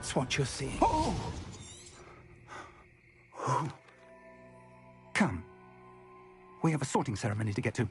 that's what you're seeing. Oh! Come. We have a sorting ceremony to get to.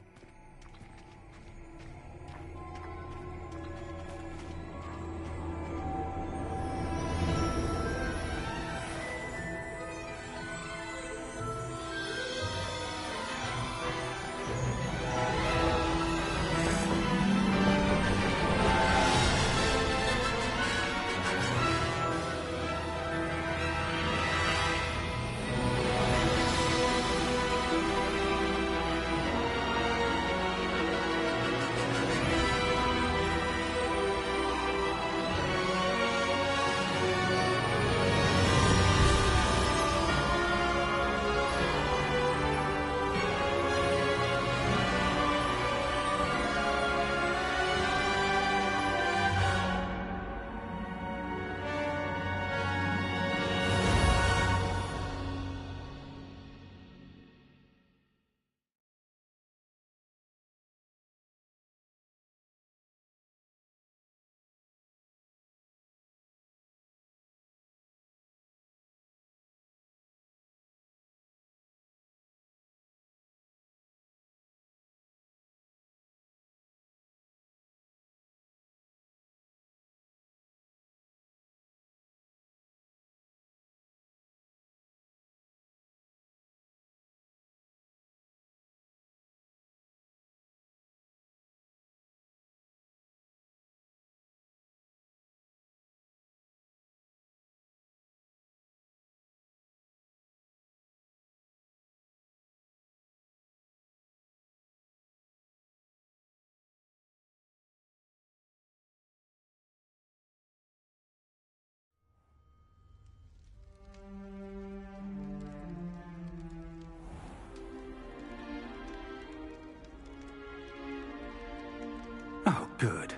Oh, good.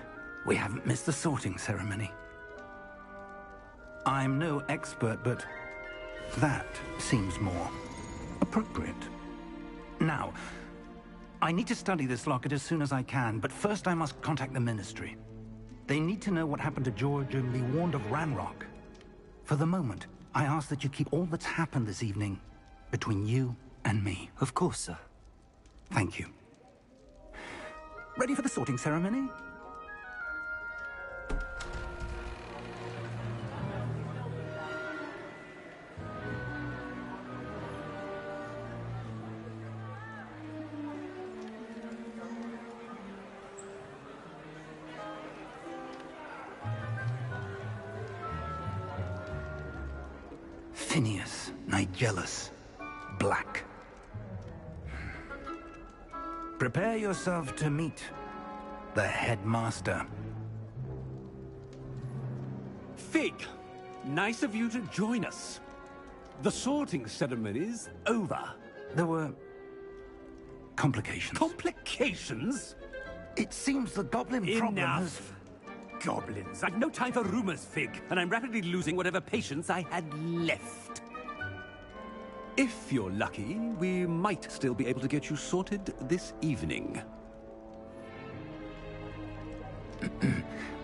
We haven't missed the sorting ceremony. I'm no expert, but that seems more appropriate. Now, I need to study this locket as soon as I can, but first I must contact the Ministry. They need to know what happened to George and be warned of Ranrock. For the moment, I ask that you keep all that's happened this evening between you and me. Of course, sir. Thank you. Ready for the sorting ceremony? Phineas, Nigellus, Black. Prepare yourself to meet the headmaster. Fig, nice of you to join us. The sorting ceremony's over. There were complications. Complications? It seems the goblin problem has... Enough. Goblins. I've no time for rumors, Fig, and I'm rapidly losing whatever patience I had left. If you're lucky, we might still be able to get you sorted this evening.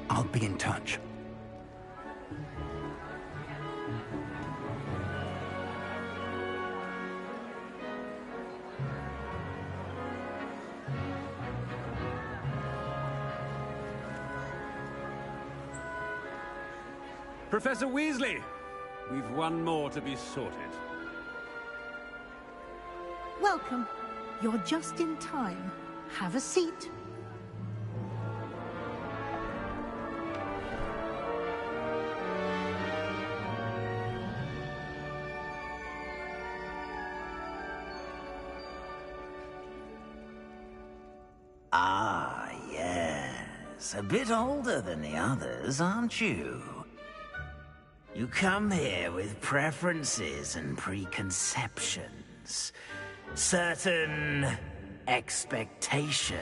I'll be in touch. Professor Weasley, we've one more to be sorted. Welcome. You're just in time. Have a seat. Ah, yes. A bit older than the others, aren't you? You come here with preferences and preconceptions. Certain expectations.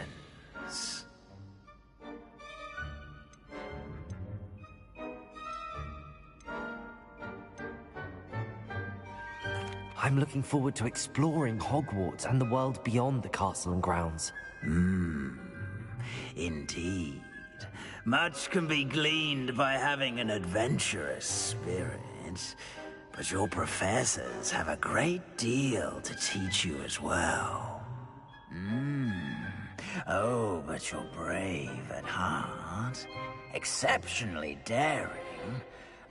I'm looking forward to exploring Hogwarts and the world beyond the castle and grounds. Indeed. Much can be gleaned by having an adventurous spirit, but your professors have a great deal to teach you as well. Oh, but you're brave at heart, exceptionally daring,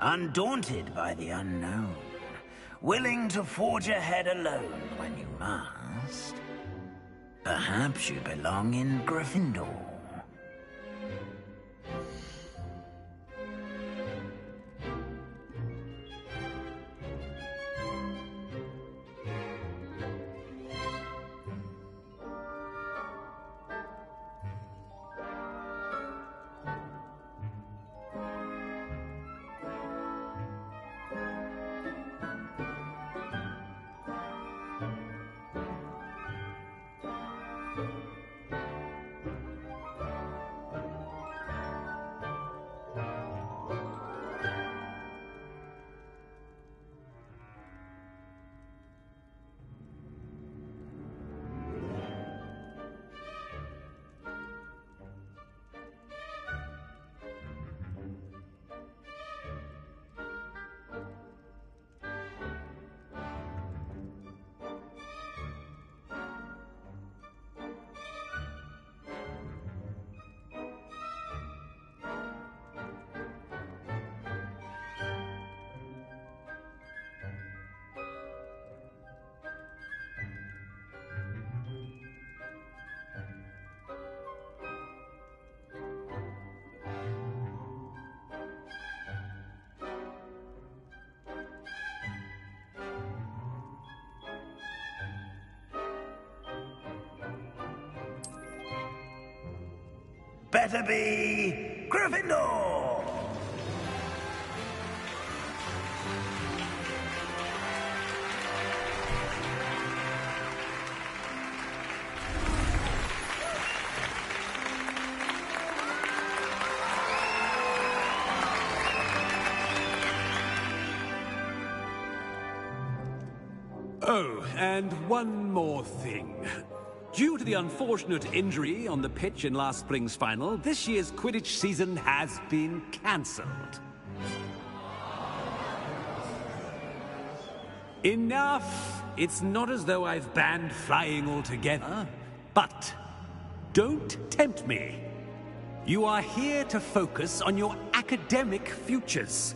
undaunted by the unknown, willing to forge ahead alone when you must. Perhaps you belong in Gryffindor. Better be Gryffindor! Oh, and one more thing. Due to the unfortunate injury on the pitch in last spring's final, this year's Quidditch season has been cancelled. Enough! It's not as though I've banned flying altogether, but don't tempt me. You are here to focus on your academic futures.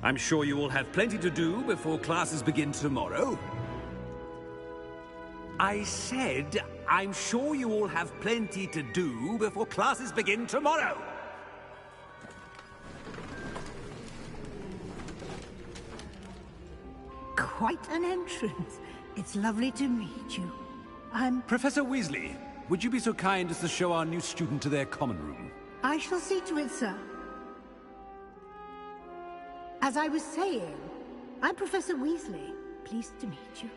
I'm sure you will have plenty to do before classes begin tomorrow. I said, I'm sure you all have plenty to do before classes begin tomorrow. Quite an entrance. It's lovely to meet you. I'm... Professor Weasley, would you be so kind as to show our new student to their common room? I shall see to it, sir. As I was saying, I'm Professor Weasley. Pleased to meet you.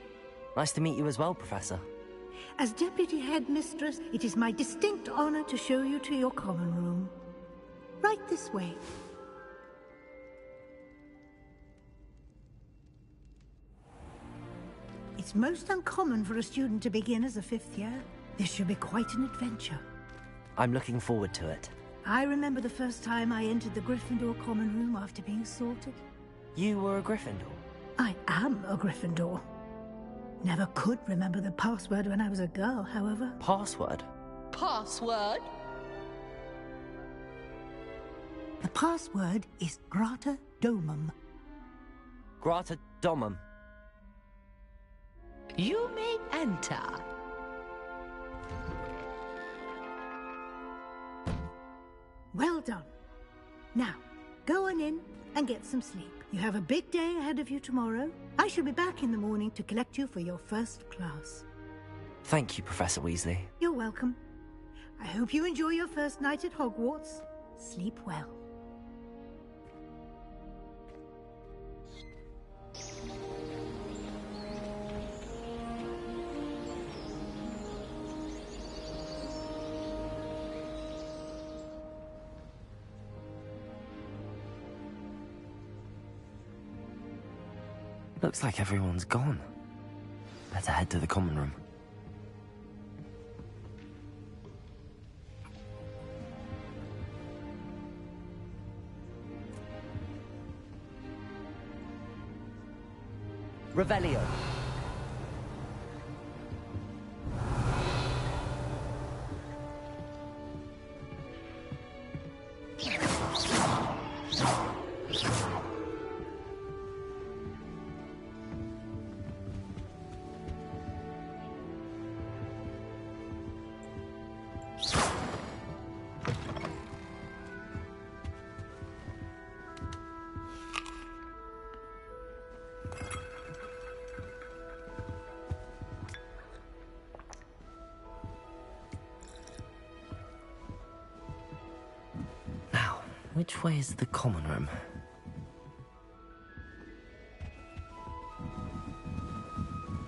Nice to meet you as well, Professor. As Deputy Headmistress, it is my distinct honor to show you to your common room. Right this way. It's most uncommon for a student to begin as a fifth year. This should be quite an adventure. I'm looking forward to it. I remember the first time I entered the Gryffindor common room after being sorted. You were a Gryffindor? I am a Gryffindor. Never could remember the password when I was a girl, however. Password? Password? The password is Grata Domum. Grata Domum. You may enter. Well done. Now, go on in and get some sleep. You have a big day ahead of you tomorrow. I shall be back in the morning to collect you for your first class. Thank you, Professor Weasley. You're welcome. I hope you enjoy your first night at Hogwarts. Sleep well. Looks like everyone's gone. Better head to the common room. Revelio. Which way is the common room?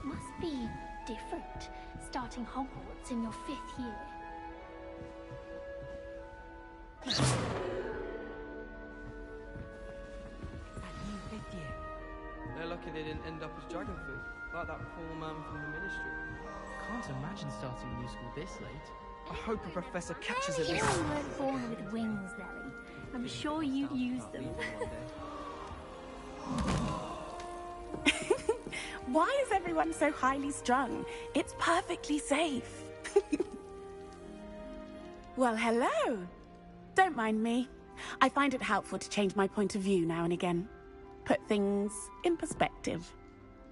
Must be different, starting Hogwarts in your 5th year. They're lucky they didn't end up as dragon food, like that poor man from the ministry. Can't imagine starting new school this late. I hope a professor catches it You this weren't born with wings, Lily. I'm sure you'd use them. Why is everyone so highly strung? It's perfectly safe. Well, hello. Don't mind me. I find it helpful to change my point of view now and again. Put things in perspective.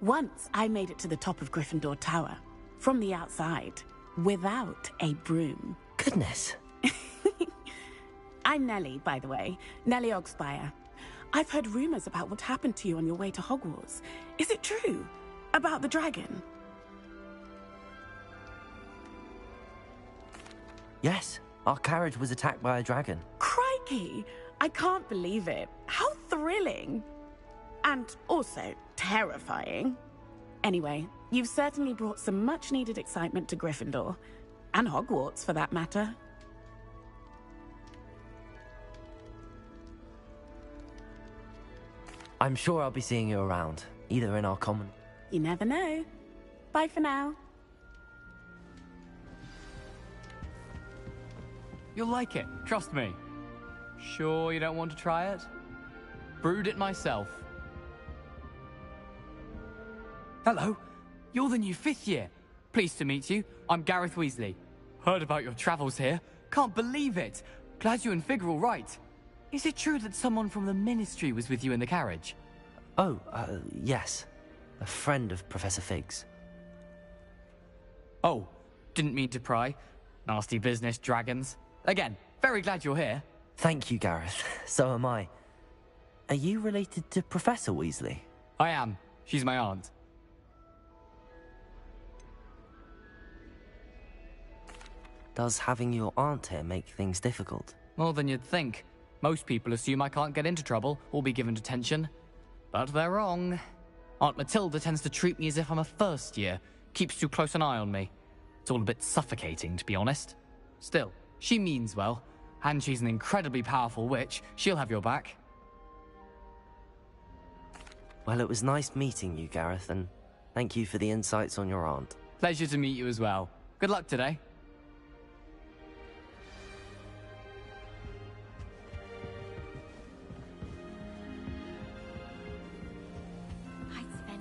Once I made it to the top of Gryffindor Tower, from the outside, without a broom. Goodness. I'm Nellie, by the way. Nellie Ogspire. I've heard rumors about what happened to you on your way to Hogwarts. Is it true? About the dragon? Yes, our carriage was attacked by a dragon. Crikey! I can't believe it. How thrilling! And also terrifying. Anyway, you've certainly brought some much-needed excitement to Gryffindor. And Hogwarts, for that matter. I'm sure I'll be seeing you around, either in our common... You never know. Bye for now. You'll like it, trust me. Sure you don't want to try it? Brewed it myself. Hello, you're the new 5th year. Pleased to meet you. I'm Gareth Weasley. Heard about your travels here. Can't believe it. Glad you and Fig are all right. Is it true that someone from the Ministry was with you in the carriage? Oh, yes. A friend of Professor Fig's. Oh, didn't mean to pry. Nasty business, dragons. Again, very glad you're here. Thank you, Gareth. So am I. Are you related to Professor Weasley? I am. She's my aunt. Does having your aunt here make things difficult? More than you'd think. Most people assume I can't get into trouble or be given detention. But they're wrong. Aunt Matilda tends to treat me as if I'm a first year, keeps too close an eye on me. It's all a bit suffocating, to be honest. Still, she means well, and she's an incredibly powerful witch. She'll have your back. Well, it was nice meeting you, Gareth, and thank you for the insights on your aunt. Pleasure to meet you as well. Good luck today.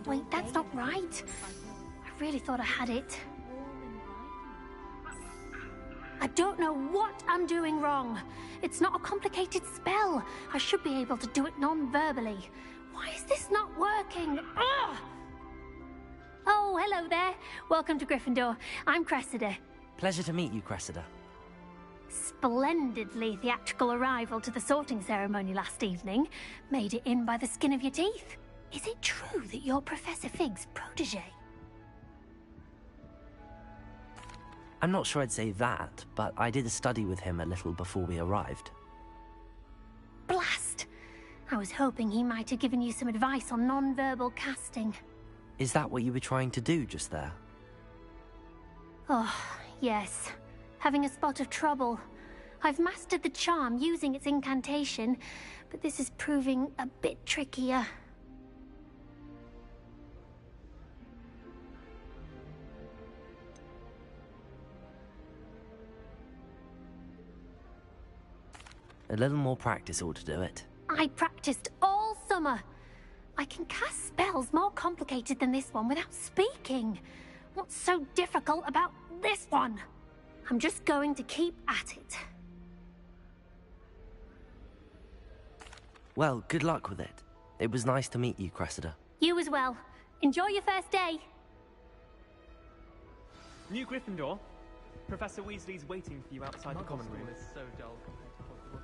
Wait, that's not right. I really thought I had it. I don't know what I'm doing wrong. It's not a complicated spell. I should be able to do it non-verbally. Why is this not working? Ugh! Oh, hello there. Welcome to Gryffindor. I'm Cressida. Pleasure to meet you, Cressida. Splendidly theatrical arrival to the sorting ceremony last evening. Made it in by the skin of your teeth. Is it true that you're Professor Fig's protege? I'm not sure I'd say that, but I did a study with him a little before we arrived. Blast! I was hoping he might have given you some advice on non-verbal casting. Is that what you were trying to do just there? Oh, yes. Having a spot of trouble. I've mastered the charm using its incantation, but this is proving a bit trickier. A little more practice ought to do it. I practiced all summer. I can cast spells more complicated than this one without speaking. What's so difficult about this one? I'm just going to keep at it. Well, good luck with it. It was nice to meet you, Cressida. You as well. Enjoy your first day. New Gryffindor. Professor Weasley's waiting for you outside the common room. Is so dull compared to Hogwarts.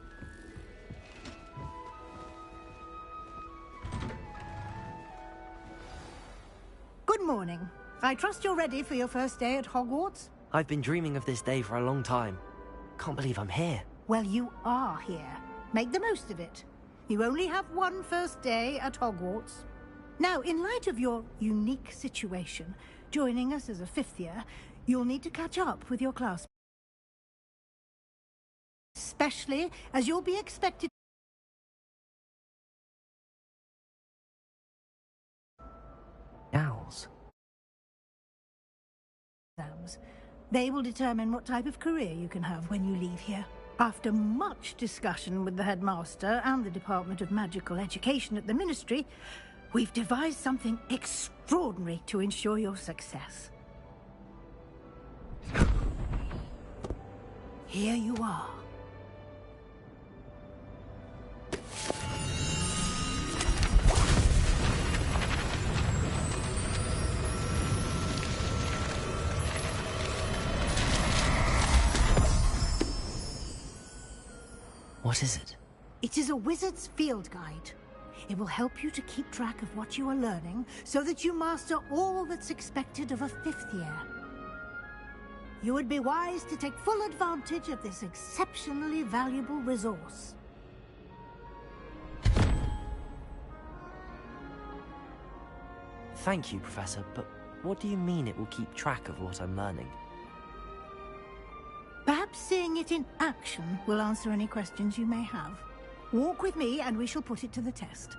Good morning. I trust you're ready for your first day at Hogwarts? I've been dreaming of this day for a long time. Can't believe I'm here. Well, you are here. Make the most of it. You only have one first day at Hogwarts. Now, in light of your unique situation, joining us as a fifth year, you'll need to catch up with your class. Especially as you'll be expected. Owls. Exams. They will determine what type of career you can have when you leave here. After much discussion with the headmaster and the Department of Magical Education at the Ministry, we've devised something extraordinary to ensure your success. Here you are. What is it? It is a wizard's field guide. It will help you to keep track of what you are learning so that you master all that's expected of a fifth year. You would be wise to take full advantage of this exceptionally valuable resource. Thank you, Professor, but what do you mean it will keep track of what I'm learning? Perhaps seeing it in action will answer any questions you may have. Walk with me and we shall put it to the test.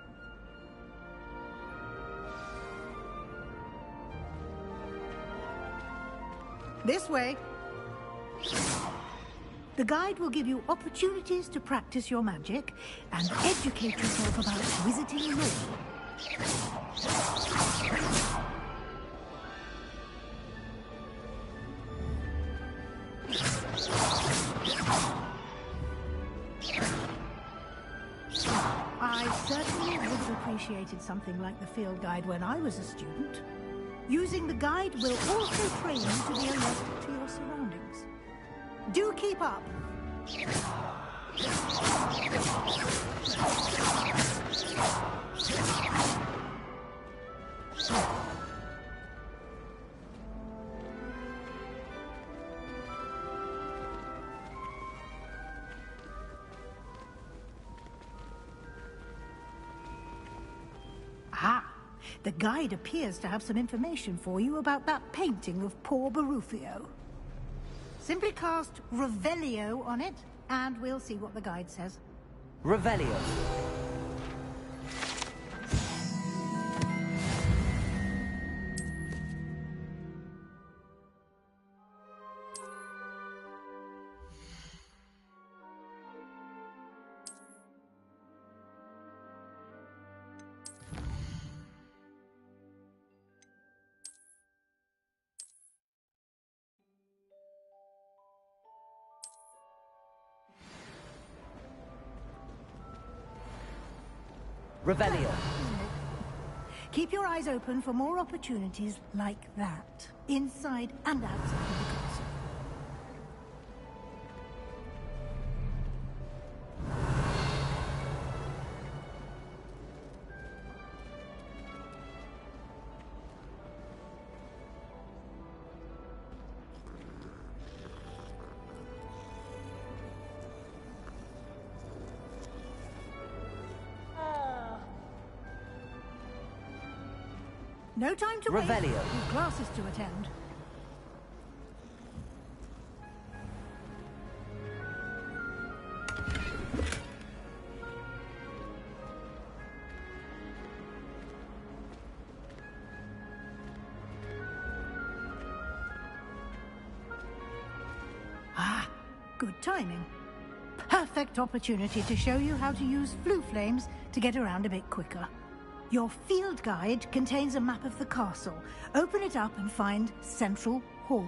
This way. The guide will give you opportunities to practice your magic and educate yourself about wizarding lore. I certainly would have appreciated something like the field guide when I was a student. Using the guide will also train you to be alert to your surroundings. Do keep up! The guide appears to have some information for you about that painting of poor Barufio. Simply cast Revelio on it, and we'll see what the guide says. Revelio. Revelio. Keep your eyes open for more opportunities like that, inside and outside of the castle. No time to wait. Revelio. You've classes to attend. Ah, good timing. Perfect opportunity to show you how to use flue flames to get around a bit quicker. Your field guide contains a map of the castle. Open it up and find Central Hall.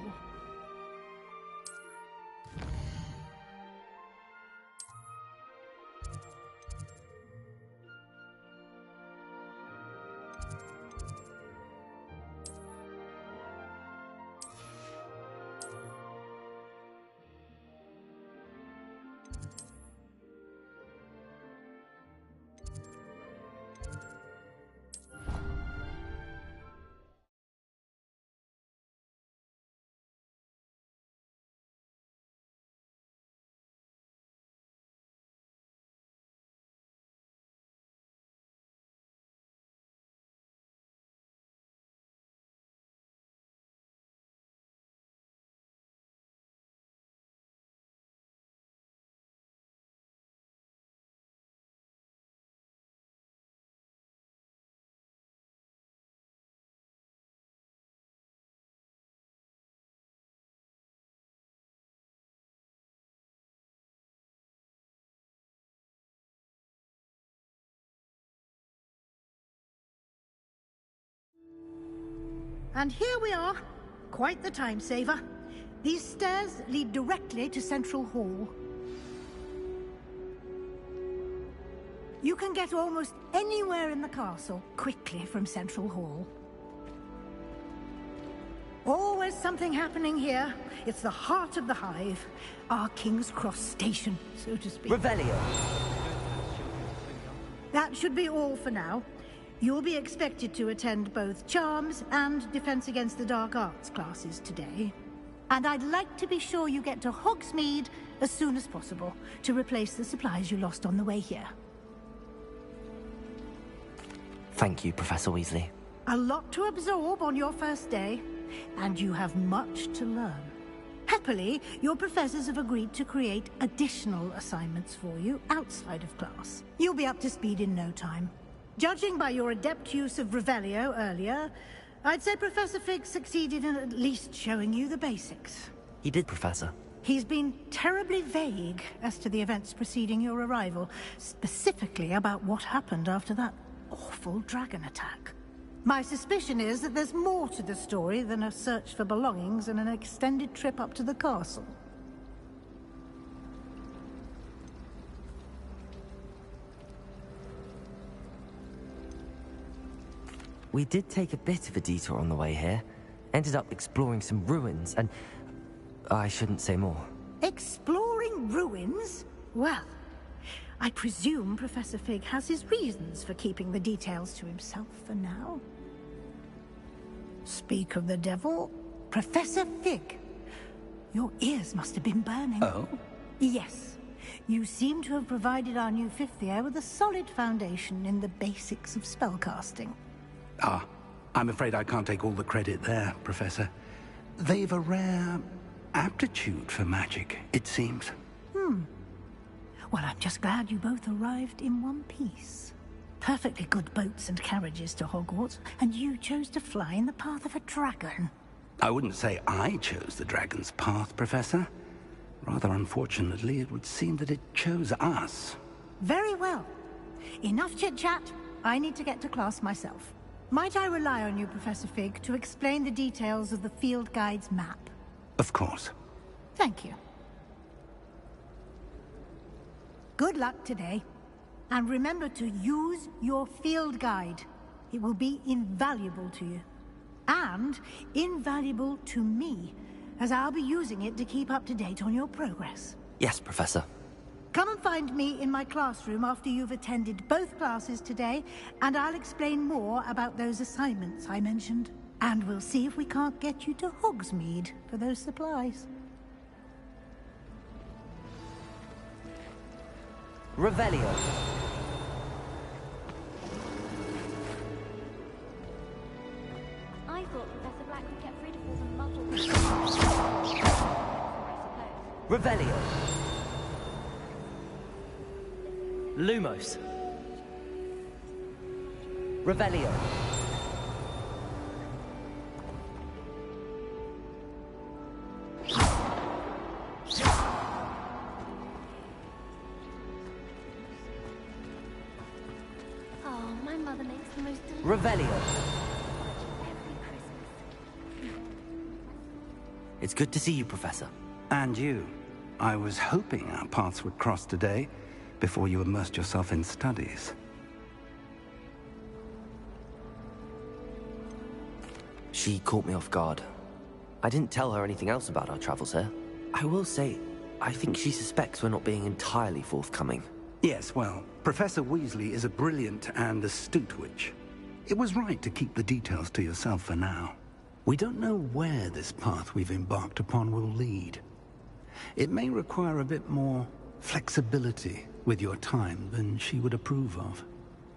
And here we are. Quite the time saver. These stairs lead directly to Central Hall. You can get almost anywhere in the castle quickly from Central Hall. Always something happening here. It's the heart of the Hive. Our King's Cross station, so to speak. Revelio. That should be all for now. You'll be expected to attend both Charms and Defense Against the Dark Arts classes today. And I'd like to be sure you get to Hogsmeade as soon as possible to replace the supplies you lost on the way here. Thank you, Professor Weasley. A lot to absorb on your first day, and you have much to learn. Happily, your professors have agreed to create additional assignments for you outside of class. You'll be up to speed in no time. Judging by your adept use of Revelio earlier, I'd say Professor Fig succeeded in at least showing you the basics. He did, Professor. He's been terribly vague as to the events preceding your arrival, specifically about what happened after that awful dragon attack. My suspicion is that there's more to the story than a search for belongings and an extended trip up to the castle. We did take a bit of a detour on the way here. Ended up exploring some ruins, and I shouldn't say more. Exploring ruins? Well, I presume Professor Fig has his reasons for keeping the details to himself for now. Speak of the devil, Professor Fig. Your ears must have been burning. Oh? Yes. You seem to have provided our new fifth year with a solid foundation in the basics of spellcasting. Ah, I'm afraid I can't take all the credit there, Professor. They've a rare aptitude for magic, it seems. Well, I'm just glad you both arrived in one piece. Perfectly good boats and carriages to Hogwarts, and you chose to fly in the path of a dragon. I wouldn't say I chose the dragon's path, Professor. Rather unfortunately, it would seem that it chose us. Very well. Enough chit-chat. I need to get to class myself. Might I rely on you, Professor Fig, to explain the details of the field guide's map? Of course. Thank you. Good luck today. And remember to use your field guide. It will be invaluable to you. And invaluable to me, as I'll be using it to keep up to date on your progress. Yes, Professor. Come and find me in my classroom after you've attended both classes today, and I'll explain more about those assignments I mentioned. And we'll see if we can't get you to Hogsmeade for those supplies. Revelio. I thought Professor Black would get rid of all the muddled... Revelio. Lumos. Revelio. Oh, my mother makes the most delicious Revelio. every Christmas. It's good to see you, Professor. And you. I was hoping our paths would cross today, before you immersed yourself in studies. She caught me off guard. I didn't tell her anything else about our travels here. I will say, I think she suspects we're not being entirely forthcoming. Yes, well, Professor Weasley is a brilliant and astute witch. It was right to keep the details to yourself for now. We don't know where this path we've embarked upon will lead. It may require a bit more flexibility with your time than she would approve of.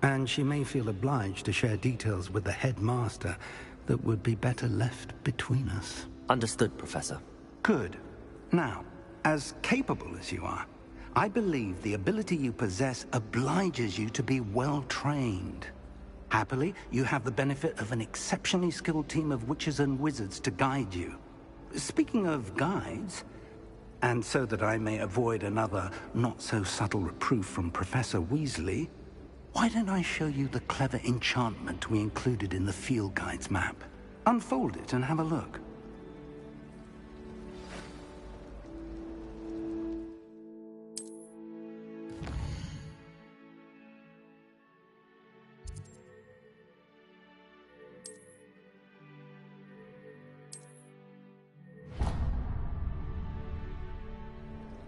And she may feel obliged to share details with the headmaster that would be better left between us. Understood, Professor. Good. Now, as capable as you are, I believe the ability you possess obliges you to be well-trained. Happily, you have the benefit of an exceptionally skilled team of witches and wizards to guide you. Speaking of guides, and so that I may avoid another not-so-subtle reproof from Professor Weasley, why don't I show you the clever enchantment we included in the field guide's map? Unfold it and have a look.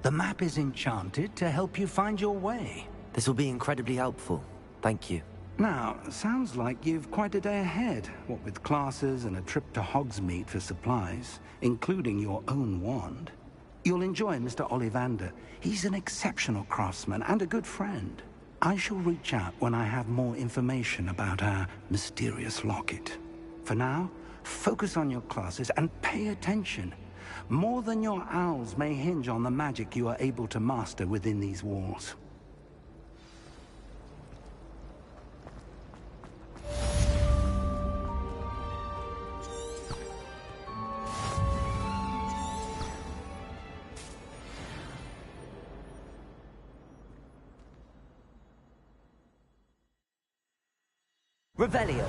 The map is enchanted to help you find your way. This will be incredibly helpful. Thank you. Now, sounds like you've quite a day ahead, what with classes and a trip to Hogsmeade for supplies, including your own wand. You'll enjoy Mr. Ollivander. He's an exceptional craftsman and a good friend. I shall reach out when I have more information about our mysterious locket. For now, focus on your classes and pay attention. More than your owls may hinge on the magic you are able to master within these walls. Revelio.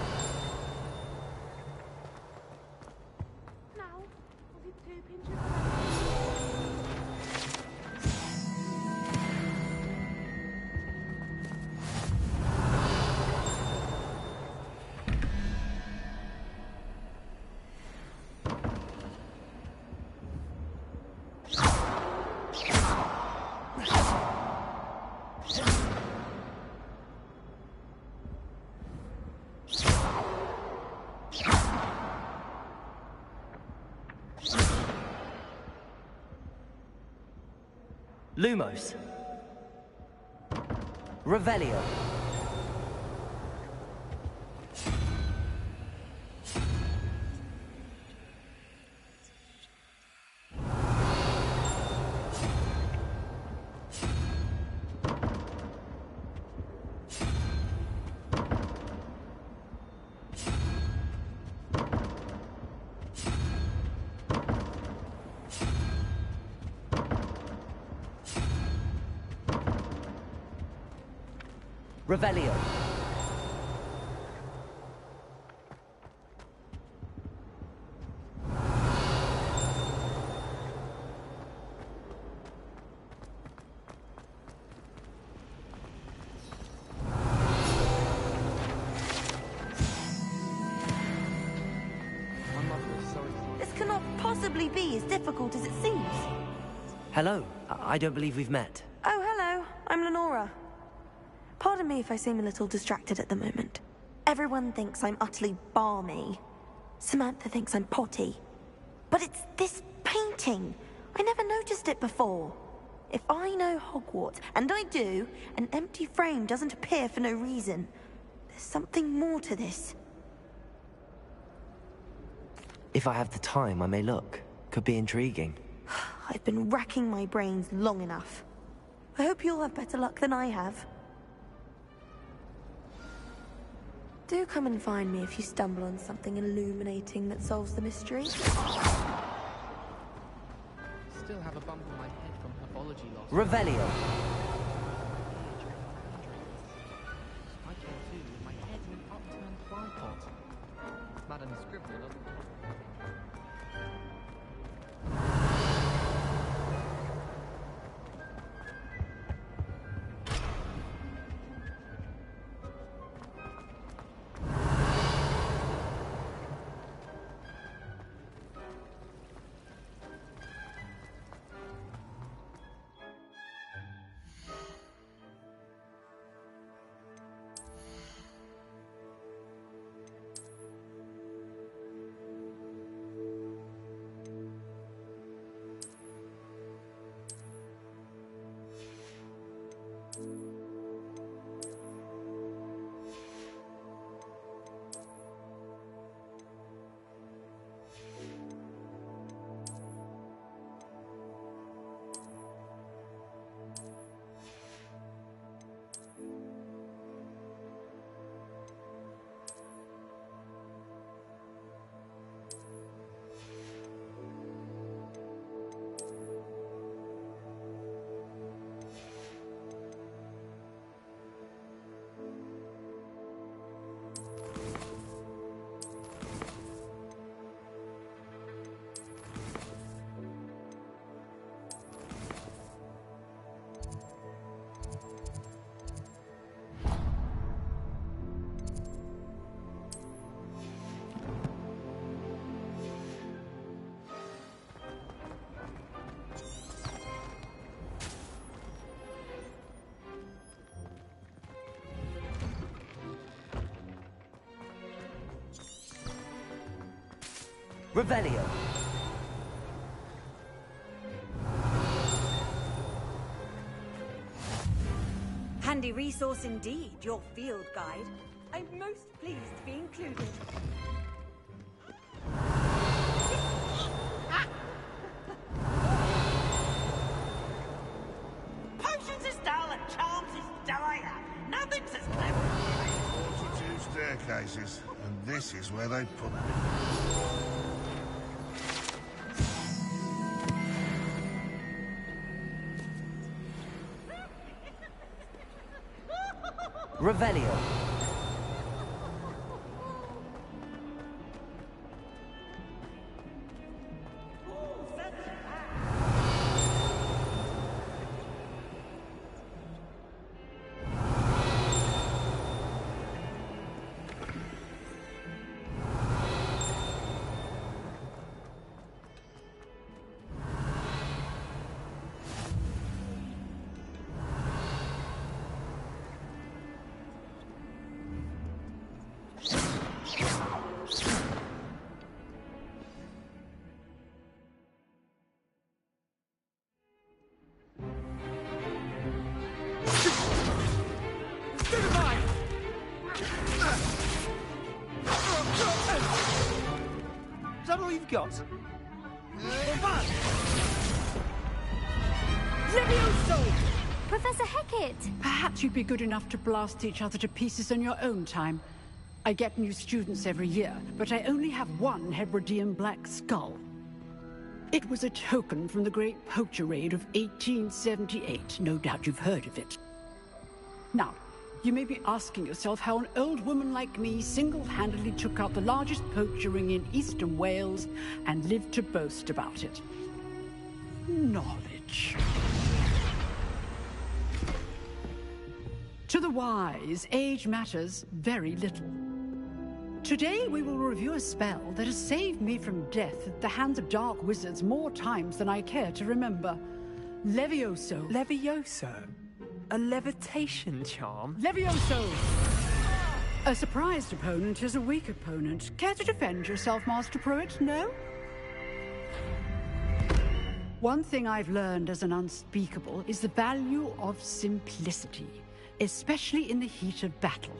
Lumos. Revelio. Revelio. This cannot possibly be as difficult as it seems. Hello. I don't believe we've met. Oh, hello. I'm Lenora. Pardon me if I seem a little distracted at the moment. Everyone thinks I'm utterly balmy. Samantha thinks I'm potty. But it's this painting. I never noticed it before. If I know Hogwarts, and I do, an empty frame doesn't appear for no reason. There's something more to this. If I have the time, I may look. Could be intriguing. I've been racking my brains long enough. I hope you'll have better luck than I have. Do come and find me if you stumble on something illuminating that solves the mystery. Still have a bump on my head from pathology loss. Revelio. I can too, with my head in an upturned Madam Scribbler doesn't talk. Revelio. Handy resource indeed, your field guide. I'm most pleased to be included. Potions is dull and charms is dire. Nothing's as clever. 42 staircases, and this is where they put them. Revelio. Is that all you've got? Levioso! Professor Hecat! Perhaps you'd be good enough to blast each other to pieces in your own time. I get new students every year, but I only have one Hebridean black skull. It was a token from the Great Poacher Raid of 1878. No doubt you've heard of it. Now, you may be asking yourself how an old woman like me single-handedly took out the largest poacher ring in eastern Wales and lived to boast about it. Knowledge. To the wise, age matters very little. Today we will review a spell that has saved me from death at the hands of dark wizards more times than I care to remember. Levioso. Levioso? A levitation charm? Levioso! A surprised opponent is a weak opponent. Care to defend yourself, Master Pruitt? No? One thing I've learned as an unspeakable is the value of simplicity, especially in the heat of battle.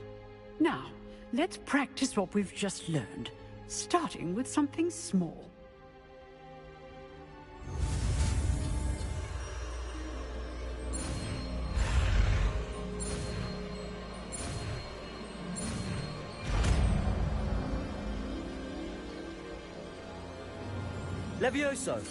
Now, let's practice what we've just learned, starting with something small. Levioso!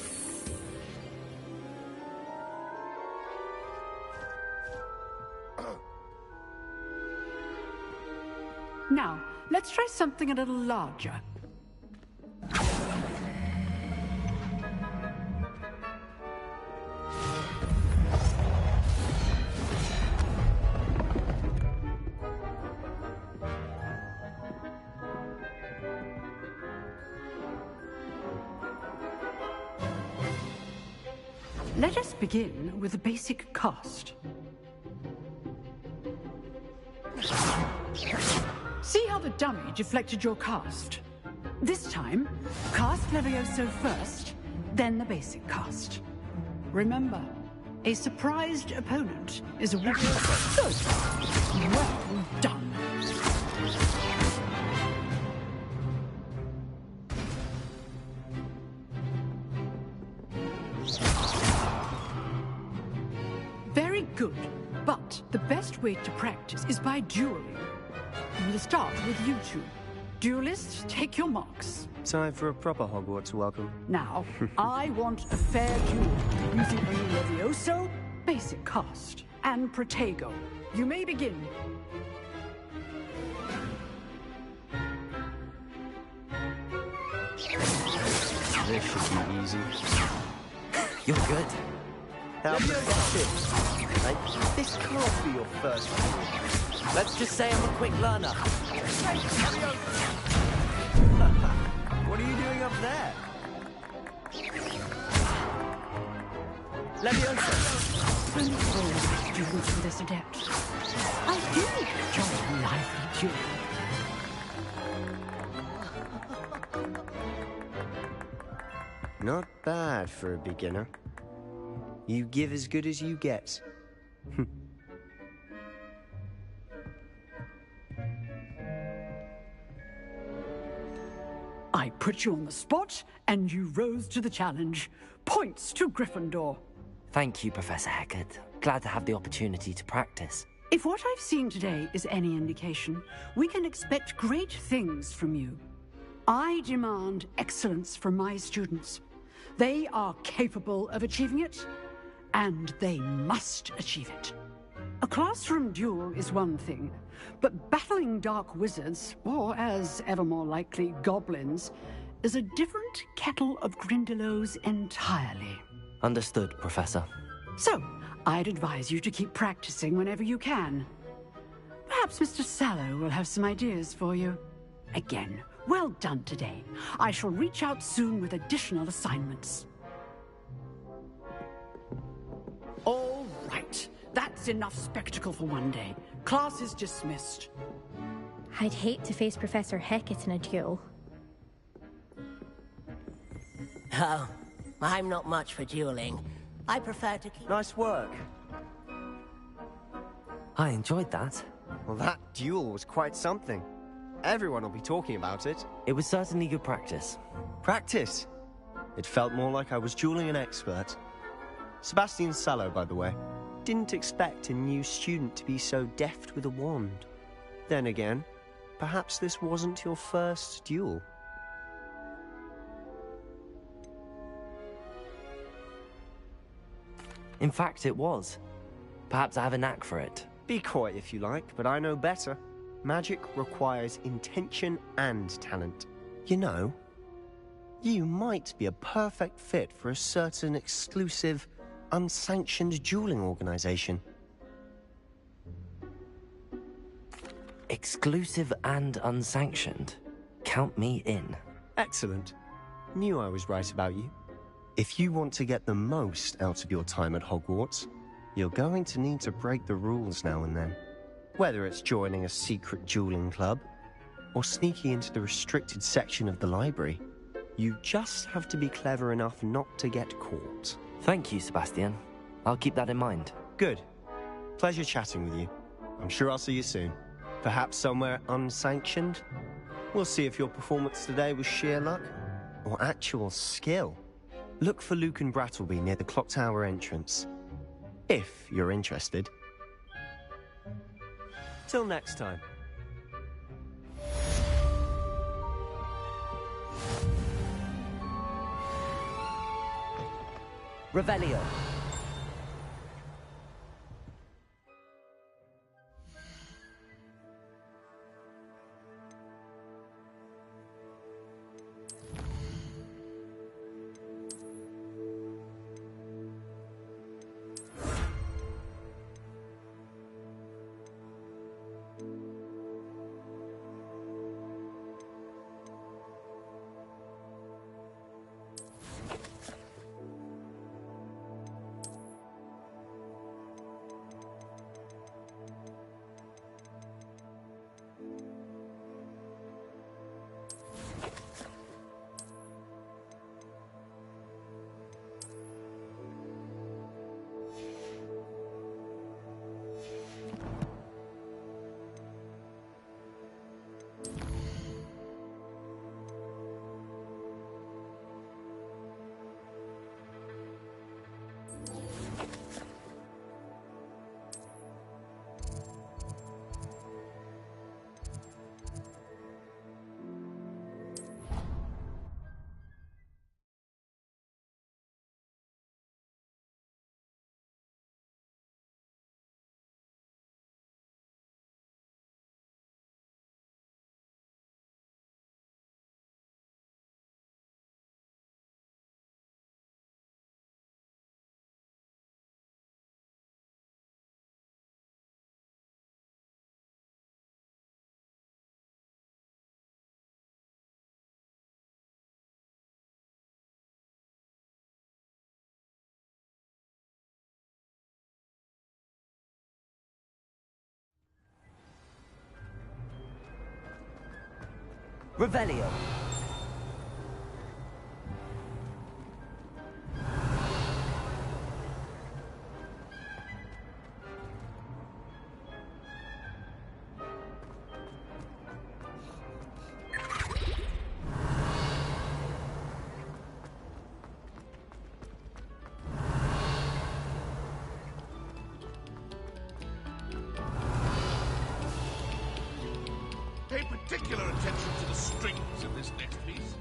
Now, let's try something a little larger. Let us begin with the basic cast. See how the dummy deflected your cast? This time, cast Levioso first, then the basic cast. Remember, a surprised opponent is a weak. Good. Well done. Very good, but the best way to practice is by dueling. We'll start with you two. Duelists, take your marks. Time for a proper Hogwarts welcome. Now, I want a fair duel using only Levioso, basic cast, and Protego. You may begin. This should be easy. You're good. How pathetic. Like, this can't be your first duel. Let's just say I'm a quick learner. What are you doing up there? Levioso. Only all students with this adept. I do enjoy a lively duel. Not bad for a beginner. You give as good as you get. I put you on the spot, and you rose to the challenge. Points to Gryffindor. Thank you, Professor Hecat. Glad to have the opportunity to practice. If what I've seen today is any indication, we can expect great things from you. I demand excellence from my students. They are capable of achieving it, and they must achieve it. A classroom duel is one thing, but battling dark wizards, or as ever more likely, goblins, is a different kettle of Grindylows entirely. Understood, Professor. So, I'd advise you to keep practicing whenever you can. Perhaps Mr. Sallow will have some ideas for you. Again, well done today. I shall reach out soon with additional assignments. All right. That's enough spectacle for one day. Class is dismissed. I'd hate to face Professor Hecat in a duel. Oh, I'm not much for dueling. I prefer to keep... Nice work. I enjoyed that. Well, that duel was quite something. Everyone will be talking about it. It was certainly good practice. Practice? It felt more like I was dueling an expert. Sebastian Sallow, by the way. Didn't expect a new student to be so deft with a wand. Then again, perhaps this wasn't your first duel. In fact, it was. Perhaps I have a knack for it. Be coy if you like, but I know better. Magic requires intention and talent. You know, you might be a perfect fit for a certain exclusive, unsanctioned dueling organization. Exclusive and unsanctioned? Count me in. Excellent. Knew I was right about you. If you want to get the most out of your time at Hogwarts, you're going to need to break the rules now and then. Whether it's joining a secret dueling club, or sneaking into the restricted section of the library, you just have to be clever enough not to get caught. Thank you, Sebastian. I'll keep that in mind. Good. Pleasure chatting with you. I'm sure I'll see you soon. Perhaps somewhere unsanctioned? We'll see if your performance today was sheer luck, or actual skill. Look for Luke and Brattleby near the clock tower entrance. If you're interested. Till next time. Revelio. Revelio. Pay particular attention to the strings in this next piece.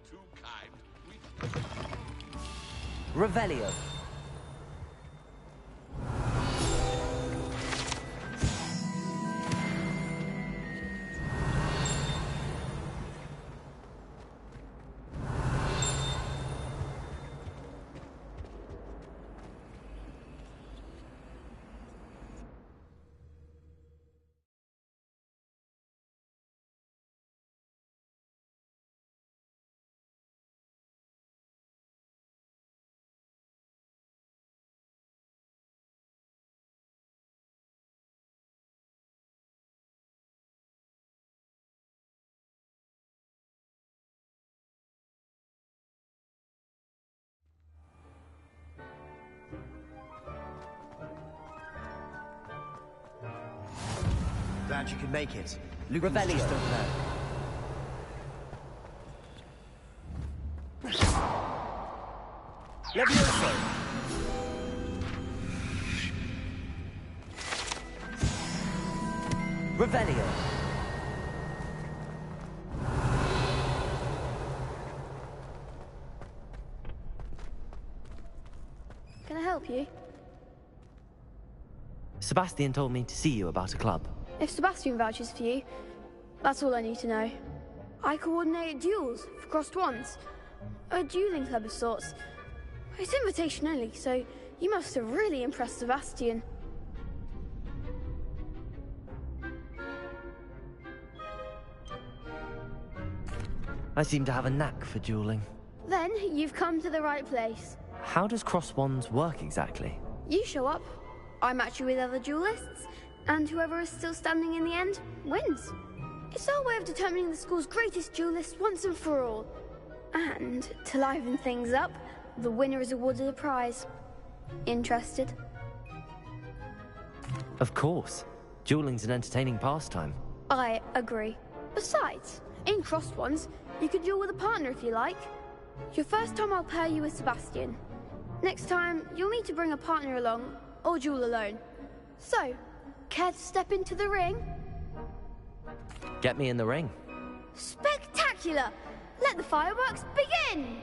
Too kind. Revelio. Glad you could make it. Luke Revelio. just over there. Levioso. Revelio. Can I help you? Sebastian told me to see you about a club. If Sebastian vouches for you, that's all I need to know. I coordinate duels for crossed wands. A dueling club of sorts. It's invitation only, so you must have really impressed Sebastian. I seem to have a knack for dueling. Then you've come to the right place. How does cross wands work exactly? You show up, I match you with other duelists, and whoever is still standing in the end wins. It's our way of determining the school's greatest duelist once and for all. And to liven things up, the winner is awarded a prize. Interested? Of course. Dueling's an entertaining pastime. I agree. Besides, in crossed ones, you could duel with a partner if you like. Your first time I'll pair you with Sebastian. Next time, you'll need to bring a partner along, or duel alone. So, care to step into the ring? Get me in the ring. Spectacular! Let the fireworks begin!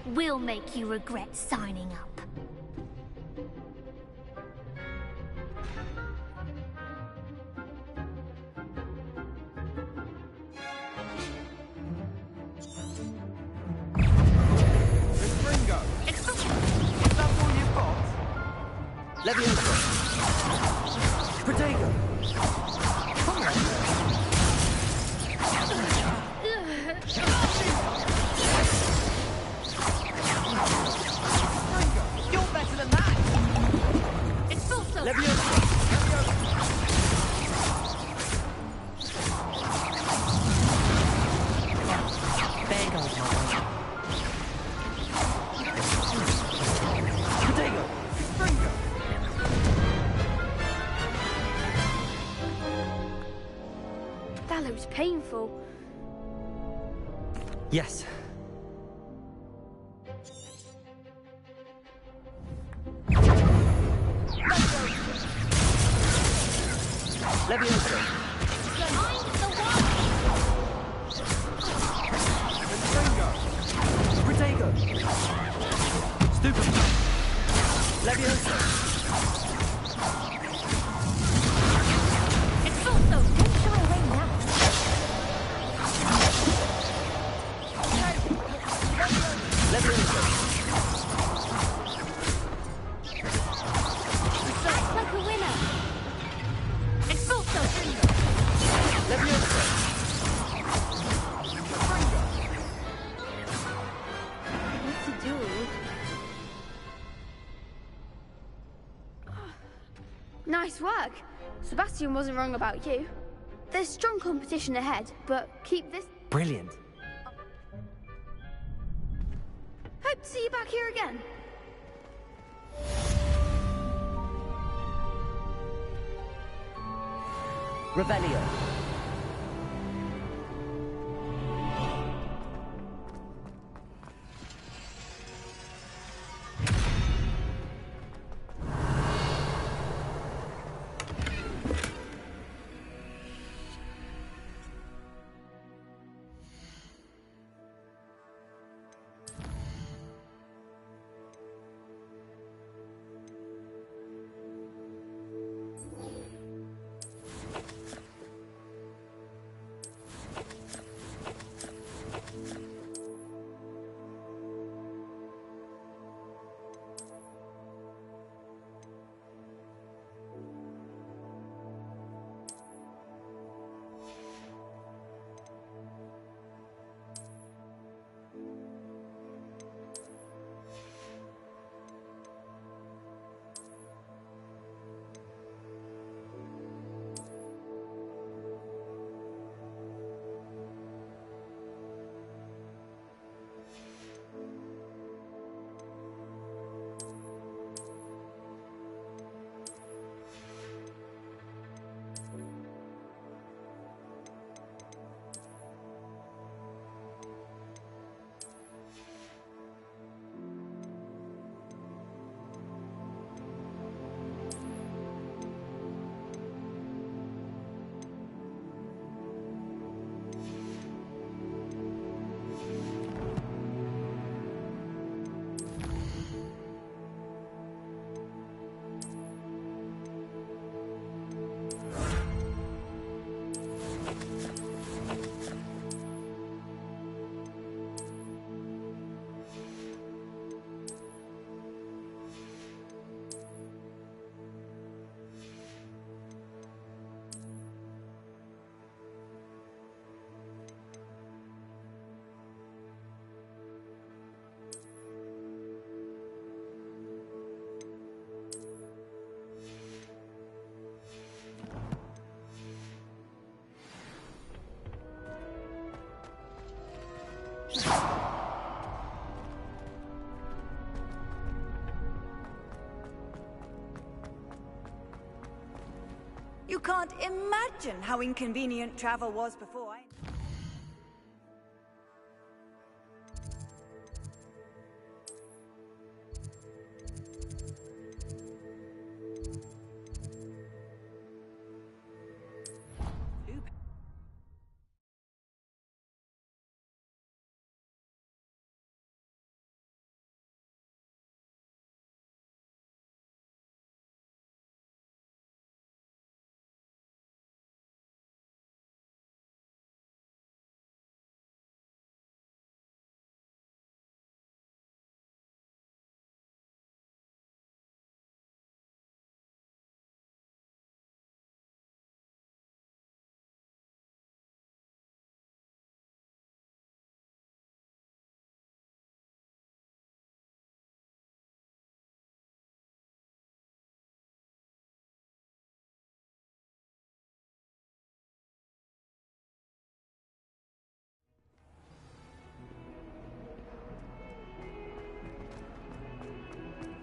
We'll make you regret signing up. Leviosa! Protego! Come on! You're better than that! It's also... Leviosa! There goes my boy. Protego! That looks painful. Yes. Leviosa! Protego! Stupefy! Leviosa! It's also don't show away now. Leviosa! Act like a winner. It's also Leviosa! What to do? Nice work. Sebastian wasn't wrong about you. There's strong competition ahead, but keep this... Brilliant. Hope to see you back here again. Revelio. You can't imagine how inconvenient travel was before I...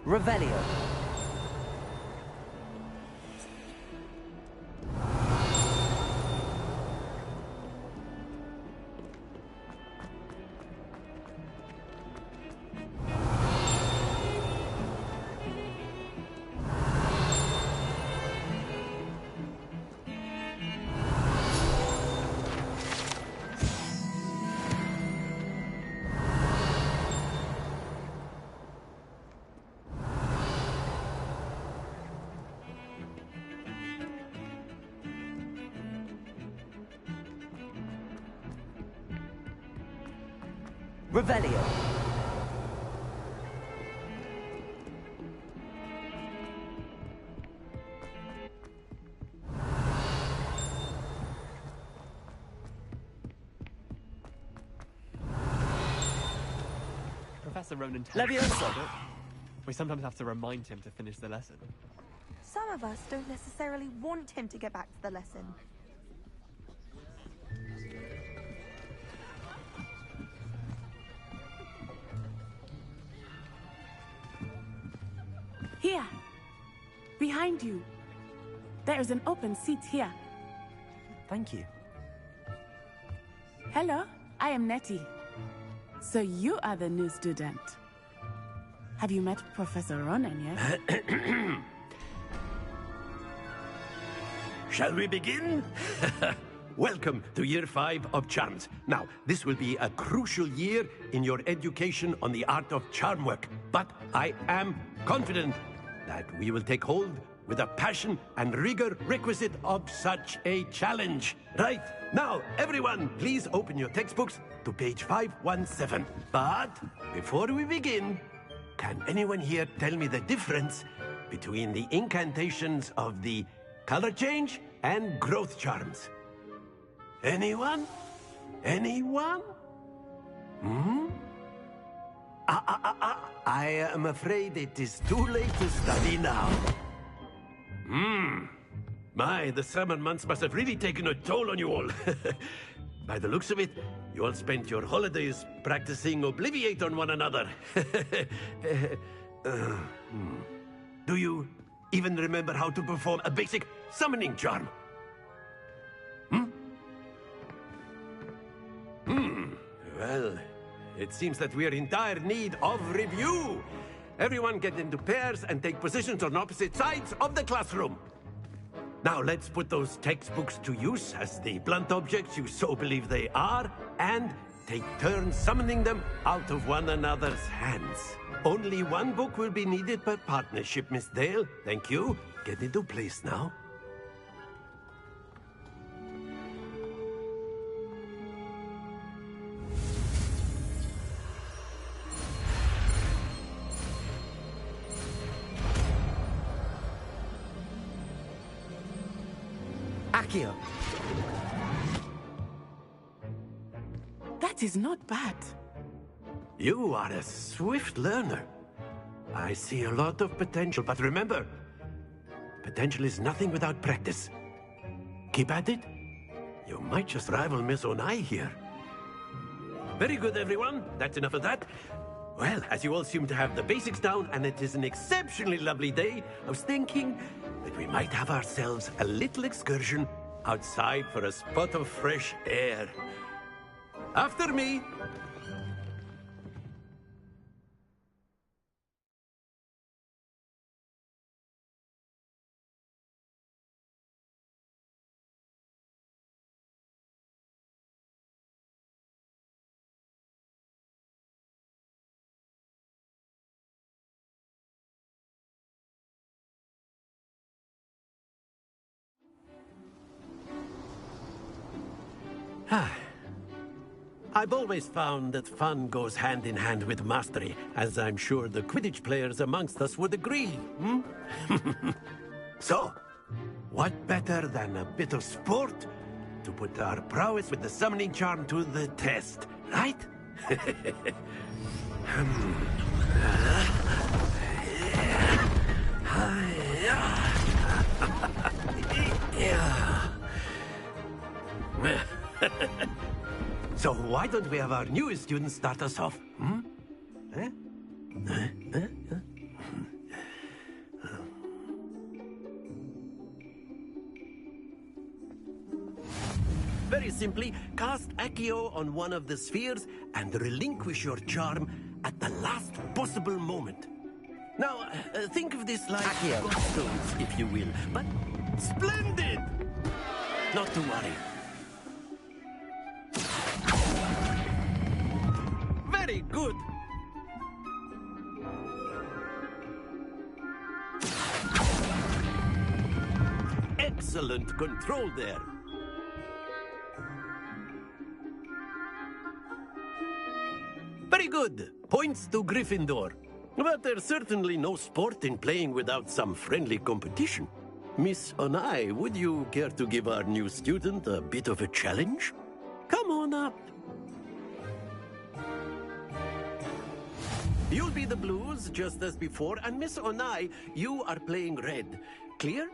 Revelio. Revelio. Professor Ronan Leviosa. We sometimes have to remind him to finish the lesson. Some of us don't necessarily want him to get back to the lesson. Here. Behind you. There is an open seat here. Thank you. Hello, I am Nettie. So you are the new student. Have you met Professor Ronan yet? Shall we begin? Welcome to Year 5 of Charms. Now, this will be a crucial year in your education on the art of charm work. But I am confident that we will take hold with the passion and rigor requisite of such a challenge. Right, now, everyone, please open your textbooks to page 517. But before we begin, can anyone here tell me the difference between the incantations of the color change and growth charms? Anyone? Anyone? I am afraid it is too late to study now. My, the summer months must have really taken a toll on you all. By the looks of it, you all spent your holidays practicing Obliviate on one another. Do you even remember how to perform a basic summoning charm? Well, it seems that we are in dire need of review. Everyone get into pairs and take positions on opposite sides of the classroom. Now let's put those textbooks to use as the blunt objects you so believe they are, and take turns summoning them out of one another's hands. Only one book will be needed per partnership, Miss Dale. Thank you. Get into place now. Accio. That is not bad. You are a swift learner. I see a lot of potential, but remember, potential is nothing without practice. Keep at it. You might just rival Miss Onai here. Very good, everyone. That's enough of that. Well, as you all seem to have the basics down, and it is an exceptionally lovely day, I was thinking that we might have ourselves a little excursion outside for a spot of fresh air. After me. I've always found that fun goes hand in hand with mastery, as I'm sure the Quidditch players amongst us would agree. So, what better than a bit of sport to put our prowess with the summoning charm to the test, right? So why don't we have our newest student start us off? Very simply, cast Accio on one of the spheres and relinquish your charm at the last possible moment. Now, think of this like gobstones, if you will, but splendid! Not to worry. Very good. Excellent control there. Very good. Points to Gryffindor. But there's certainly no sport in playing without some friendly competition. Miss Onai, would you care to give our new student a bit of a challenge? Come on up. You'll be the blues, just as before, and Miss Onai, you are playing red. Clear?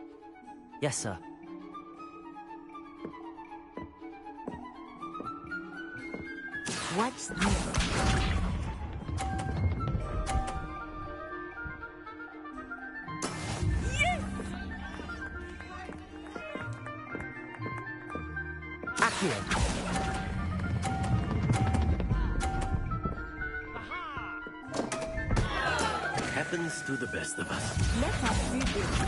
Yes, sir. Watch this. Happens to the best of us. Let us see this.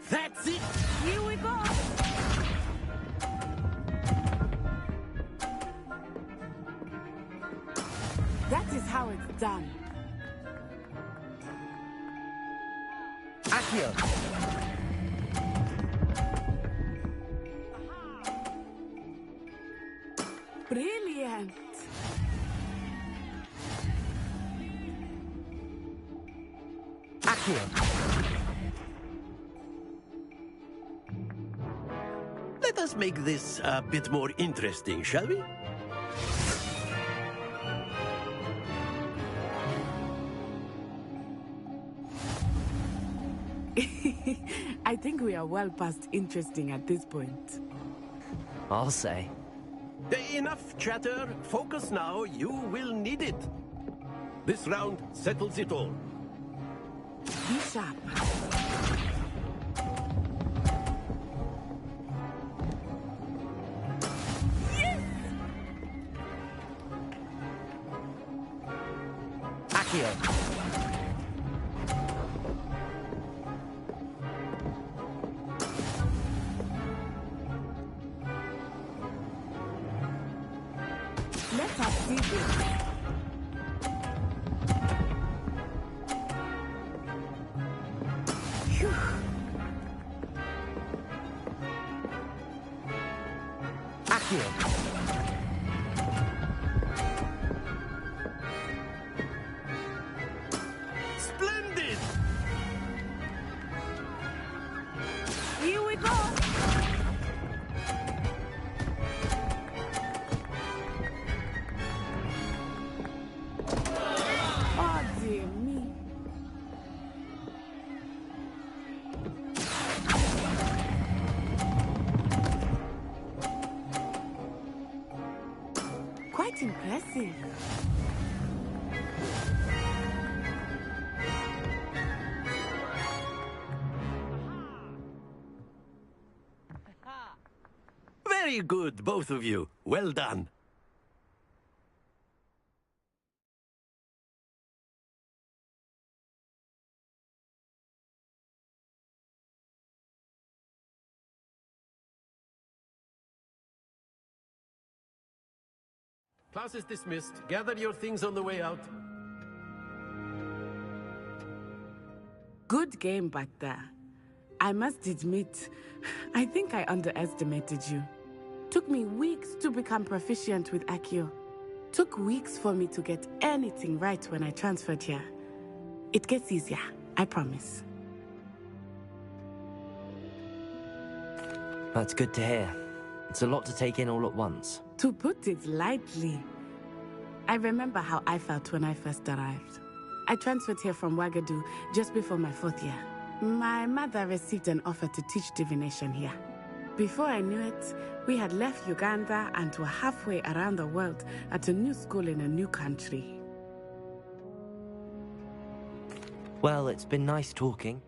That's it! Here we go! That is how it's done. Accio! Brilliant! Accio! Let us make this a bit more interesting, shall we? I think we are well past interesting at this point. I'll say. Enough chatter. Focus now. You will need it. This round settles it all. Be sharp. Yes! Accio! Let us see this. Phew. Accio! Splendid! Here we go! Oh, dear me. Quite impressive. Very good, both of you. Well done. Class is dismissed. Gather your things on the way out. Good game back there. I must admit, I think I underestimated you. Took me weeks to become proficient with Accio. Took weeks for me to get anything right when I transferred here. It gets easier, I promise. That's good to hear. It's a lot to take in all at once. To put it lightly, I remember how I felt when I first arrived. I transferred here from Wagadu just before my 4th year. My mother received an offer to teach divination here. Before I knew it, we had left Uganda and were halfway around the world at a new school in a new country. Well, it's been nice talking.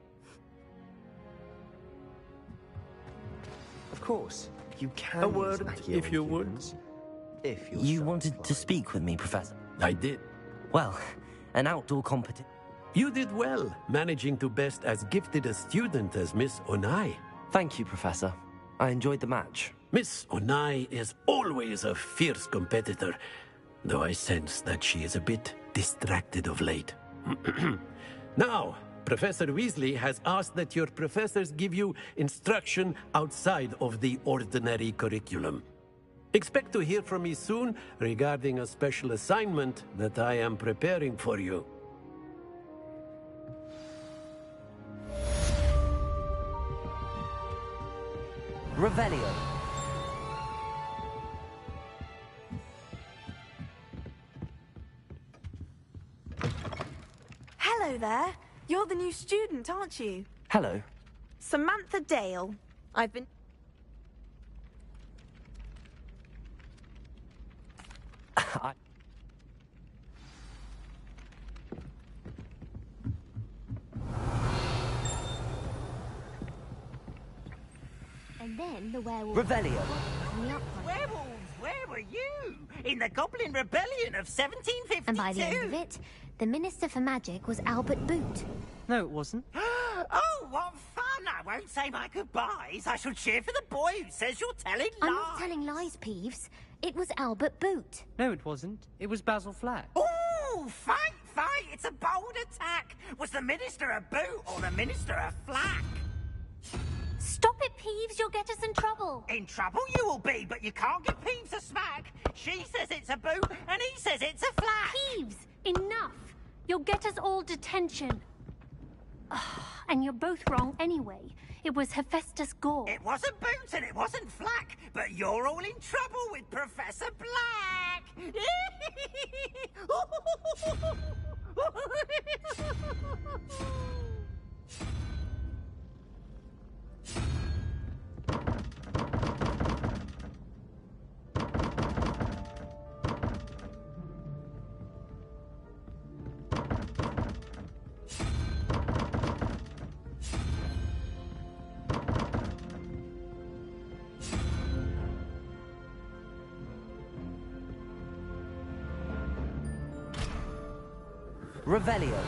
Of course, you can. A word, if you would. If you're You wanted to speak with me, Professor? I did. Well, an outdoor competition. You did well, managing to best as gifted a student as Miss Onai. Thank you, Professor. I enjoyed the match. Miss Onai is always a fierce competitor, though I sense that she is a bit distracted of late. Now, Professor Weasley has asked that your professors give you instruction outside of the ordinary curriculum. Expect to hear from me soon regarding a special assignment that I am preparing for you. Revelio. Hello there. You're the new student, aren't you? Hello. Samantha Dale. I've been... And then the werewolf... Revelio. Werewolves, where were you? In the Goblin Rebellion of 1752? And by the end of it, the Minister for Magic was Albert Boot. No, it wasn't. Oh, what fun! I won't say my goodbyes. I shall cheer for the boy who says you're telling lies. I'm not telling lies, Peeves. It was Albert Boot. No, it wasn't. It was Basil Flack. Ooh, fight! It's a bold attack. Was the Minister a boot or the Minister a flack? Stop it, Peeves. You'll get us in trouble. In trouble you will be, but you can't give Peeves a smack. She says it's a boot, and he says it's a flack. Peeves, enough. You'll get us all detention. And you're both wrong anyway. It was Hephaestus Gore. It wasn't Boot and it wasn't Flack, but you're all in trouble with Professor Black. Revelio.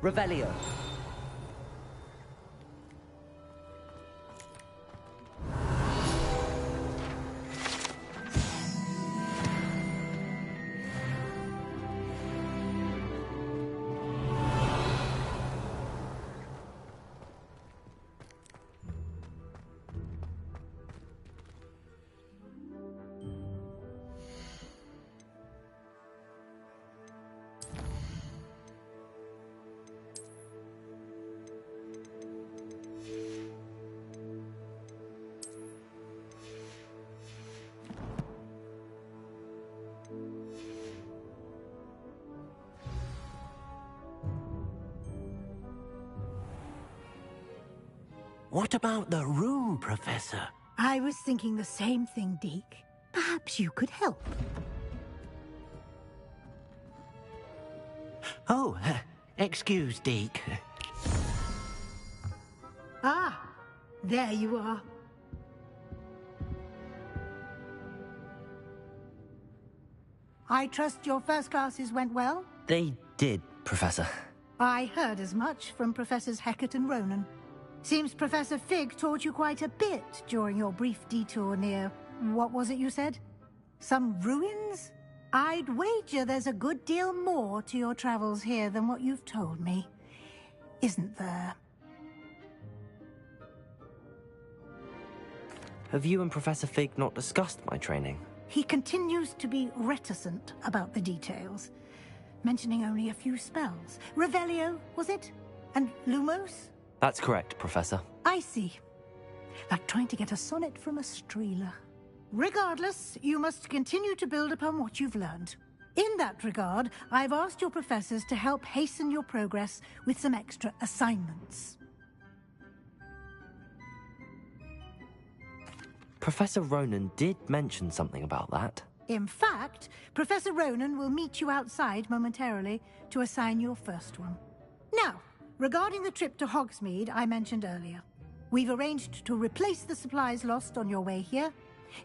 Revelio. What about the room, Professor? I was thinking the same thing, Deke. Perhaps you could help. Oh, excuse, Deke. Ah, there you are. I trust your first classes went well? They did, Professor. I heard as much from Professors Hecat and Ronan. Seems Professor Fig taught you quite a bit during your brief detour near... what was it you said? Some ruins? I'd wager there's a good deal more to your travels here than what you've told me. Isn't there? Have you and Professor Fig not discussed my training? He continues to be reticent about the details, mentioning only a few spells. Revelio, was it? And Lumos? That's correct, Professor. I see. Like trying to get a sonnet from a streeler. Regardless, you must continue to build upon what you've learned. In that regard, I've asked your professors to help hasten your progress with some extra assignments. Professor Ronan did mention something about that. In fact, Professor Ronan will meet you outside momentarily to assign your first one. Now, regarding the trip to Hogsmeade I mentioned earlier, we've arranged to replace the supplies lost on your way here,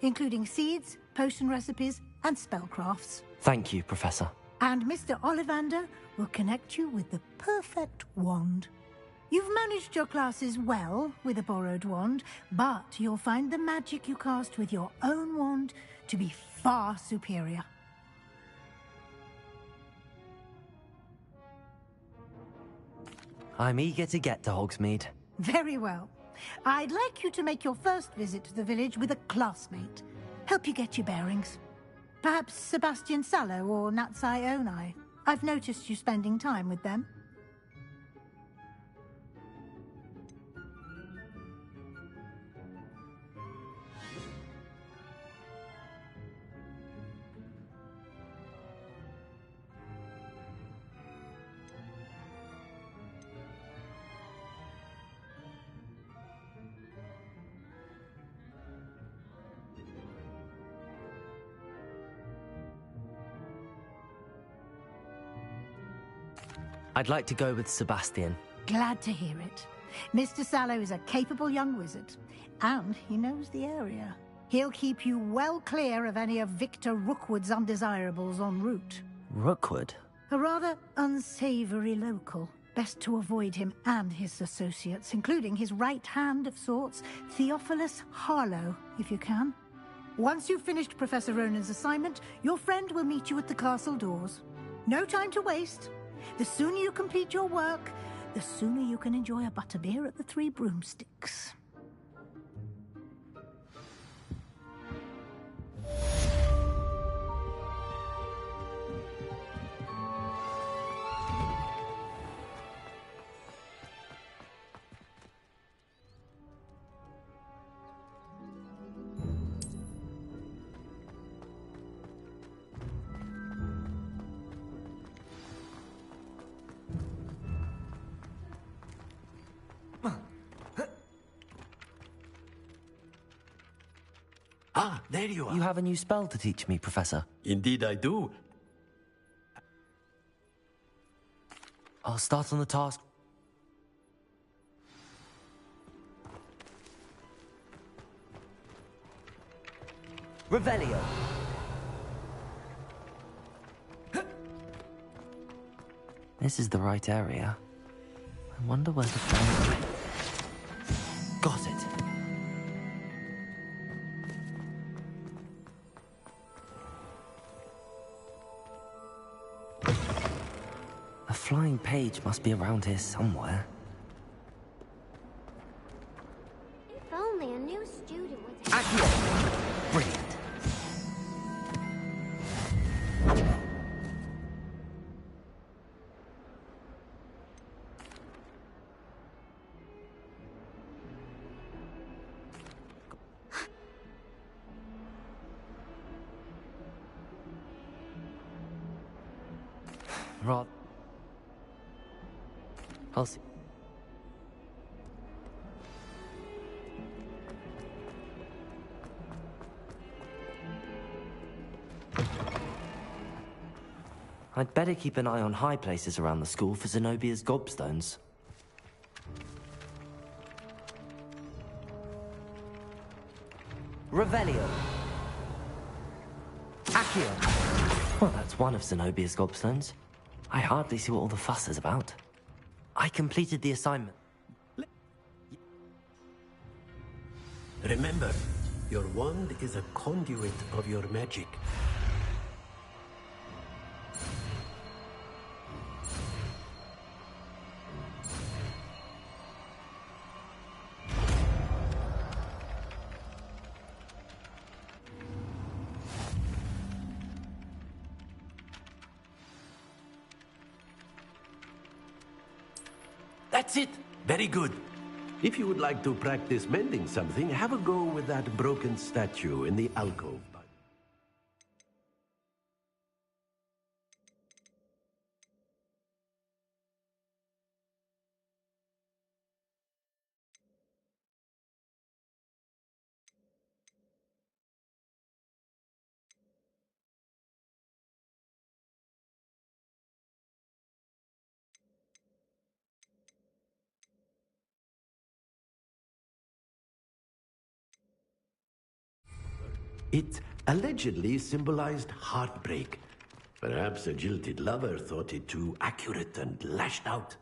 including seeds, potion recipes, and spellcrafts. Thank you, Professor. And Mr. Ollivander will connect you with the perfect wand. You've managed your classes well with a borrowed wand, but you'll find the magic you cast with your own wand to be far superior. I'm eager to get to Hogsmeade. Very well. I'd like you to make your first visit to the village with a classmate. Help you get your bearings. Perhaps Sebastian Sallow or Natsai Onai. I've noticed you spending time with them. I'd like to go with Sebastian. Glad to hear it. Mr. Sallow is a capable young wizard, and he knows the area. He'll keep you well clear of any of Victor Rookwood's undesirables en route. Rookwood? A rather unsavory local. Best to avoid him and his associates, including his right hand of sorts, Theophilus Harlow, if you can. Once you've finished Professor Ronan's assignment, your friend will meet you at the castle doors. No time to waste. The sooner you complete your work, the sooner you can enjoy a butterbeer at the Three Broomsticks. Ah, there you are. You have a new spell to teach me, Professor. Indeed I do. I'll start on the task. Revelio. This is the right area. I wonder where the flame... Got it. A flying page must be around here somewhere. If only a new student would... Accio! Brilliant. Rod. I'll see. I'd better keep an eye on high places around the school for Zenobia's gobstones. Revelio. Accio. Well, that's one of Zenobia's gobstones. I hardly see what all the fuss is about. I completed the assignment. Remember, your wand is a conduit of your magic. That's it! Very good. If you would like to practice mending something, have a go with that broken statue in the alcove. It allegedly symbolized heartbreak. Perhaps a jilted lover thought it too accurate and lashed out.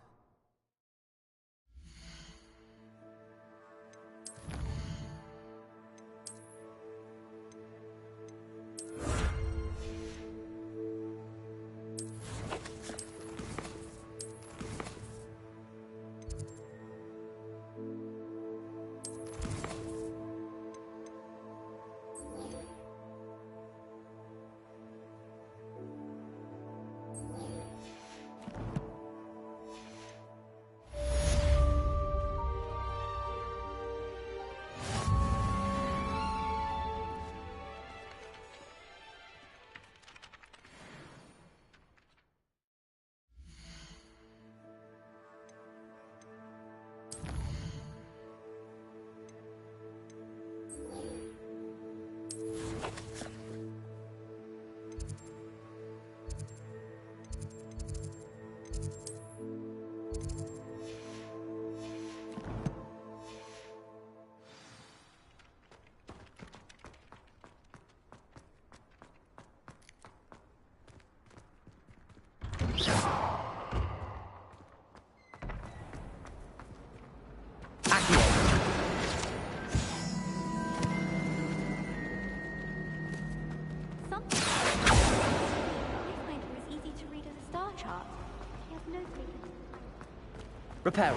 Reparo.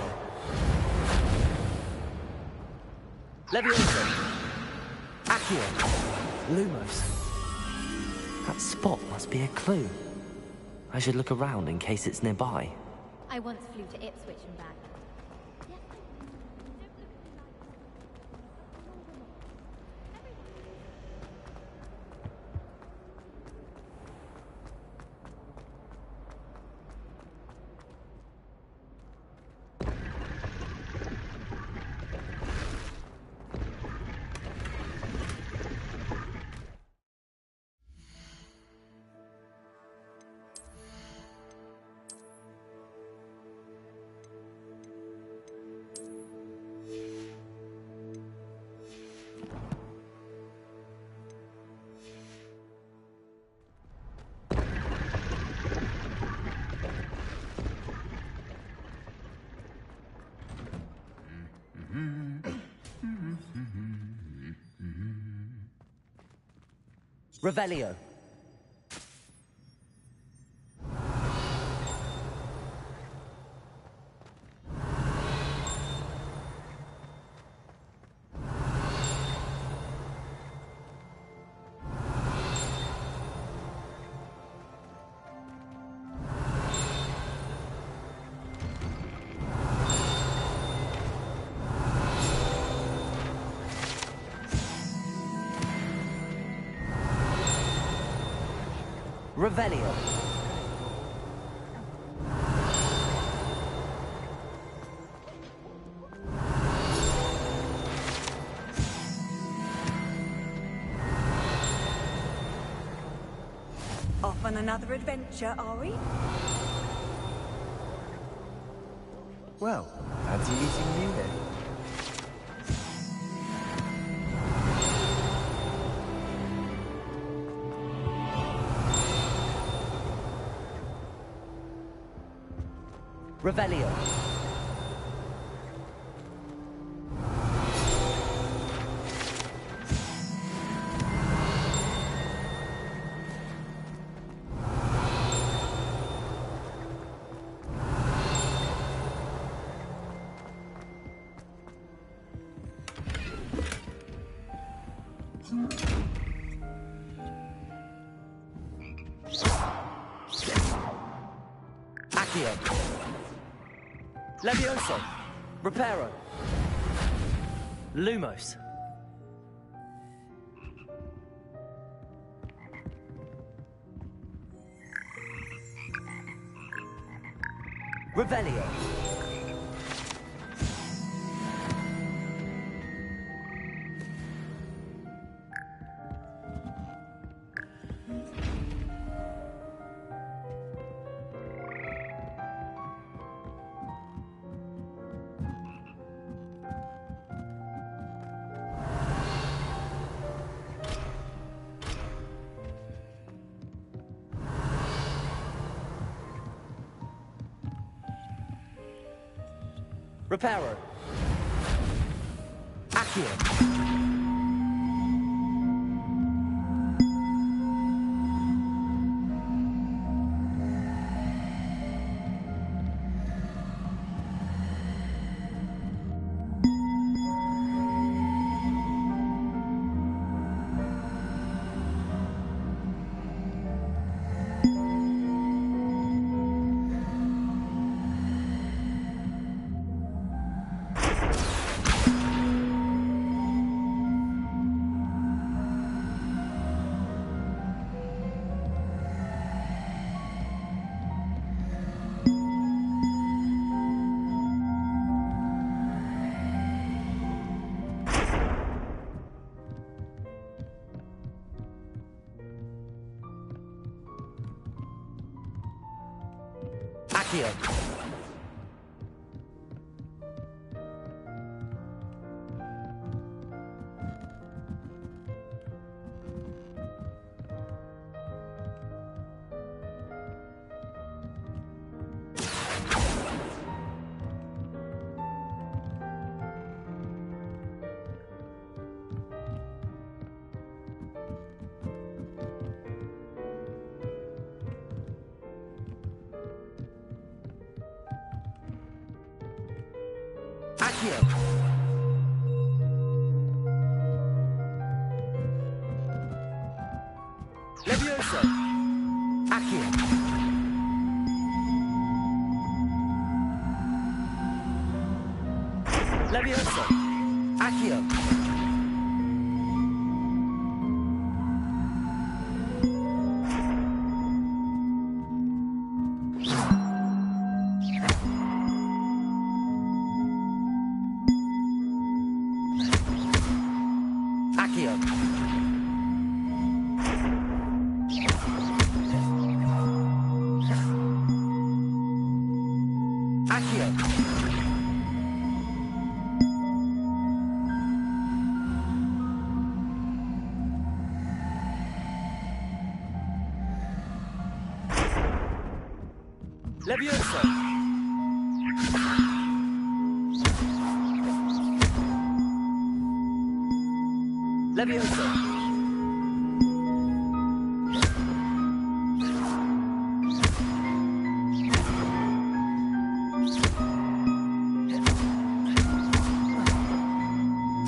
Levioso. Accio. Lumos. That spot must be a clue. I should look around in case it's nearby. I once flew to Ipswich and back. Revelio. Revelio. Off on an another adventure, are we? Well, fancy meeting you then. Revelio. Accio. Levioso. Reparo. Lumos. Revelio. Reparo. Accio. Accio. Accio. Levioso. Accio. Levioso. Accio. Accio. Accio. Levioso. Levioso.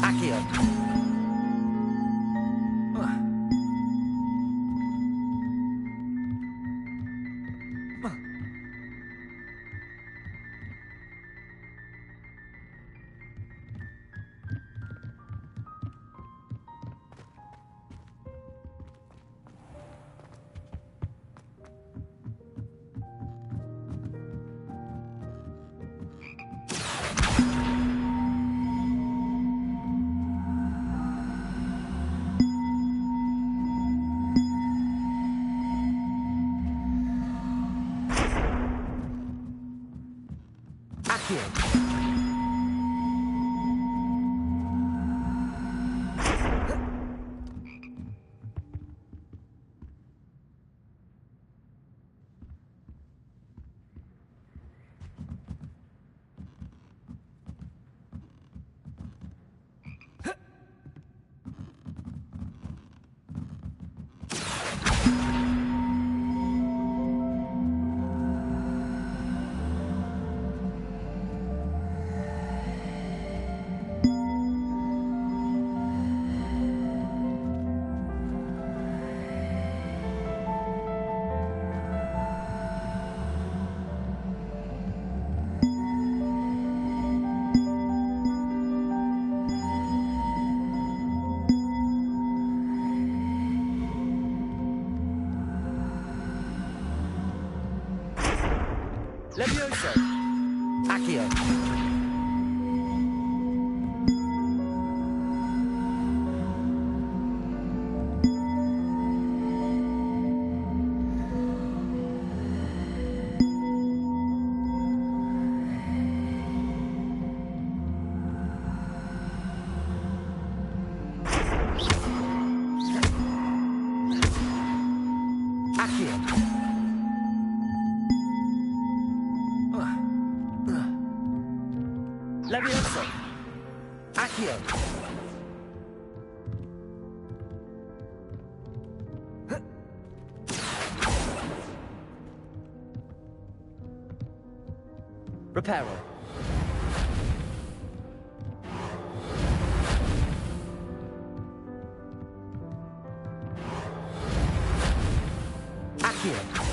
Accio. Accio. Levioso. Accio. Levioso. Accio. Reparo. Accio.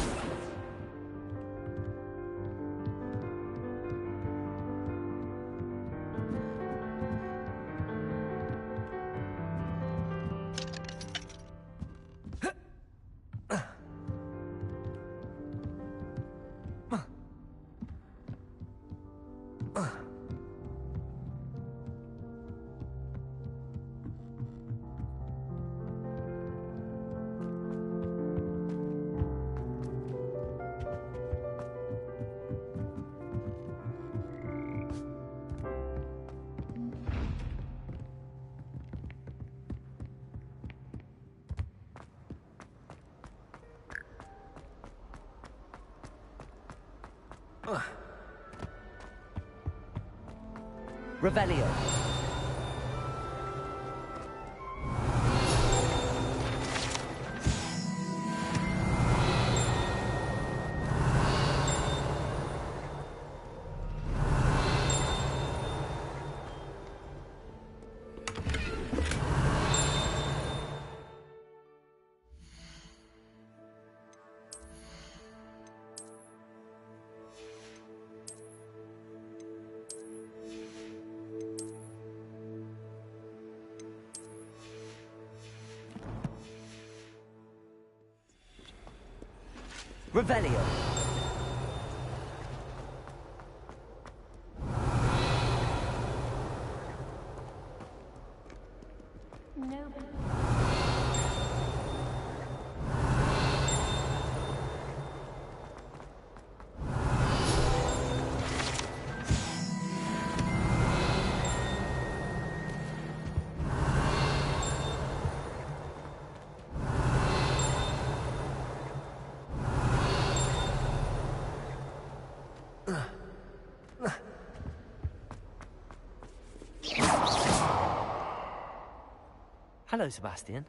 Revelio. Revelio. Nobody. Hello, Sebastian.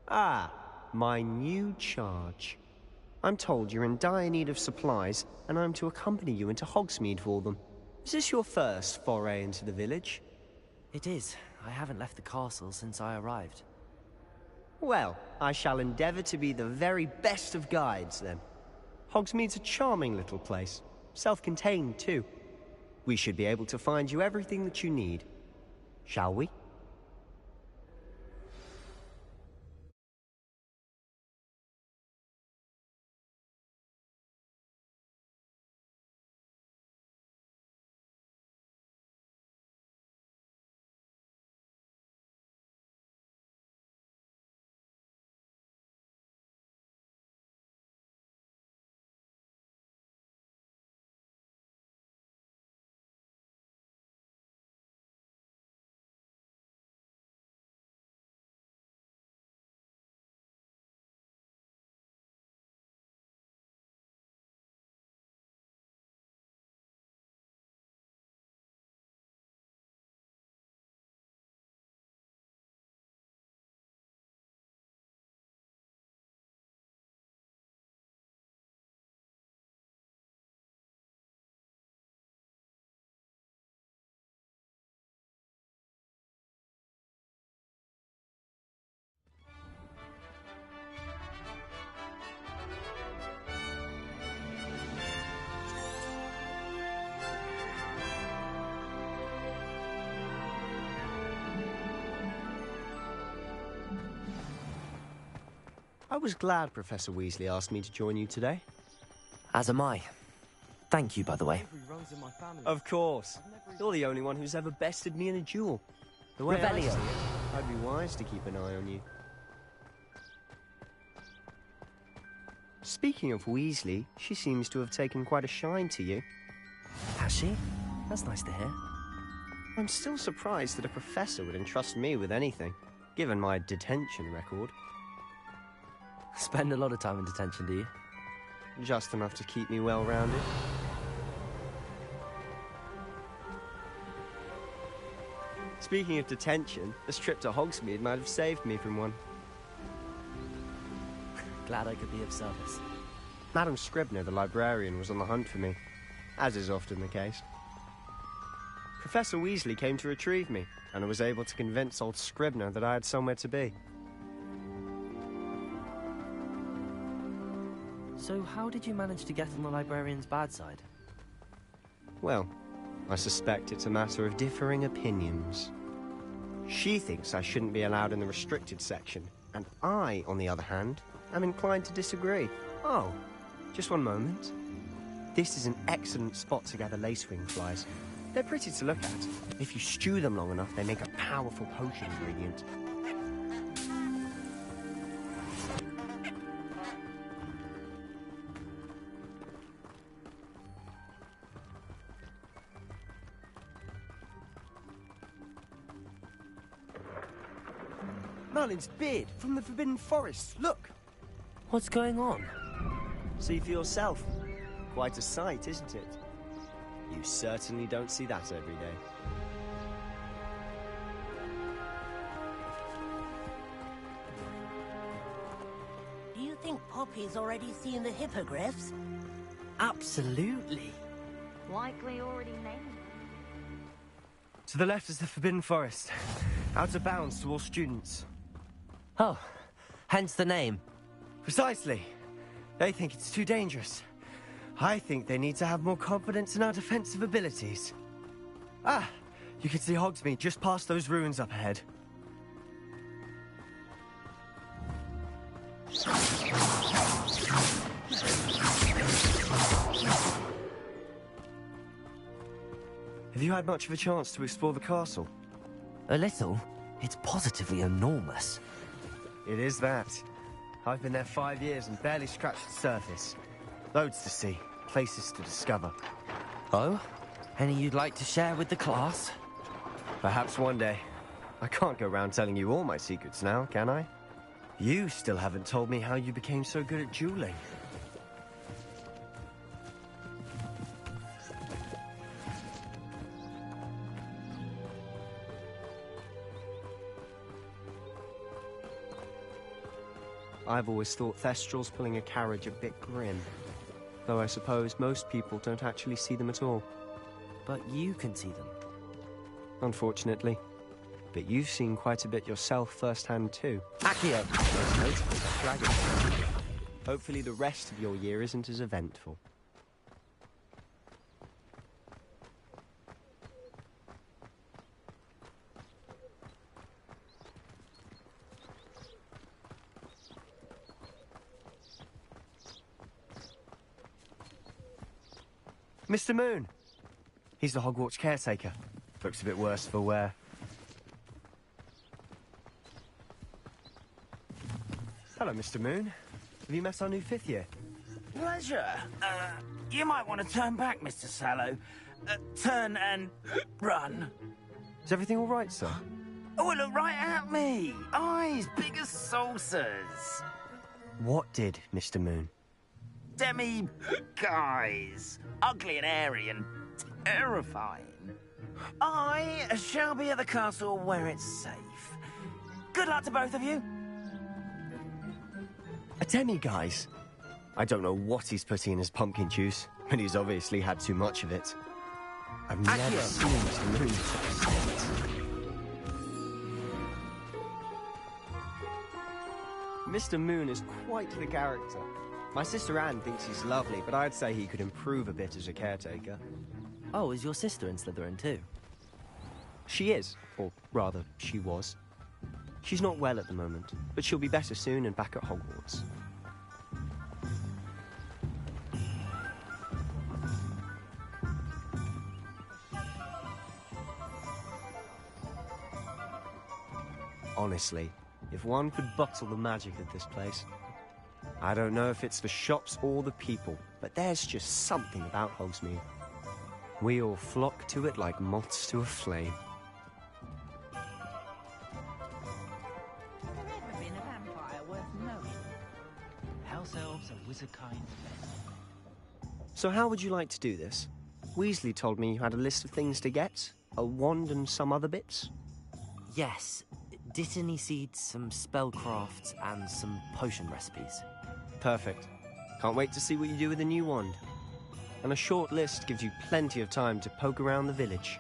Ah, my new charge. I'm told you're in dire need of supplies, and I'm to accompany you into Hogsmeade for them. Is this your first foray into the village? It is. I haven't left the castle since I arrived. Well, I shall endeavor to be the very best of guides, then. Hogsmeade's a charming little place. Self-contained, too. We should be able to find you everything that you need. Shall we? was glad Professor Weasley asked me to join you today. As am I. Thank you, by the way. Of course. You're the only one who's ever bested me in a duel. The way I see it, I'd be wise to keep an eye on you. Speaking of Weasley, she seems to have taken quite a shine to you. Has she? That's nice to hear. I'm still surprised that a professor would entrust me with anything, given my detention record. Spend a lot of time in detention, do you? Just enough to keep me well-rounded. Speaking of detention, this trip to Hogsmeade might have saved me from one. Glad I could be of service. Madam Scribner, the librarian, was on the hunt for me, as is often the case. Professor Weasley came to retrieve me, and I was able to convince old Scribner that I had somewhere to be. So how did you manage to get on the librarian's bad side? Well, I suspect it's a matter of differing opinions. She thinks I shouldn't be allowed in the restricted section, and I, on the other hand, am inclined to disagree. Oh, just one moment. This is an excellent spot to gather lacewing flies. They're pretty to look at. If you stew them long enough, they make a powerful potion ingredient. Merlin's beard from the Forbidden Forest. Look! What's going on? See for yourself. Quite a sight, isn't it? You certainly don't see that every day. Do you think Poppy's already seen the hippogriffs? Absolutely. Likely already named. To the left is the Forbidden Forest. Out of bounds to all students. Oh, hence the name. Precisely. They think it's too dangerous. I think they need to have more confidence in our defensive abilities. Ah, you can see Hogsmeade just past those ruins up ahead. Have you had much of a chance to explore the castle? A little. It's positively enormous. It is that. I've been there 5 years and barely scratched the surface. Loads to see, places to discover. Oh? Any you'd like to share with the class? Perhaps one day. I can't go around telling you all my secrets now, can I? You still haven't told me how you became so good at dueling. I've always thought Thestrals pulling a carriage a bit grim. Though I suppose most people don't actually see them at all. But you can see them. Unfortunately. But you've seen quite a bit yourself firsthand too. Accio! Dragon. Hopefully the rest of your year isn't as eventful. Mr. Moon! He's the Hogwarts caretaker. Looks a bit worse for wear. Hello, Mr. Moon. Have you met our new 5th year? Pleasure. You might want to turn back, Mr. Sallow. Turn and run. Is everything all right, sir? Oh, look right at me. Eyes big as saucers. What did, Mr. Moon? Guys. Ugly and airy and terrifying. I shall be at the castle where it's safe. Good luck to both of you. A demi-guise? I don't know what he's putting in his pumpkin juice, but he's obviously had too much of it. I've never seen Mr. Moon so upset. Mr. Moon is quite the character. My sister Anne thinks he's lovely, but I'd say he could improve a bit as a caretaker. Oh, is your sister in Slytherin too? She is, or rather, she was. She's not well at the moment, but she'll be better soon and back at Hogwarts. Honestly, if one could bottle the magic of this place. I don't know if it's the shops or the people, but there's just something about Hogsmeade. We all flock to it like moths to a flame. There ever been a vampire worth knowing? House elves are wizardkind's best. So how would you like to do this? Weasley told me you had a list of things to get, a wand and some other bits. Yes, Dittany seeds, some spellcrafts, and some potion recipes. Perfect. Can't wait to see what you do with the new wand. And a short list gives you plenty of time to poke around the village.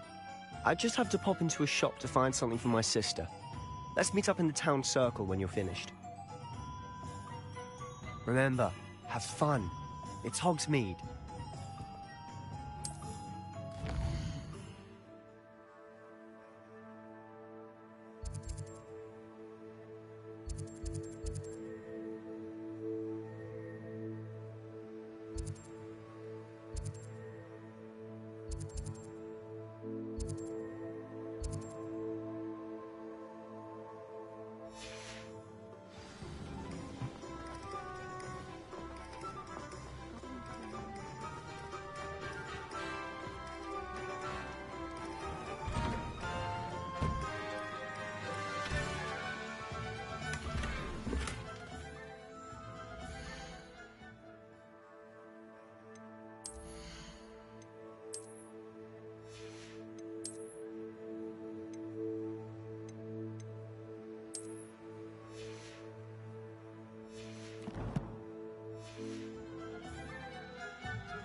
I just have to pop into a shop to find something for my sister. Let's meet up in the town circle when you're finished. Remember, have fun. It's Hogsmeade.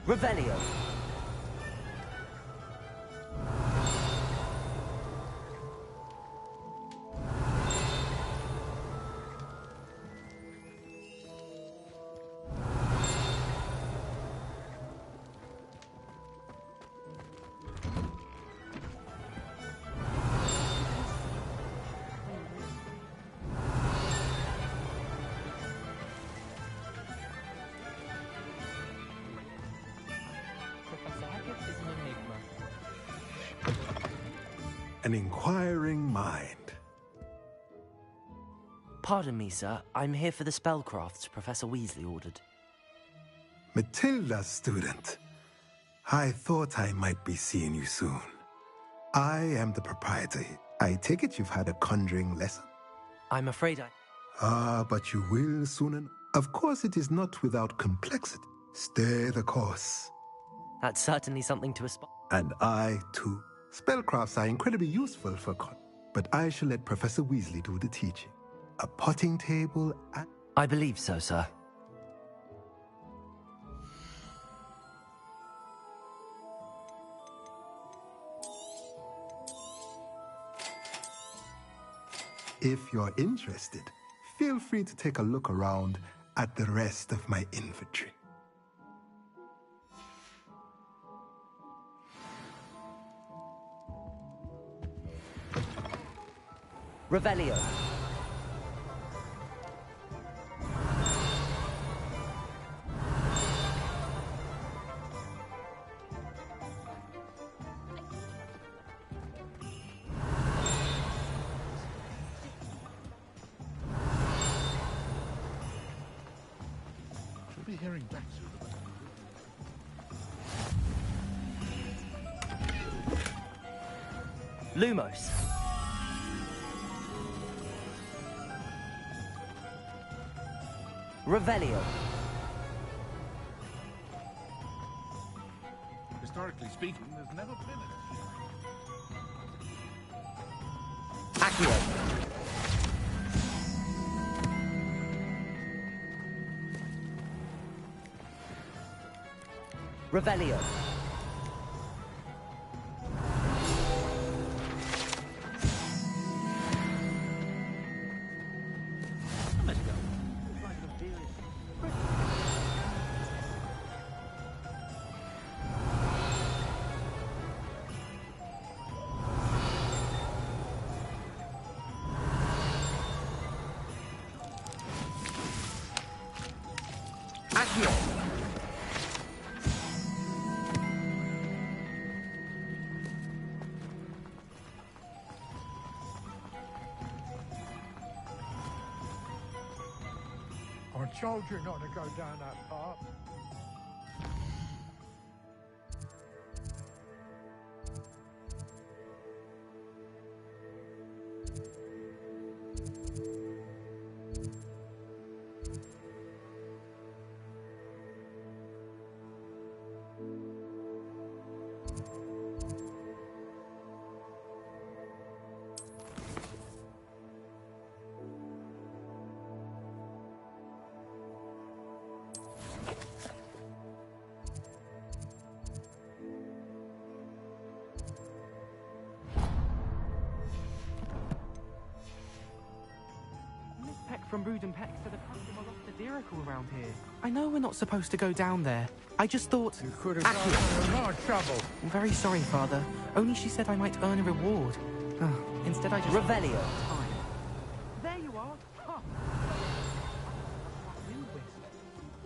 Revelio. An inquiring mind. Pardon me, sir. I'm here for the spellcrafts Professor Weasley ordered. Matilda, student. I thought I might be seeing you soon. I am the proprietor. I take it you've had a conjuring lesson? I'm afraid I... Ah, but you will soon. Of course, it is not without complexity. Stay the course. That's certainly something to aspire. And I, too. Spellcrafts are incredibly useful for but I shall let Professor Weasley do the teaching. A potting table and... I believe so, sir. If you're interested, feel free to take a look around at the rest of my inventory. Revelio. Should be hearing back soon. Lumos. Revelio. Historically speaking, there's never been a... Accio. Revelio. told you not to go down that path. Miss Peck from Brood and Peck said a customer lost a diracle around here. I know we're not supposed to go down there. I just thought... You could have got in a lot of trouble. I'm very sorry, Father. Only she said I might earn a reward. Instead, I just... Revelio. There you are. Huh.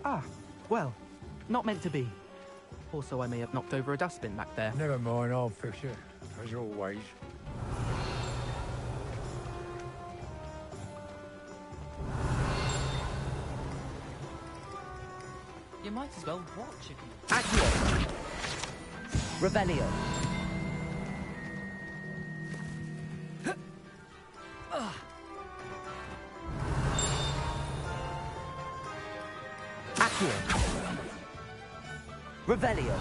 Ah, well, not meant to be. Also, I may have knocked over a dustbin back there. Never mind, I'll fix it, as always. You might as well watch it. Accio. Revelio. Accio. Revelio.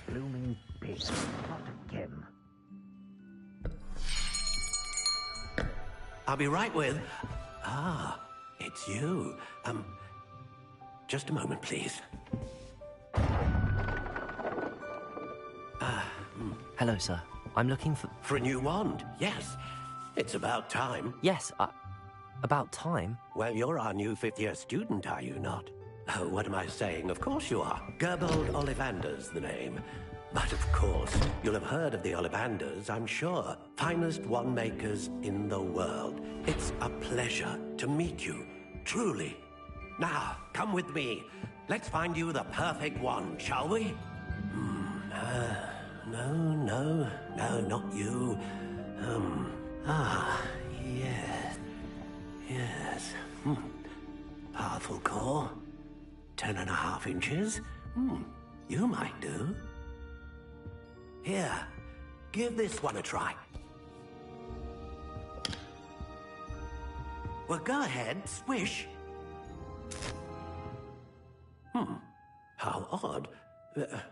Blooming pig. Not again. I'll be right with... Ah, it's you. Just a moment, please. Hello, sir. I'm looking for... For a new wand, yes. It's about time. Yes, about time? Well, you're our new fifth-year student, are you not? Oh, what am I saying? Of course you are. Gerbold Ollivander's the name. But of course, you'll have heard of the Ollivanders, I'm sure. Finest wand makers in the world. It's a pleasure to meet you, truly. Now, come with me. Let's find you the perfect wand, shall we? No, not you. Yes. Powerful core. 10.5 inches. You might do. Here, give this one a try. Well, go ahead, swish. How odd.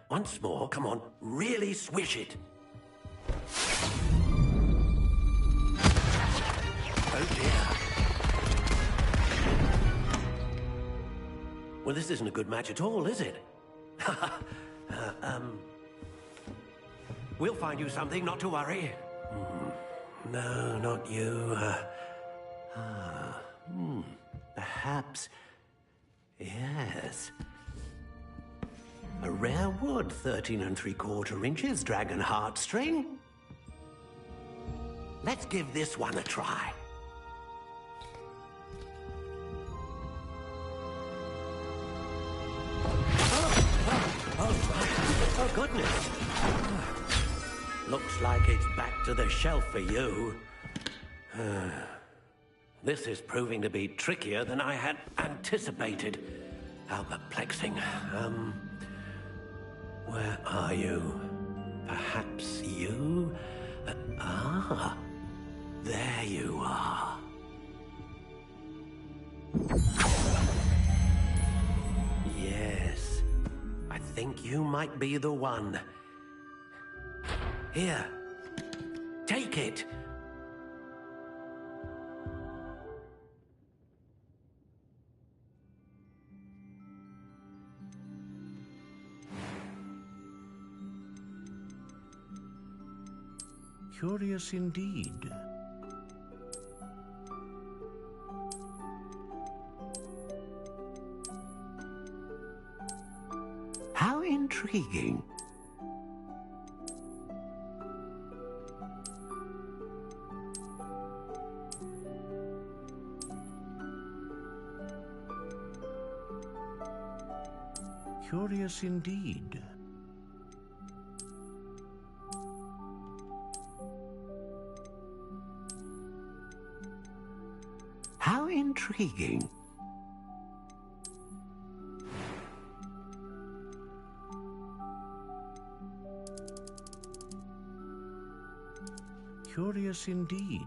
Once more, come on, really swish it. Oh dear. Well, this isn't a good match at all, is it? We'll find you something, not to worry. No, not you. Perhaps... Yes. A rare wood, 13 3/4 inches, dragon heartstring. Let's give this one a try. Oh, goodness. Looks like it's back to the shelf for you. This is proving to be trickier than I had anticipated. How perplexing. Where are you? Perhaps you? There you are. Yes, I think you might be the one. Here, take it. Curious indeed. How intriguing. Curious indeed. How intriguing. Curious indeed.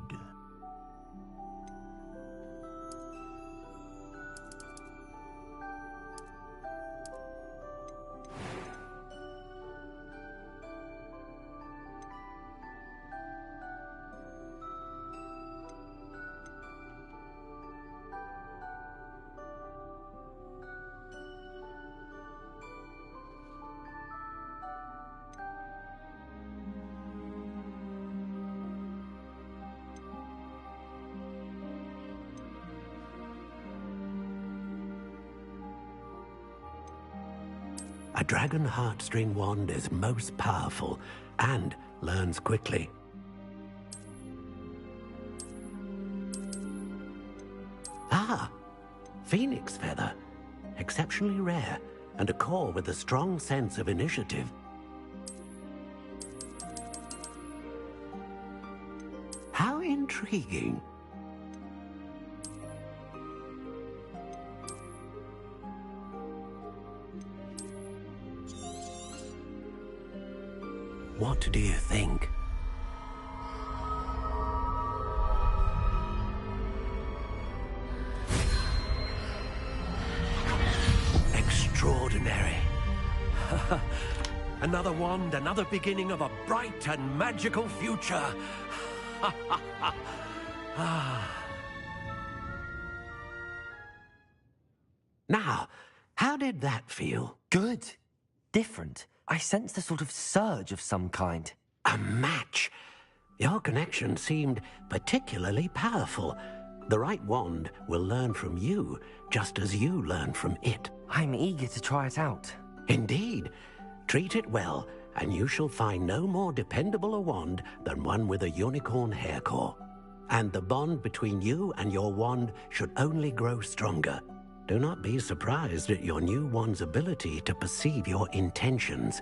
A dragon heartstring wand is most powerful and learns quickly. Ah, phoenix feather. Exceptionally rare, and a core with a strong sense of initiative. How intriguing. What do you think? Extraordinary. Another wand, another beginning of a bright and magical future. Now, how did that feel? Good. Different. I sensed a sort of surge of some kind. A match. Your connection seemed particularly powerful. The right wand will learn from you, just as you learn from it. I'm eager to try it out. Indeed. Treat it well, and you shall find no more dependable a wand than one with a unicorn hair core. And the bond between you and your wand should only grow stronger. Do not be surprised at your new wand's ability to perceive your intentions,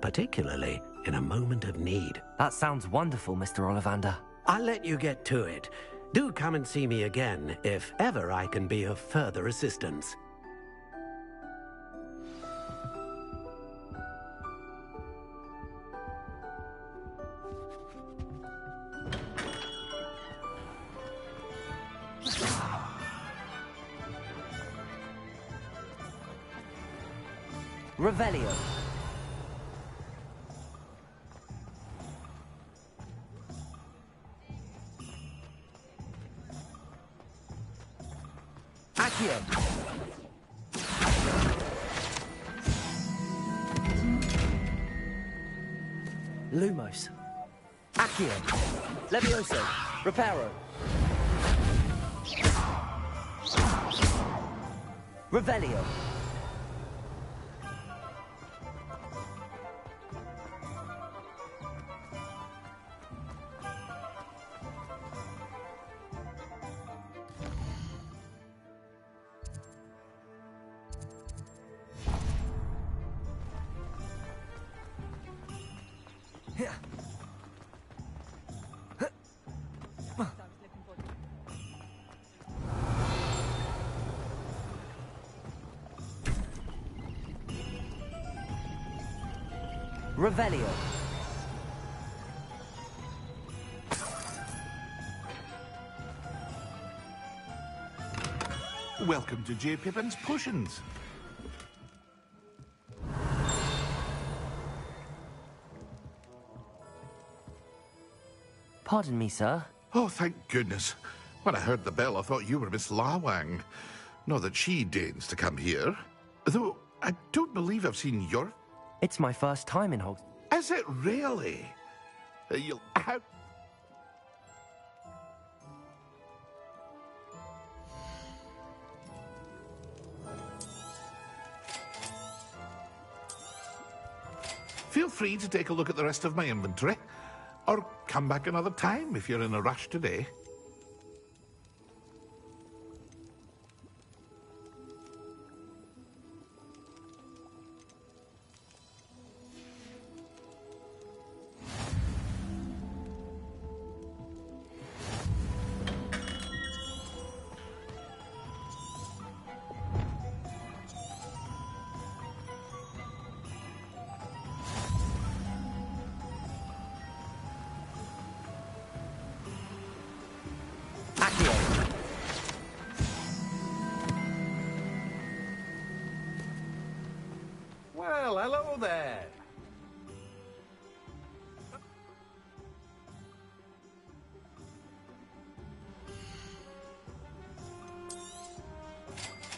particularly in a moment of need. That sounds wonderful, Mr. Ollivander. I'll let you get to it. Do come and see me again if ever I can be of further assistance. Revelio. Accio. Lumos. Accio. Levioso. Reparo. Revelio. Revelio. Welcome to J. Pippin's Potions. Pardon me, sir. Oh, thank goodness. When I heard the bell, I thought you were Miss Lawang. Not that she deigns to come here. Though, I don't believe I've seen your... It's my first time in Hogwarts. Is it really? You'll... How... Feel free to take a look at the rest of my inventory. Or come back another time if you're in a rush today.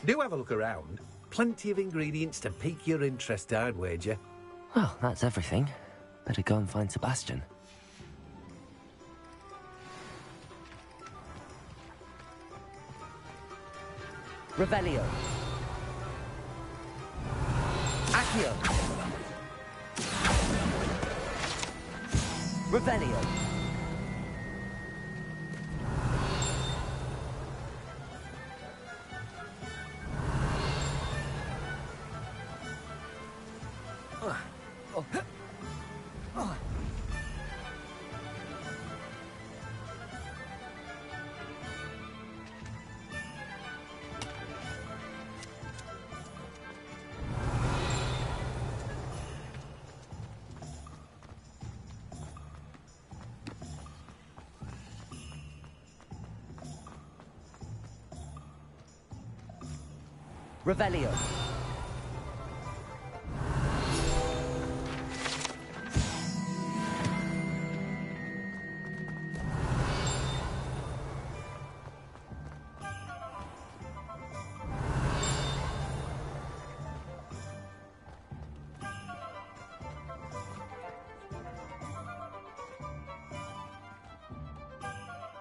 Do have a look around. Plenty of ingredients to pique your interest, I'd wager. Well, that's everything. Better go and find Sebastian. Revelio. Accio. Revelio. Revelio.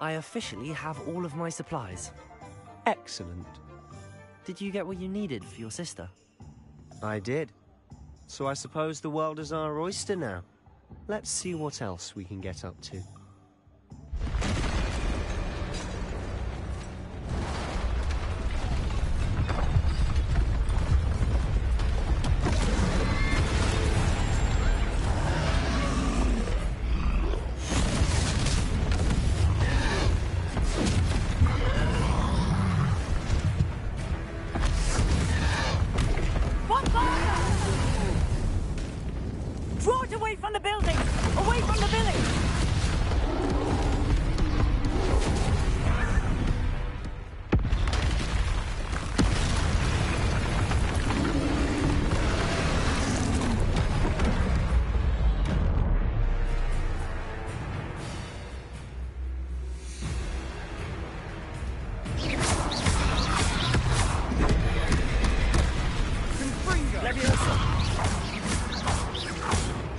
I officially have all of my supplies. Excellent. Did you get what you needed for your sister? I did. So I suppose the world is our oyster now. Let's see what else we can get up to. Draw it away from the building! Away from the village!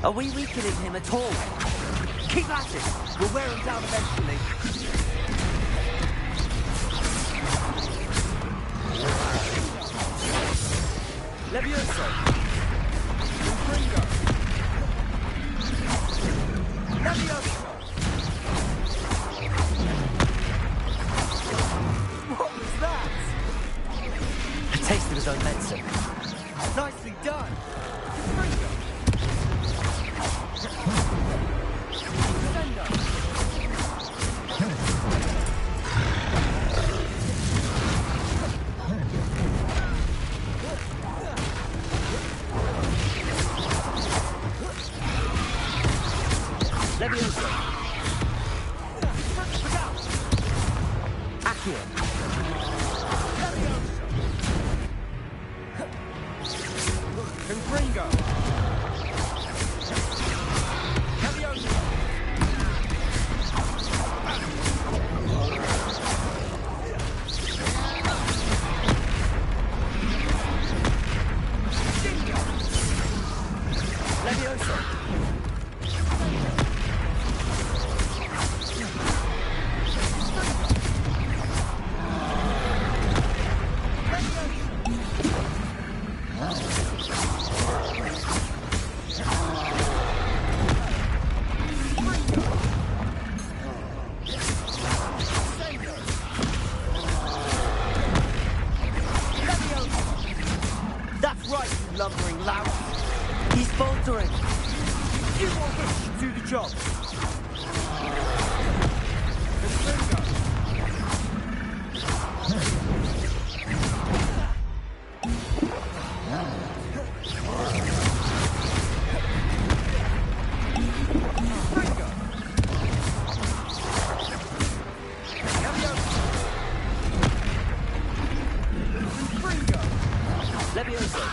Are we weakening him at all? Keep at it! We'll wear him down eventually. Levioso! Confringo! Levioso! What was that? A taste of his own medicine. Nicely done! Confringo! Levioso. Accio. Levioso. Confringo. Levioso. Levioso. That's right, you lumbering lout. He's faltering. You want him to do the job. Levioso.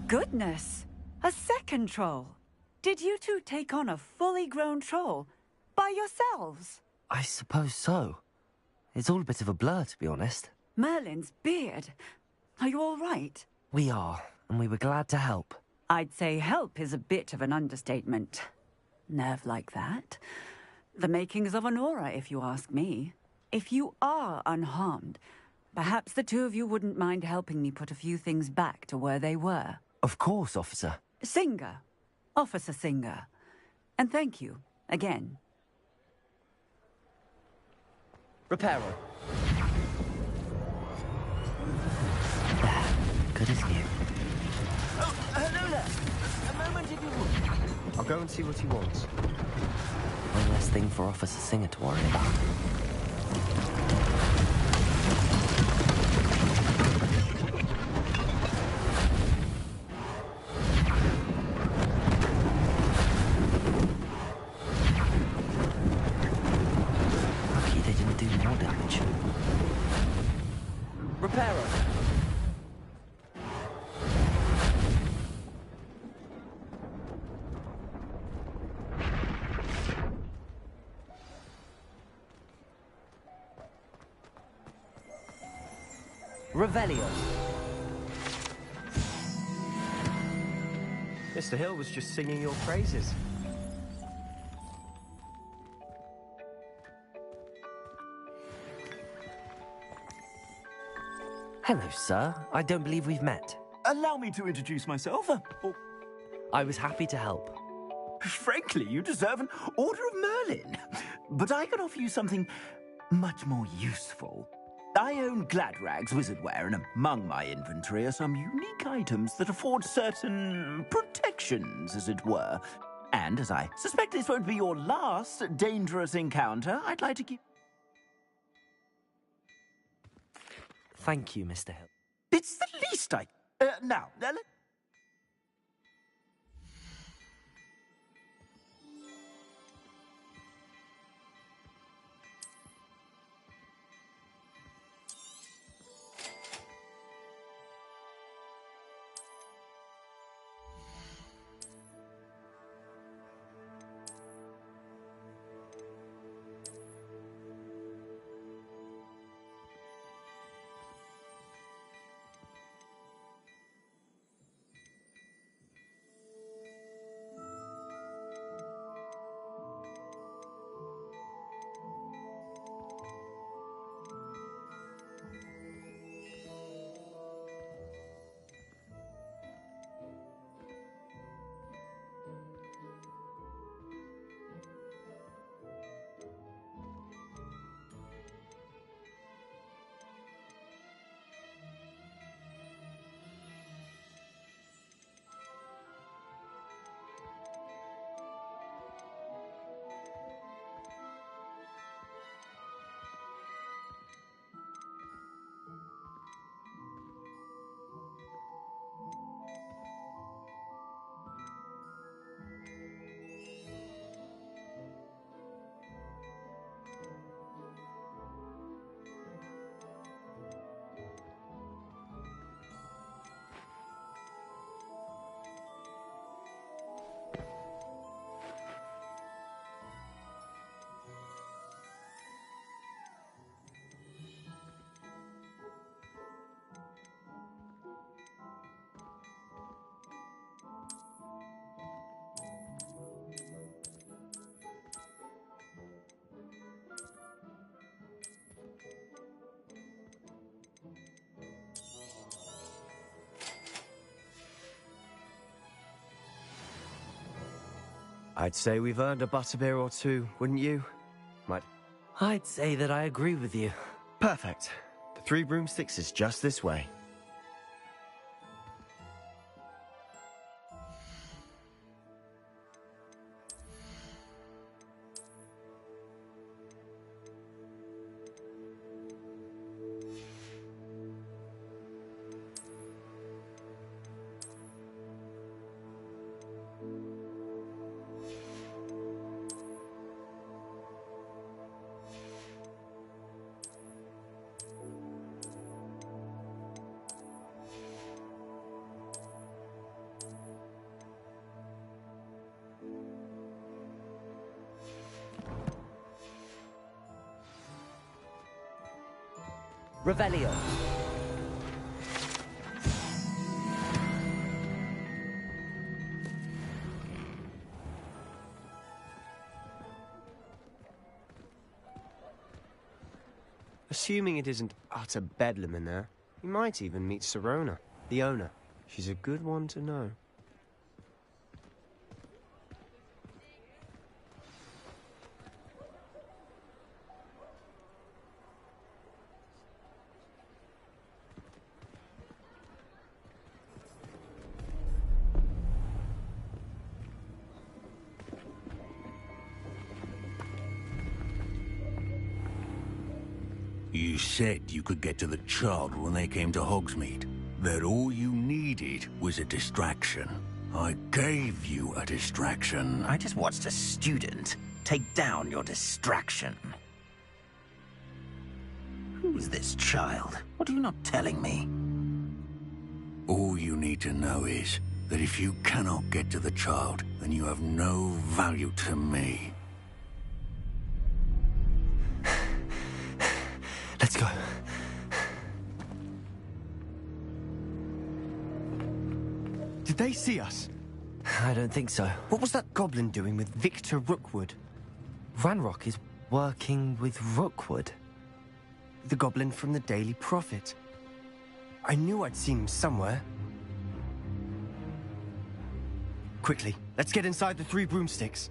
goodness! A second troll! Did you two take on a fully grown troll? By yourselves? I suppose so. It's all a bit of a blur, to be honest. Merlin's beard. Are you all right? We are, and we were glad to help. I'd say help is a bit of an understatement. Nerve like that. The makings of an aura, if you ask me. If you are unharmed, perhaps the two of you wouldn't mind helping me put a few things back to where they were. Of course, officer. Singer. Officer Singer. And thank you, again. Reparo. There. Good as new. Oh, hello there. A moment if you would. I'll go and see what he wants. One less thing for Officer Singer to worry about. Lucky they didn't do more damage. Reparo. Revelio. Mr. Hill was just singing your praises. Hello, sir. I don't believe we've met. Allow me to introduce myself. I was happy to help. Frankly, you deserve an Order of Merlin. But I can offer you something much more useful. I own Gladrag's wizardware, and among my inventory are some unique items that afford certain protections, as it were. And as I suspect this won't be your last dangerous encounter, I'd like to give... Thank you, Mr. Hill. It's the least I... now, I'd say we've earned a butterbeer or two, wouldn't you? I'd say that I agree with you. Perfect. The Three Broomsticks is just this way. Revelio. Assuming it isn't utter bedlam in there, you might even meet Sirona, the owner. She's a good one to know. You said you could get to the child when they came to Hogsmeade. That all you needed was a distraction. I gave you a distraction. I just watched a student take down your distraction. Who's this child? What are you not telling me? All you need to know is that if you cannot get to the child, then you have no value to me. Let's go. Did they see us? I don't think so. What was that goblin doing with Victor Rookwood? Ranrock is working with Rookwood. The goblin from the Daily Prophet. I knew I'd seen him somewhere. Quickly, let's get inside the Three Broomsticks.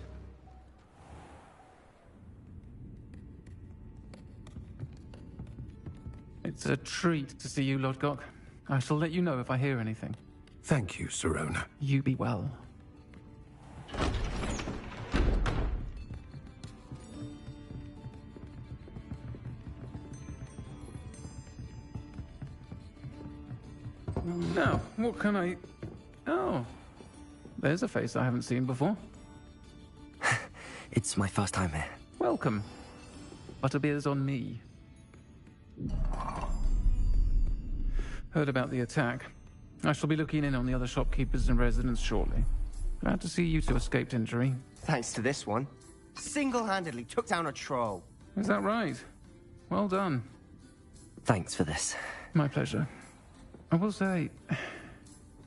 It's a treat to see you, Lodgok. I shall let you know if I hear anything. Thank you, Sirona. You be well. Now, what can I... Oh, there's a face I haven't seen before. It's my first time here. Welcome. Butterbeer's on me. Heard about the attack. I shall be looking in on the other shopkeepers and residents shortly. Glad to see you two escaped injury. Thanks to this one. Single-handedly took down a troll. Is that right? Well done. Thanks for this. My pleasure. I will say,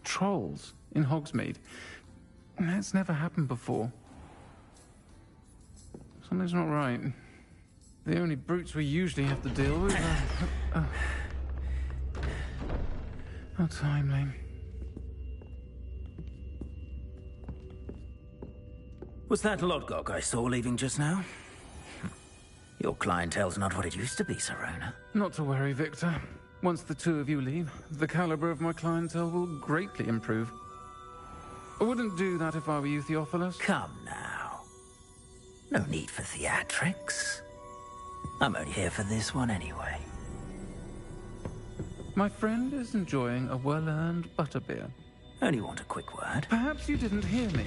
trolls in Hogsmeade. That's never happened before. Something's not right. The only brutes we usually have to deal with are... How timely. Was that Lodgok I saw leaving just now? Your clientele's not what it used to be, Sirona. Not to worry, Victor. Once the two of you leave, the caliber of my clientele will greatly improve. I wouldn't do that if I were you, Theophilus. Come now. No need for theatrics. I'm only here for this one anyway. My friend is enjoying a well-earned butterbeer. Only want a quick word. Perhaps you didn't hear me.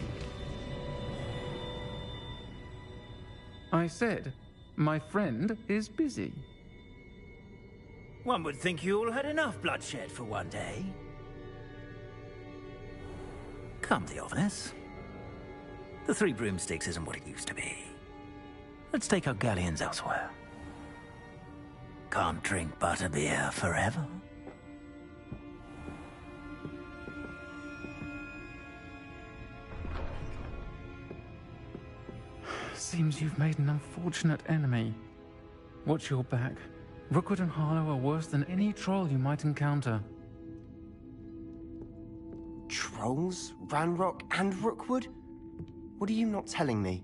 I said, my friend is busy. One would think you all had enough bloodshed for one day. Come, Theophilus. The Three Broomsticks isn't what it used to be. Let's take our galleons elsewhere. Can't drink butterbeer forever. Seems you've made an unfortunate enemy. Watch your back. Rookwood and Harlow are worse than any troll you might encounter. Trolls? Ranrock and Rookwood? What are you not telling me?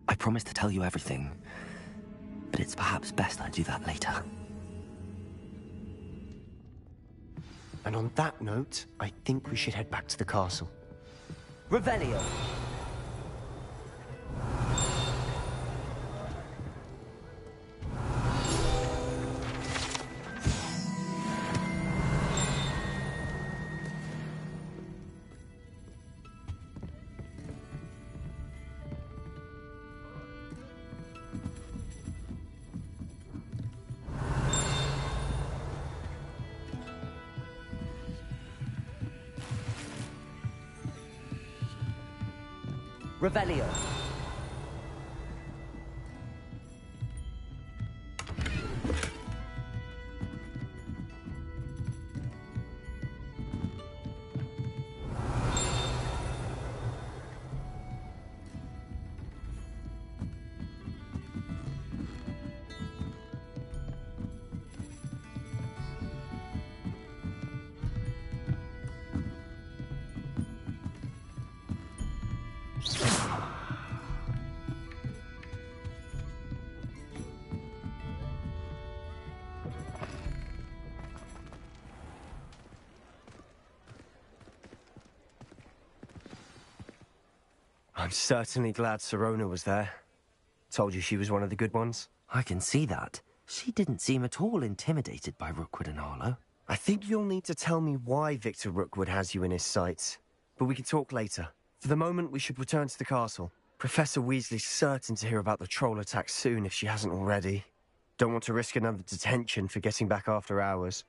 I promised to tell you everything, but it's perhaps best I do that later. And on that note, I think we should head back to the castle. Revelio! Revelio. I'm certainly glad Sirona was there. Told you she was one of the good ones. I can see that. She didn't seem at all intimidated by Rookwood and Harlow. I think you'll need to tell me why Victor Rookwood has you in his sights. But we can talk later. For the moment, we should return to the castle. Professor Weasley's certain to hear about the troll attack soon if she hasn't already. Don't want to risk another detention for getting back after hours.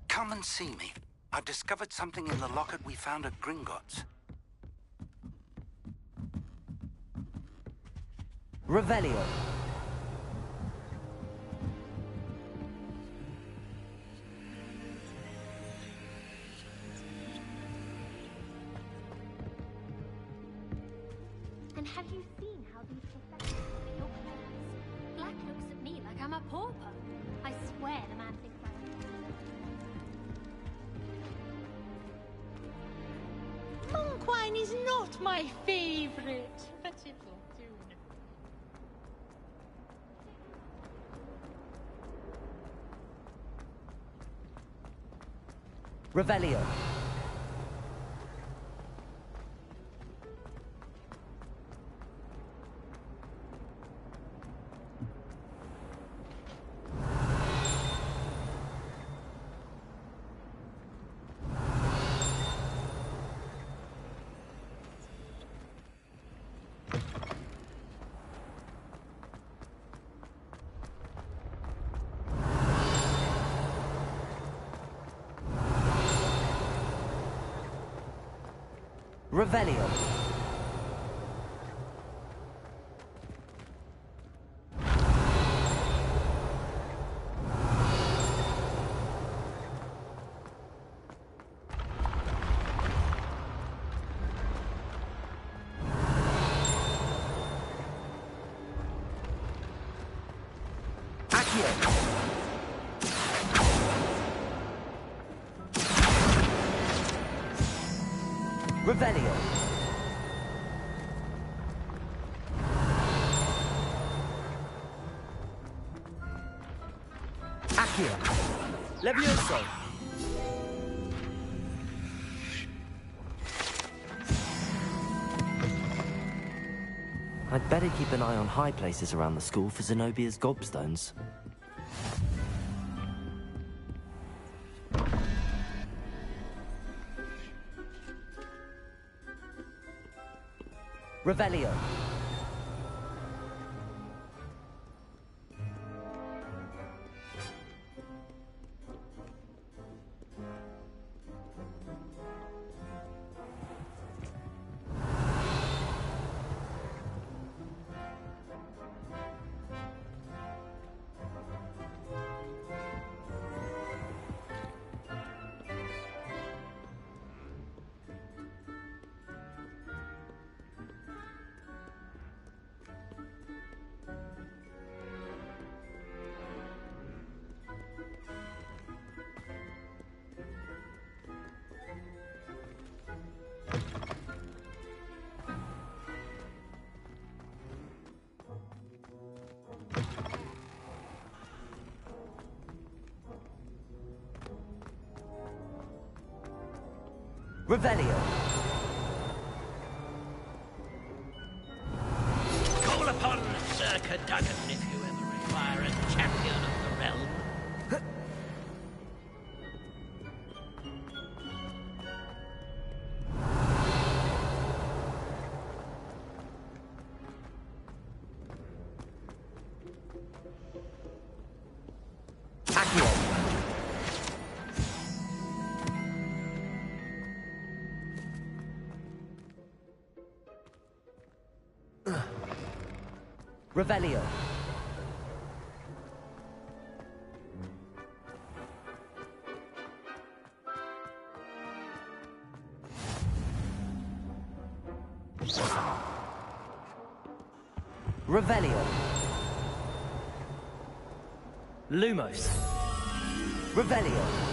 Come and see me. I've discovered something in the locket we found at Gringotts. Revelio. And have you seen how these professors look at your clothes? Black looks at me like I'm a pauper. I swear the man thinks Monk wine is not my favorite, but it will do. Revelio. Revelio. Revelio. Accio. Levioso. I'd better keep an eye on high places around the school for Zenobia's gobstones. Revelio. Revelio. Call upon Sir Cadogan if you ever require a champion of the realm. Revelio. Revelio. Lumos. Revelio.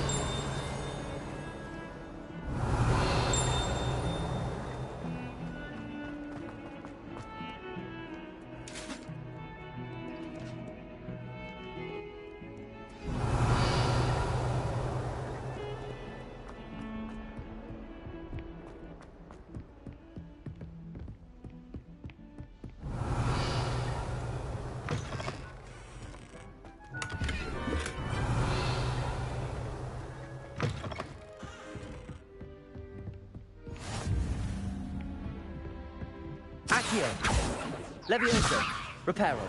Accio. Levioso. Reparo.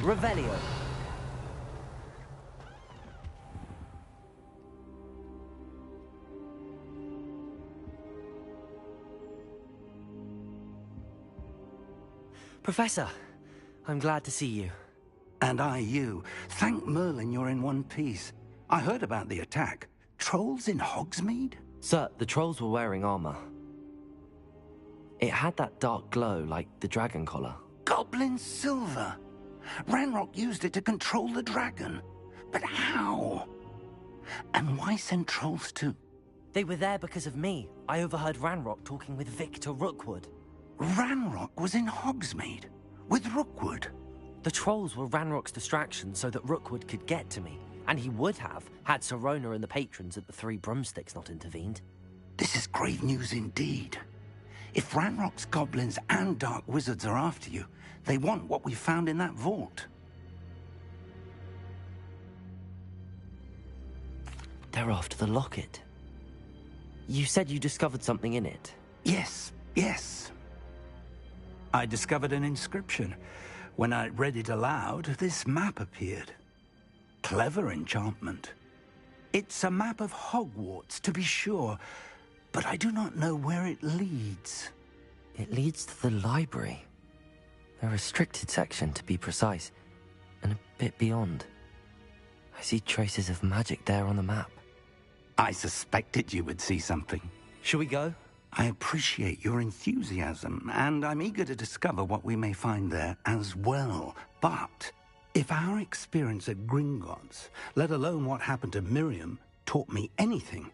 Revelio. Professor, I'm glad to see you. And I you. Thank Merlin you're in one piece. I heard about the attack. Trolls in Hogsmeade? Sir, the trolls were wearing armor. It had that dark glow like the dragon collar. Goblin silver. Ranrock used it to control the dragon. But how? And why send trolls to... They were there because of me. I overheard Ranrock talking with Victor Rookwood. Ranrock was in Hogsmeade with Rookwood. The trolls were Ranrock's distraction so that Rookwood could get to me. And he would have, had Sirona and the patrons at the Three Broomsticks not intervened. This is grave news indeed. If Ranrock's goblins and dark wizards are after you, they want what we found in that vault. They're after the locket. You said you discovered something in it. Yes, yes. I discovered an inscription. When I read it aloud, this map appeared. Clever enchantment. It's a map of Hogwarts, to be sure, but I do not know where it leads. It leads to the library. A restricted section, to be precise, and a bit beyond. I see traces of magic there on the map. I suspected you would see something. Shall we go? I appreciate your enthusiasm, and I'm eager to discover what we may find there as well. But if our experience at Gringotts, let alone what happened to Miriam, taught me anything,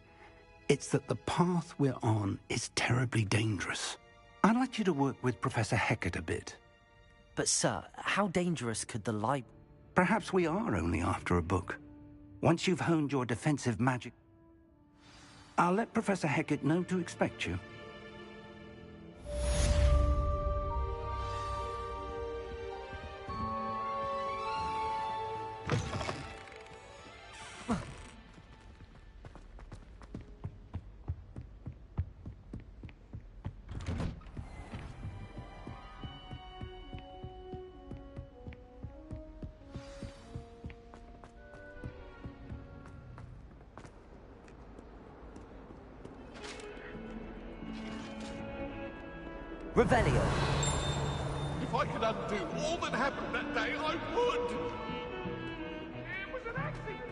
it's that the path we're on is terribly dangerous. I'd like you to work with Professor Hecat a bit. But sir, how dangerous could the library... Perhaps we are only after a book. Once you've honed your defensive magic, I'll let Professor Hecat know to expect you. Revelio. If I could undo all that happened that day, I would! It was an accident!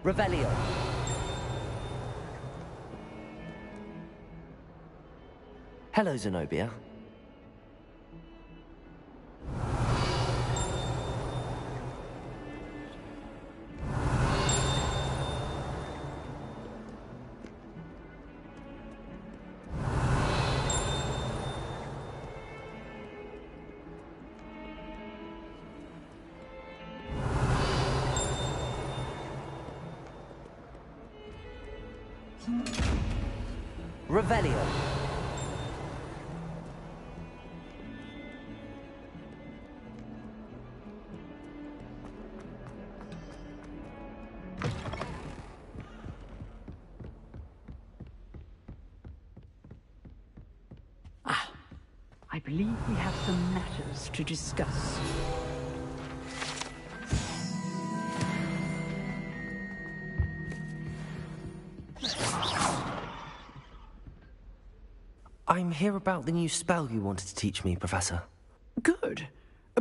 Revelio. Hello, Zenobia. Revelio. I believe we have some matters to discuss. I'm here about the new spell you wanted to teach me, Professor. Good.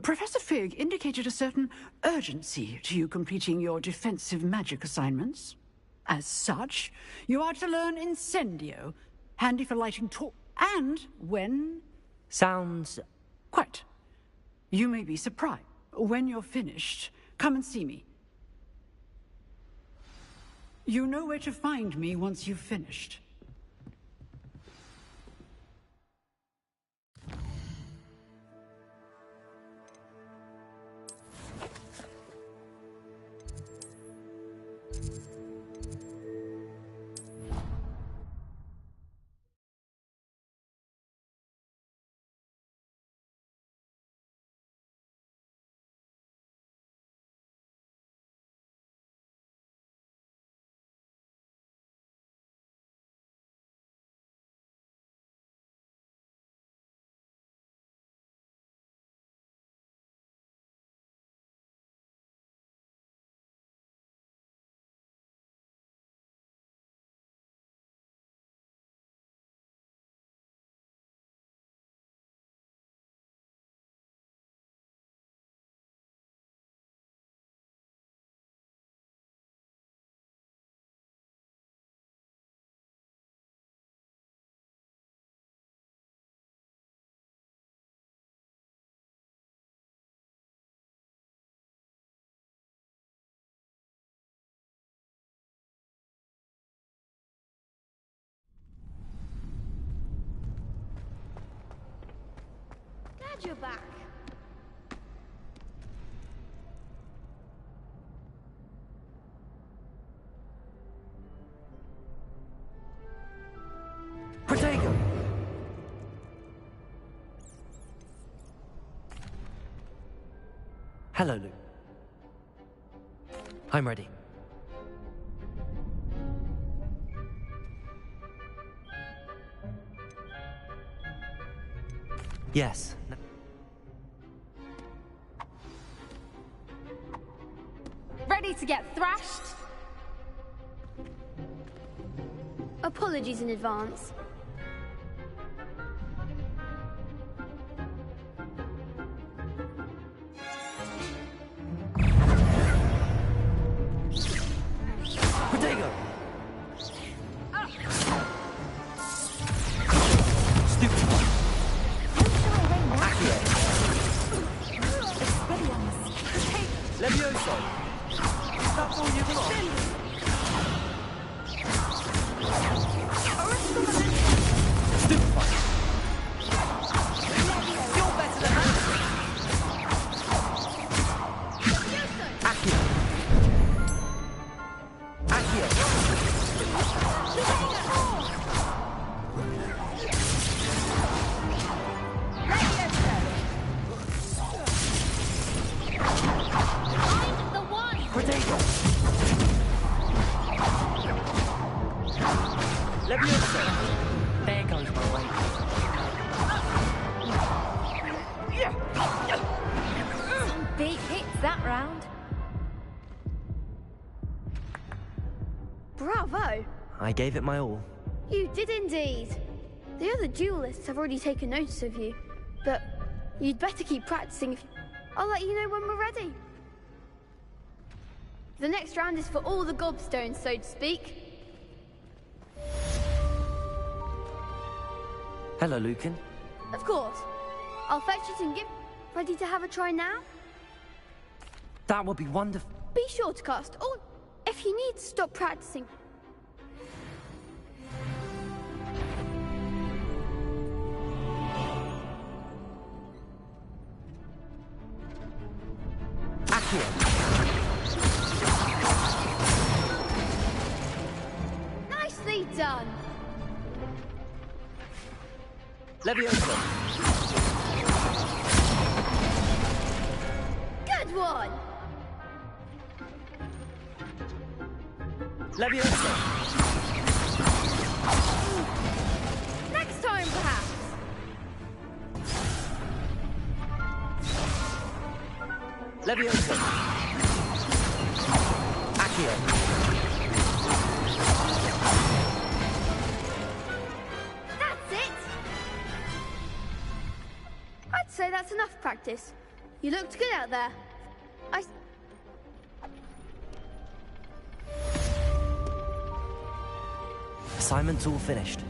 Professor Fig indicated a certain urgency to you completing your defensive magic assignments. As such, you are to learn Incendio, handy for lighting and when... Sounds... Quite. You may be surprised. When you're finished, come and see me. You know where to find me once you've finished. Glad you're back. Protego! Hello, Luke. I'm ready. Yes. Ready to get thrashed? Apologies in advance. Protego! Levioso! That's all you got! Stupefy! You're better than that! Accio! Accio! Protego! Levioso! There goes my way. Some big hits that round. Bravo! I gave it my all. You did indeed. The other duelists have already taken notice of you, but you'd better keep practicing. I'll let you know when we're ready. The next round is for all the gobstones, so to speak. Hello, Lucan. Of course. I'll fetch it and give... Ready to have a try now? That would be wonderful. Be sure to cast all... If you need to stop practicing... Nicely done. Leviosa. Good one. Leviosa. Next time, perhaps. Leviosa. Accio. That's it. I'd say that's enough practice. You looked good out there. Assignment's all finished.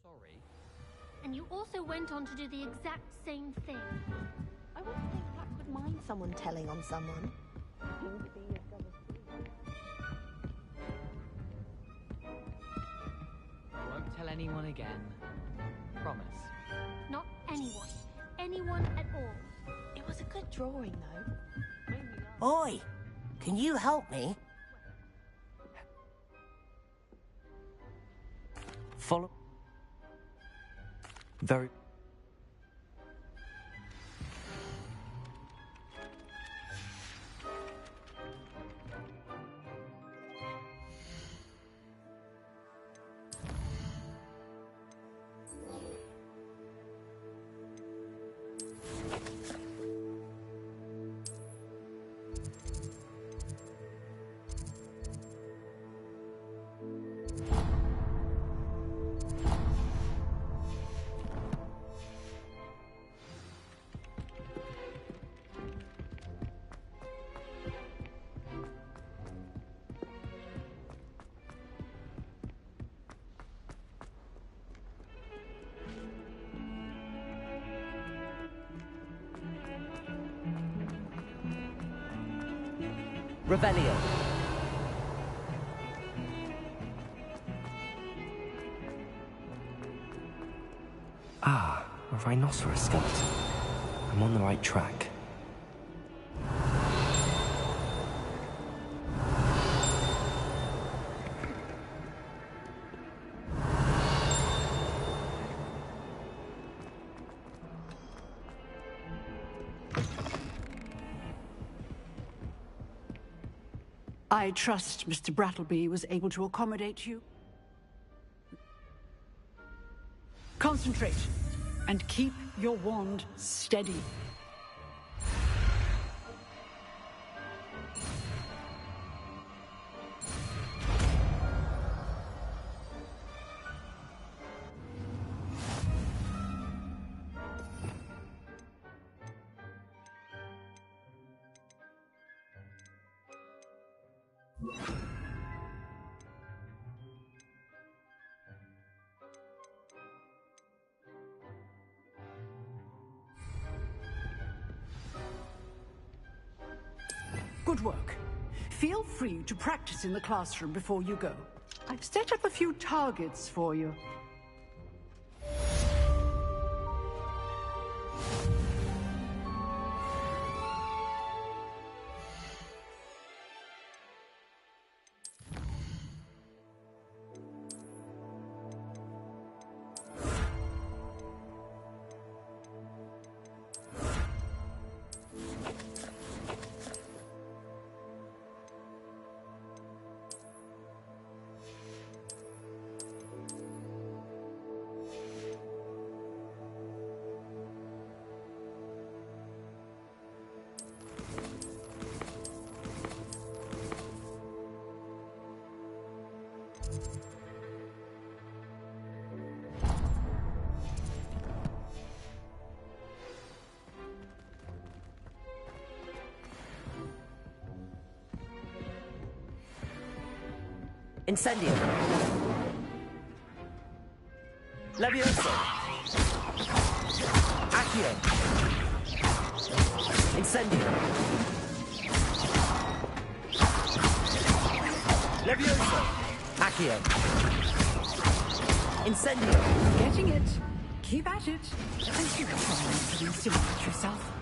Sorry. And you also went on to do the exact same thing. I wouldn't think Black would mind someone telling on someone. I won't tell anyone again. Promise. Not anyone. Anyone at all. It was a good drawing, though. Oi! Can you help me? Follow. Very. Revelio. Ah, a rhinoceros skeleton. I'm on the right track. I trust Mr. Brattleby was able to accommodate you. Concentrate, and keep your wand steady. Good work. Feel free to practice in the classroom before you go. I've set up a few targets for you. Incendio. Levioso. Accio. Incendio. Levioso. Accio. Incendio. Getting it. Keep at it. Don't you try not to insinuate yourself.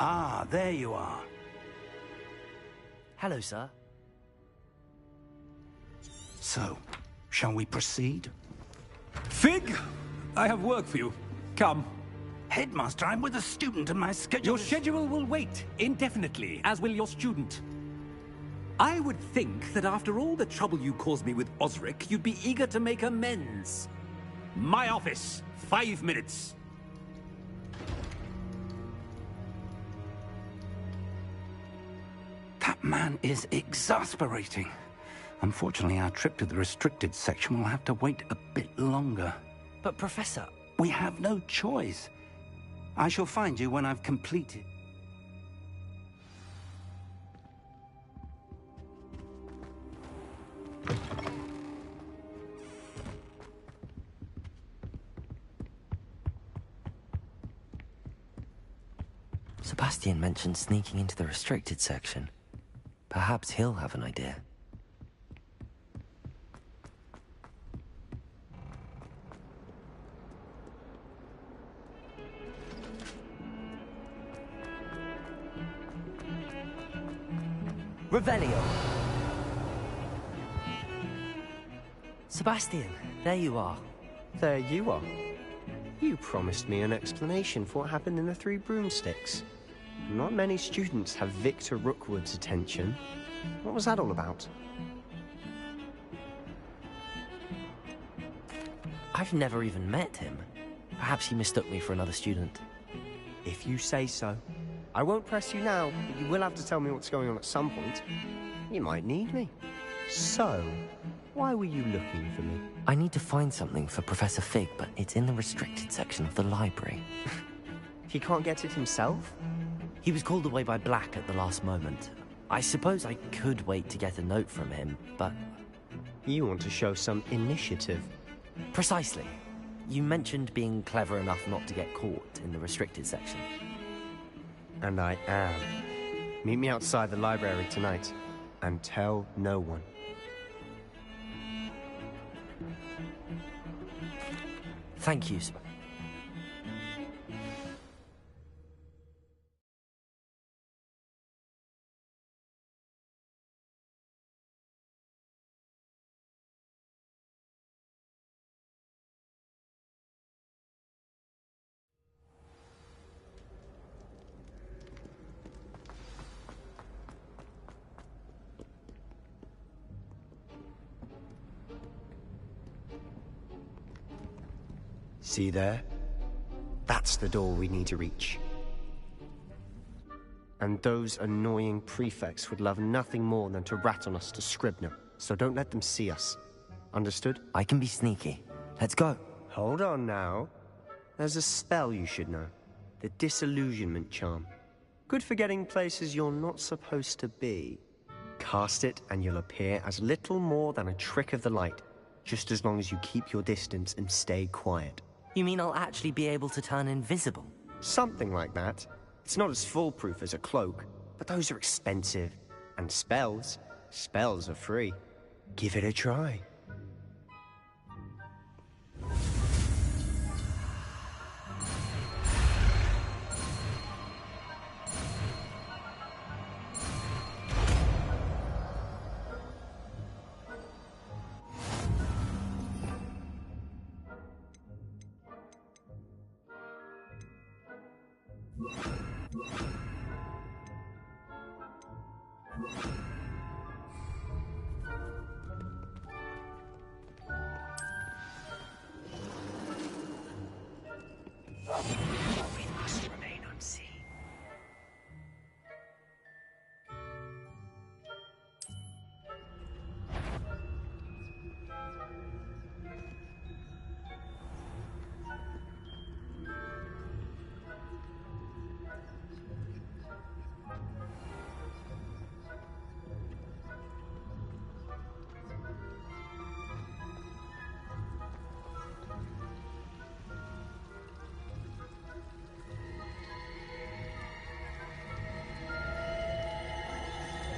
Ah, there you are. Hello, sir. So, shall we proceed? Fig, I have work for you. Come. Headmaster, I'm with a student and my schedule Your schedule will wait indefinitely, as will your student. I would think that after all the trouble you caused me with Osric, you'd be eager to make amends. My office, 5 minutes. That man is exasperating. Unfortunately, our trip to the restricted section will have to wait a bit longer. But, Professor... We have no choice. I shall find you when I've completed. Sebastian mentioned sneaking into the restricted section. Perhaps he'll have an idea. Revelio. Sebastian, there you are. There you are. You promised me an explanation for what happened in the Three Broomsticks. Not many students have Victor Rookwood's attention. What was that all about? I've never even met him. Perhaps he mistook me for another student. If you say so. I won't press you now, but you will have to tell me what's going on at some point. You might need me. So, why were you looking for me? I need to find something for Professor Fig, but it's in the restricted section of the library. He can't get it himself? He was called away by Black at the last moment. I suppose I could wait to get a note from him, but... You want to show some initiative. Precisely. You mentioned being clever enough not to get caught in the restricted section. And I am. Meet me outside the library tonight, and tell no one. Thank you, Sebastian. See there? That's the door we need to reach. And those annoying prefects would love nothing more than to rat on us to Scribner, so don't let them see us. Understood? I can be sneaky. Let's go. Hold on now. There's a spell you should know. The Disillusionment Charm. Good for getting places you're not supposed to be. Cast it and you'll appear as little more than a trick of the light, just as long as you keep your distance and stay quiet. You mean I'll actually be able to turn invisible? Something like that. It's not as foolproof as a cloak, but those are expensive. And spells are free. Give it a try. We must remain unseen.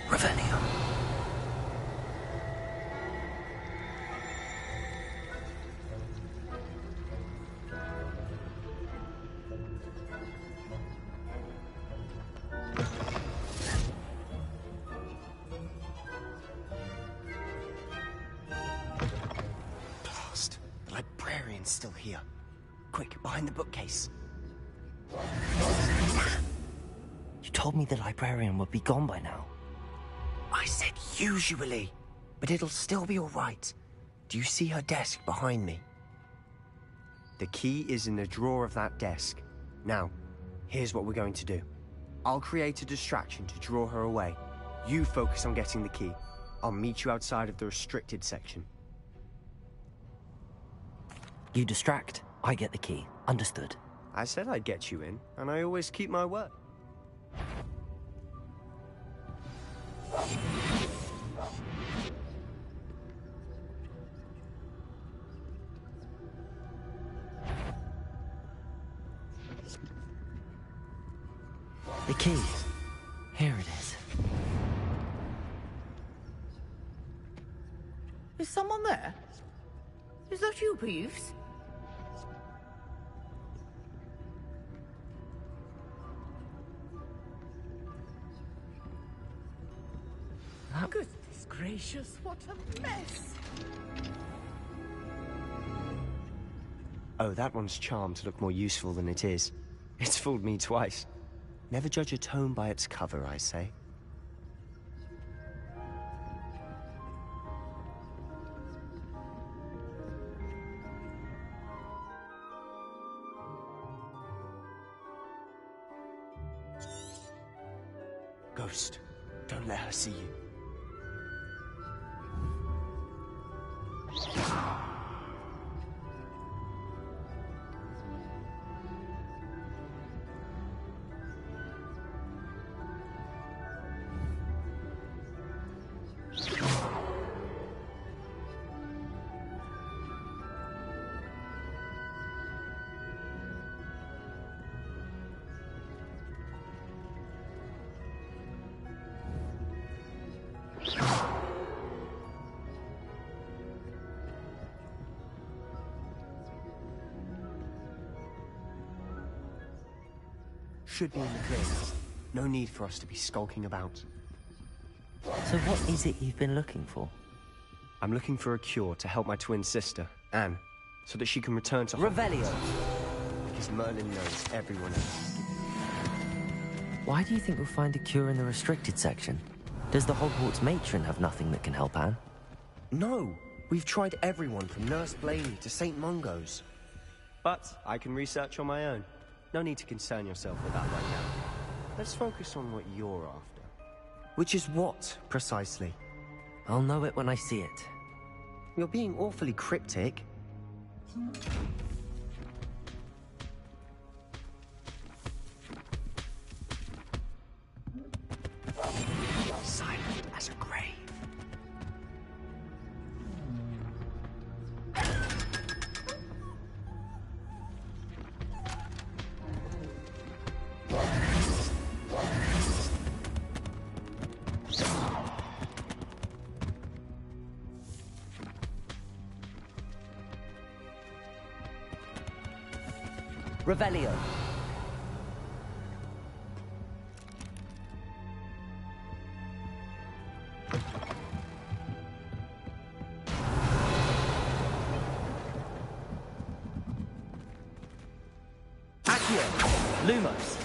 Revelio. Blast. The librarian's still here. Quick, behind the bookcase. You told me the librarian would be gone by now. I said usually, but it'll still be all right. Do you see her desk behind me? The key is in the drawer of that desk. Now, here's what we're going to do. I'll create a distraction to draw her away. You focus on getting the key. I'll meet you outside of the restricted section. You distract, I get the key. Understood. I said I'd get you in, and I always keep my word. The key. Here it is. Is someone there? Is that you, Peeves? Goodness gracious, what a mess! Oh, that one's charmed to look more useful than it is. It's fooled me twice. Never judge a tome by its cover, I say. Ghost, don't let her see you. Should be in the clear. No need for us to be skulking about. So what is it you've been looking for? I'm looking for a cure to help my twin sister, Anne, so that she can return to Revelio. Because Merlin knows everyone else. Why do you think we'll find a cure in the restricted section? Does the Hogwarts matron have nothing that can help Anne? No! We've tried everyone from Nurse Blaney to St. Mungo's. But I can research on my own. No need to concern yourself with that right now. Let's focus on what you're after. Which is what, precisely? I'll know it when I see it. You're being awfully cryptic. Silent as a grave. Revelio. Accio. Lumos.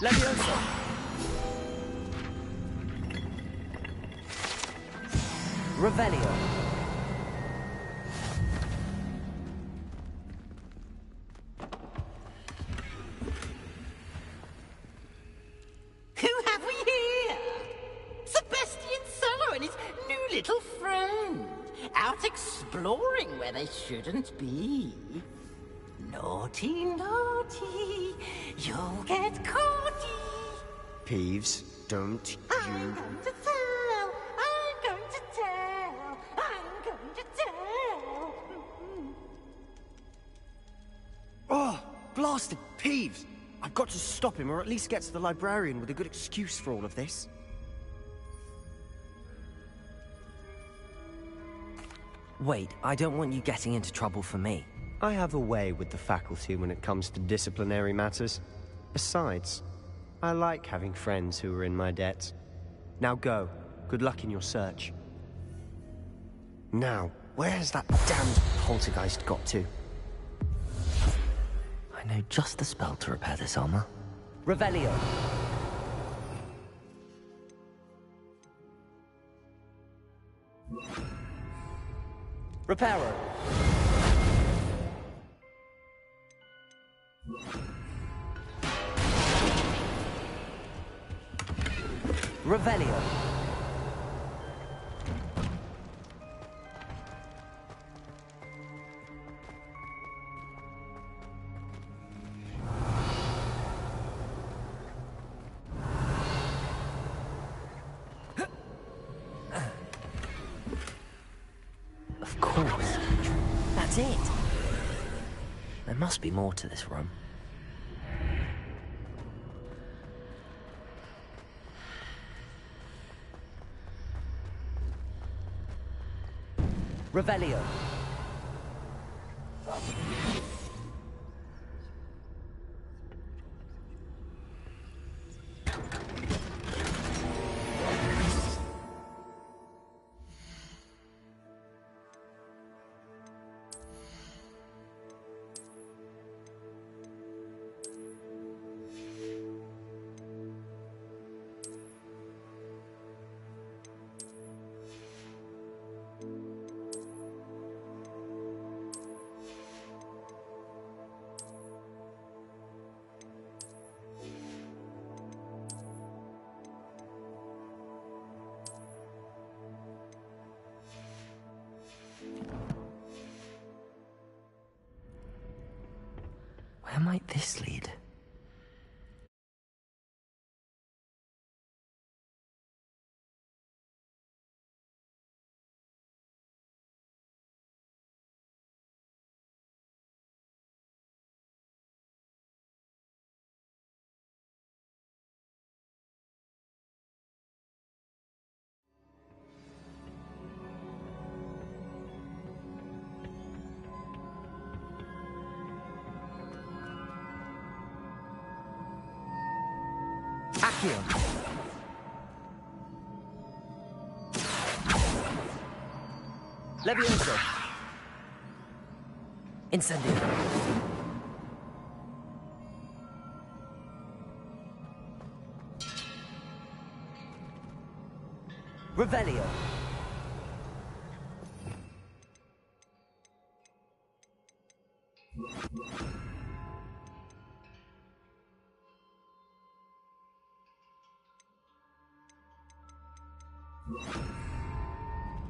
Leviosa. Revelio. Who have we here? Sebastian Solo and his new little friend. Out exploring where they shouldn't be. Naughty, naughty. You'll get caughty. Peeves, don't I'm you... going to tell. I'm going to tell. I'm going to tell. Oh, blasted Peeves! I've got to stop him, or at least get to the librarian with a good excuse for all of this. Wait, I don't want you getting into trouble for me. I have a way with the faculty when it comes to disciplinary matters. Besides, I like having friends who are in my debt. Now go. Good luck in your search. Now, where's that damned poltergeist got to? I know just the spell to repair this armor. Revelio. Reparo. Revelio. Of course. That's it. There must be more to this room. Revelio. Where might this lead? Accio. Levioso. Incendio. Revelio.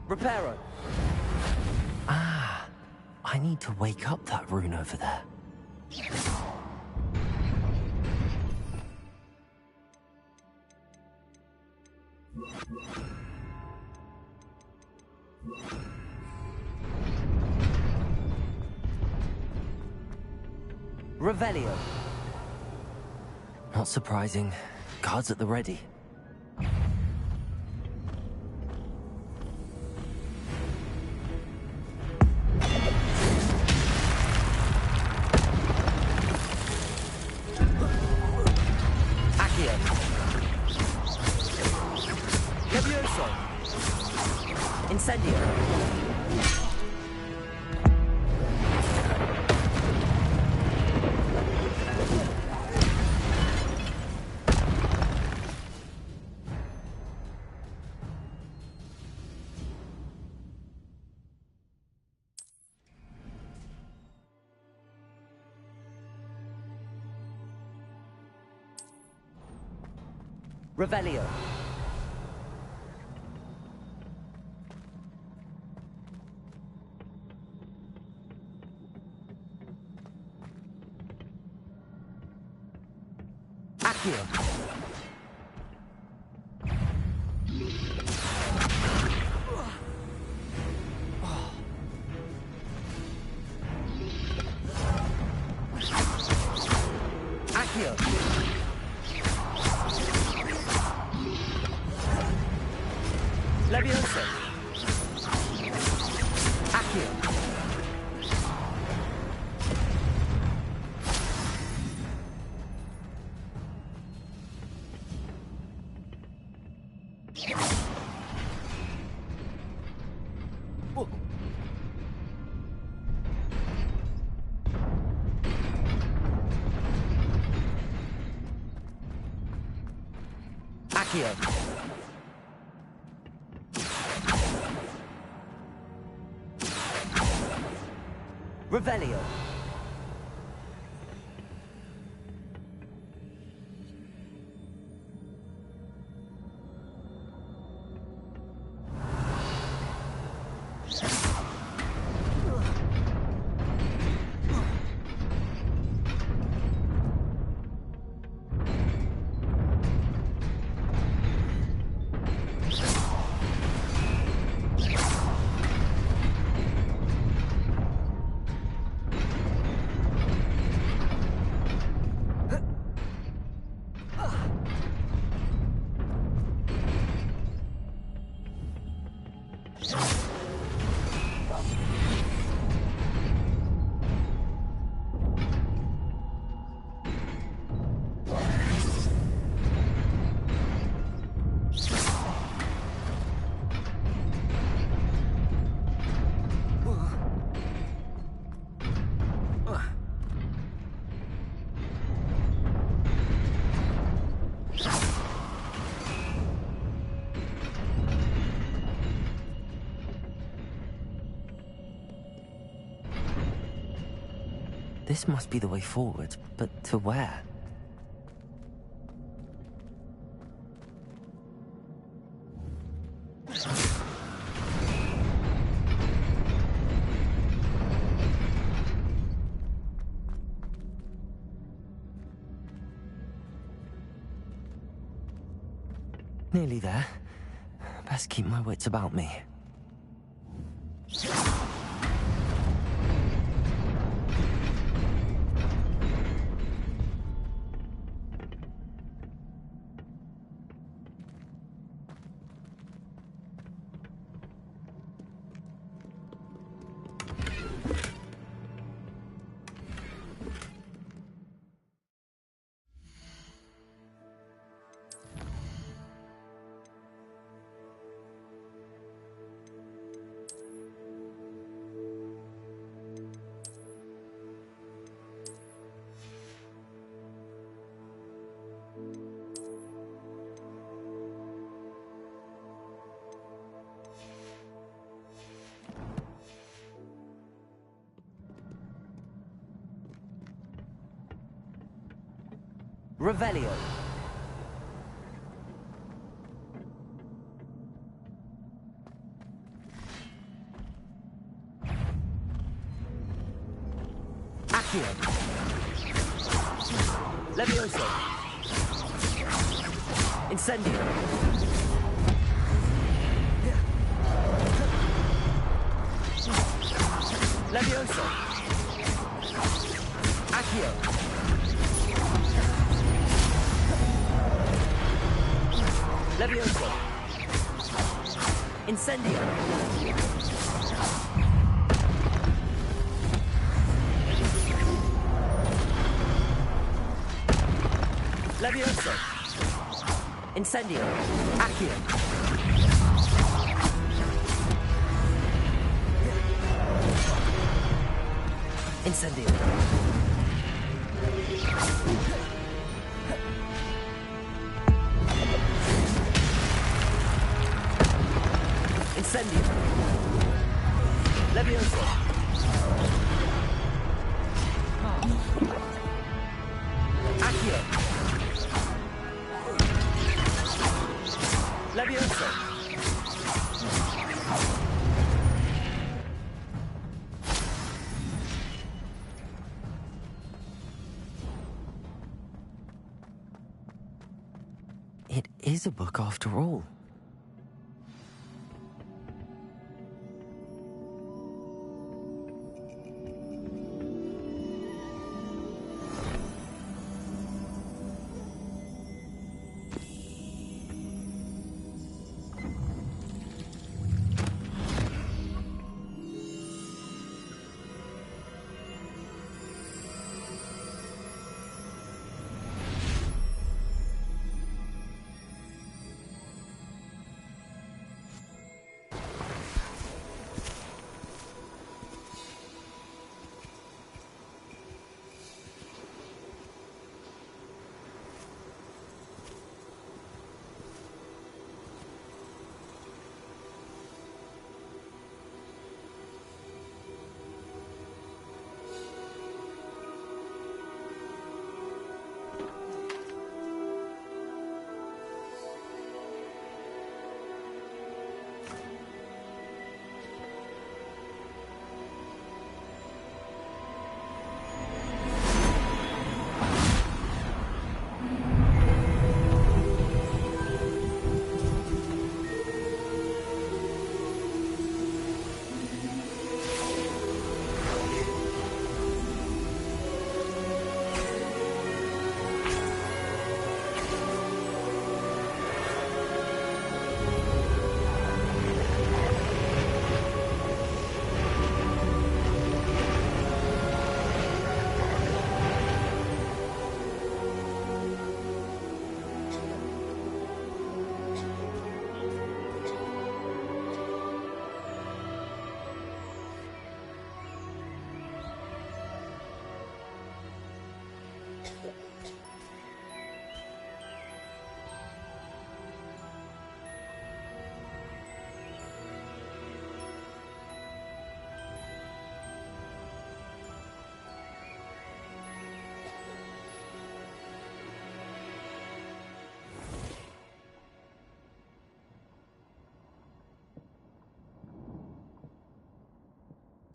Reparo. Ah, I need to wake up that rune over there. Revelio. Not surprising. Guards at the ready. Accio. Levioso. Incendio. Revelio. Accio. Accio. Levioso. Accio. Accio. Revelio. This must be the way forward, but to where? Nearly there. Best keep my wits about me. Revelio. Accio. Levioso. Incendio. Levioso. Accio. Levioso. Incendio. Levioso. Incendio. Accio. Incendio. Incendio. Levioso. Accio. Levioso. It is a book after all.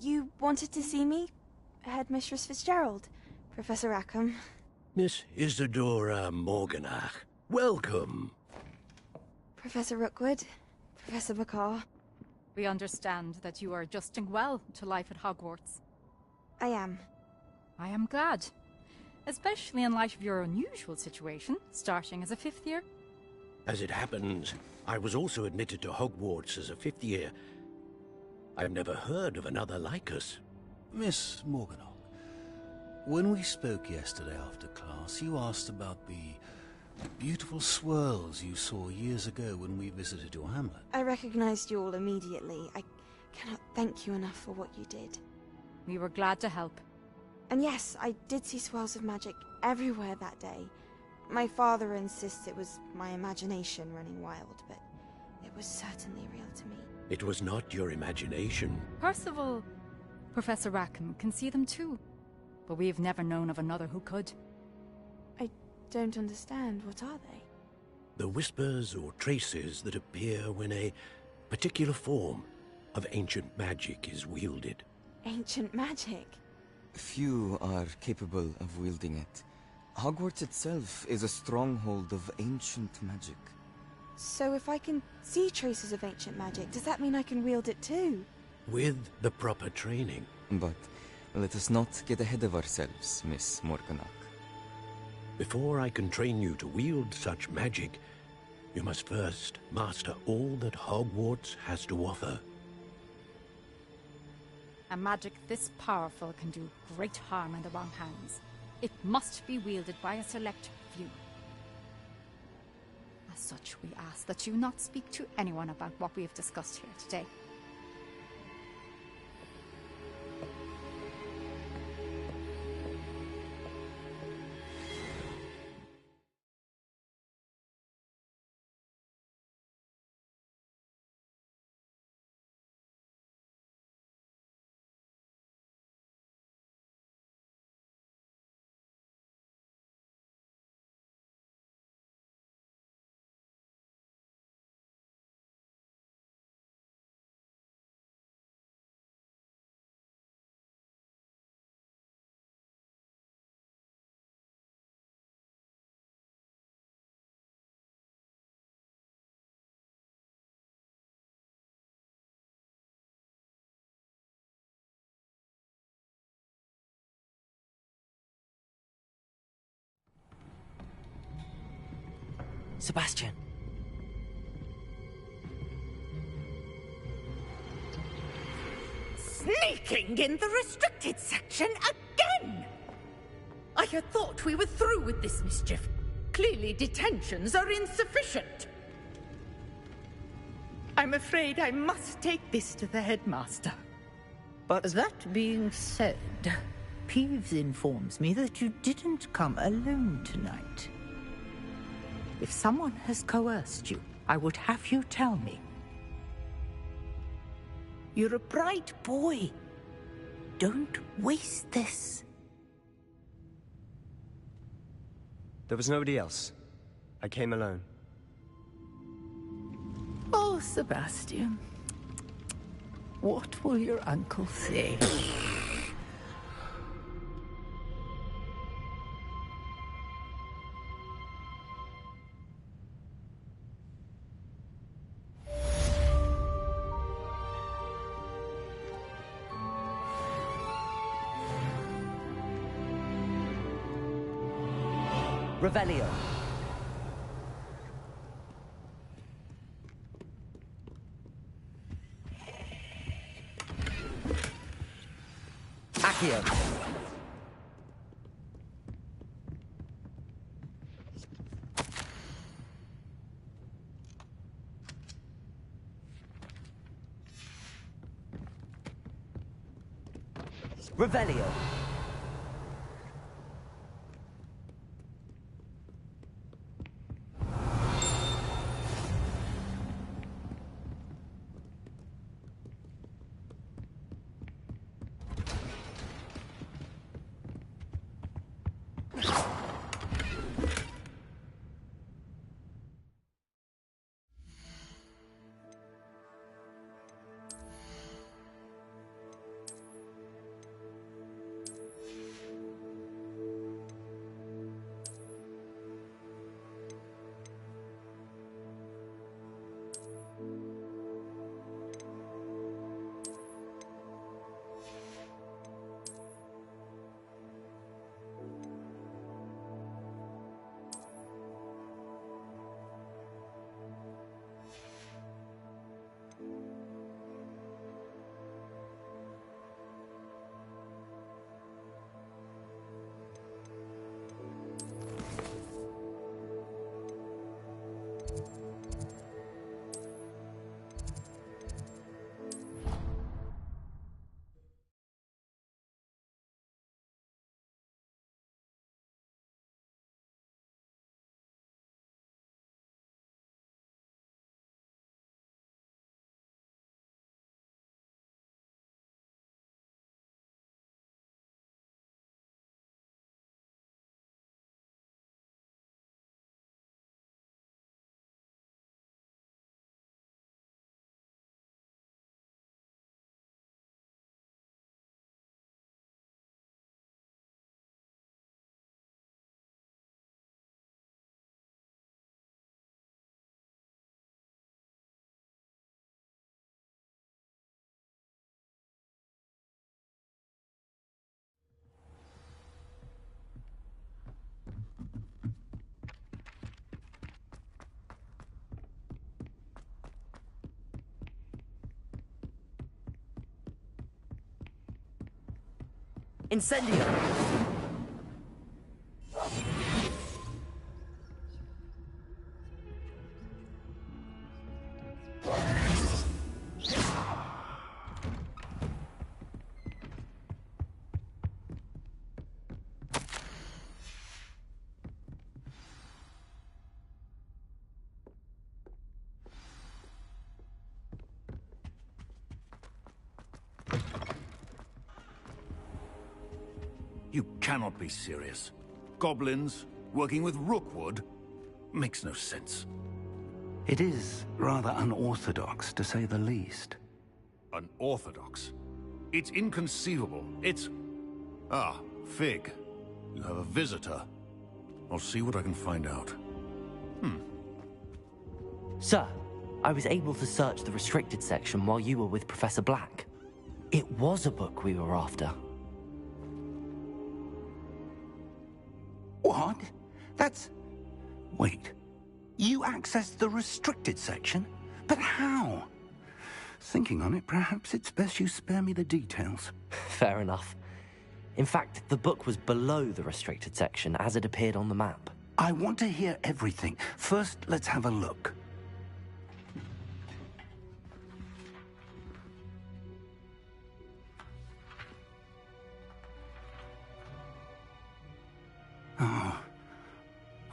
You wanted to see me? Headmistress Fitzgerald, Professor Rackham. Miss Isadora Morganach, welcome. Professor Rookwood, Professor Bakar. We understand that you are adjusting well to life at Hogwarts. I am. I am glad. Especially in light of your unusual situation, starting as a 5th year. As it happens, I was also admitted to Hogwarts as a 5th year. I've never heard of another like us. Miss Morganach, when we spoke yesterday after class, you asked about the beautiful swirls you saw years ago when we visited your hamlet. I recognized you all immediately. I cannot thank you enough for what you did. We were glad to help. And yes, I did see swirls of magic everywhere that day. My father insists it was my imagination running wild, but it was certainly real to me. It was not your imagination. Percival, Professor Rackham can see them too. But we've never known of another who could. I don't understand. What are they? The whispers or traces that appear when a particular form of ancient magic is wielded. Ancient magic? Few are capable of wielding it. Hogwarts itself is a stronghold of ancient magic. So if I can see traces of ancient magic, does that mean I can wield it too? With the proper training. But let us not get ahead of ourselves, Miss Morganach. Before I can train you to wield such magic, you must first master all that Hogwarts has to offer. A magic this powerful can do great harm in the wrong hands. It must be wielded by a select few. As such, we ask that you not speak to anyone about what we have discussed here today. Sebastian! Sneaking in the restricted section again! I had thought we were through with this mischief. Clearly detentions are insufficient. I'm afraid I must take this to the headmaster. But that being said, Peeves informs me that you didn't come alone tonight. If someone has coerced you, I would have you tell me. You're a bright boy. Don't waste this. There was nobody else. I came alone. Oh, Sebastian. What will your uncle say? Revelio. Accio. Revelio. Incendio! You cannot be serious. Goblins working with Rookwood? Makes no sense. It is rather unorthodox, to say the least. Unorthodox? It's inconceivable. It's... Ah, Fig. You have a visitor. I'll see what I can find out. Sir, I was able to search the restricted section while you were with Professor Black. It was a book we were after. What? That's... Wait. You accessed the restricted section? But how? Thinking on it, perhaps it's best you spare me the details. Fair enough. In fact, the book was below the restricted section as it appeared on the map. I want to hear everything. First, let's have a look.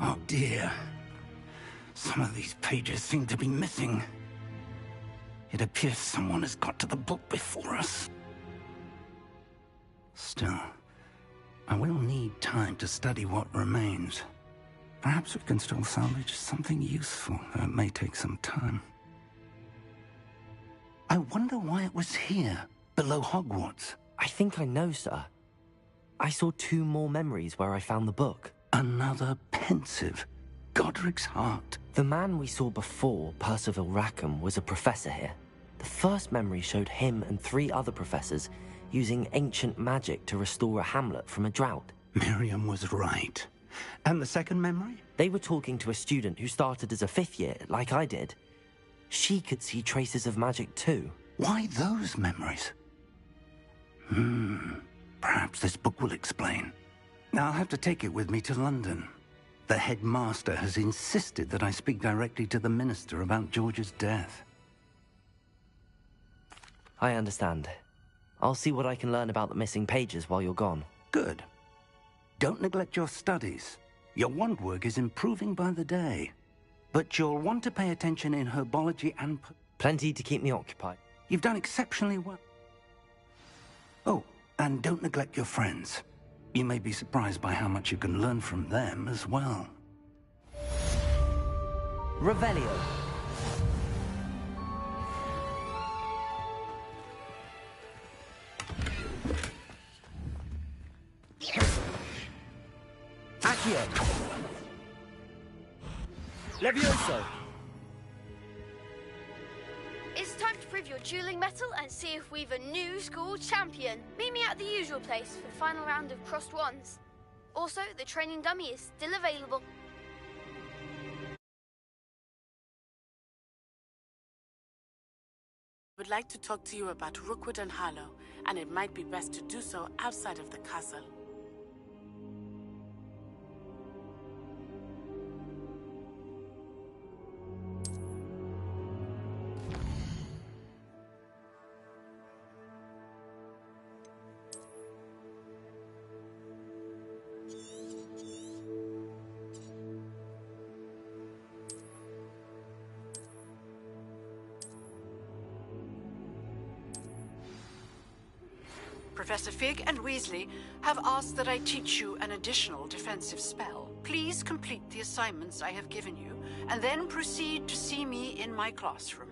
Oh dear. Some of these pages seem to be missing. It appears someone has got to the book before us. Still, I will need time to study what remains. Perhaps we can still salvage something useful, though it may take some time. I wonder why it was here, below Hogwarts. I think I know, sir. I saw 2 more memories where I found the book. Another pensive. Godric's heart. The man we saw before, Percival Rackham, was a professor here. The first memory showed him and 3 other professors using ancient magic to restore a hamlet from a drought. Miriam was right. And the second memory? They were talking to a student who started as a 5th year, like I did. She could see traces of magic too. Why those memories? Perhaps this book will explain. I'll have to take it with me to London. The headmaster has insisted that I speak directly to the minister about George's death. I understand. I'll see what I can learn about the missing pages while you're gone. Good. Don't neglect your studies. Your wand work is improving by the day. But you'll want to pay attention in herbology and... Plenty to keep me occupied. You've done exceptionally well. Oh, and don't neglect your friends. You may be surprised by how much you can learn from them as well. Revelio. Accio. Levioso. It's time to prove your dueling mettle and see if we've a new school champion. Meet me at the usual place for the final round of crossed wands. Also, the training dummy is still available. I would like to talk to you about Rookwood and Harlow, and it might be best to do so outside of the castle. Professor Fig and Weasley have asked that I teach you an additional defensive spell. Please complete the assignments I have given you, and then proceed to see me in my classroom.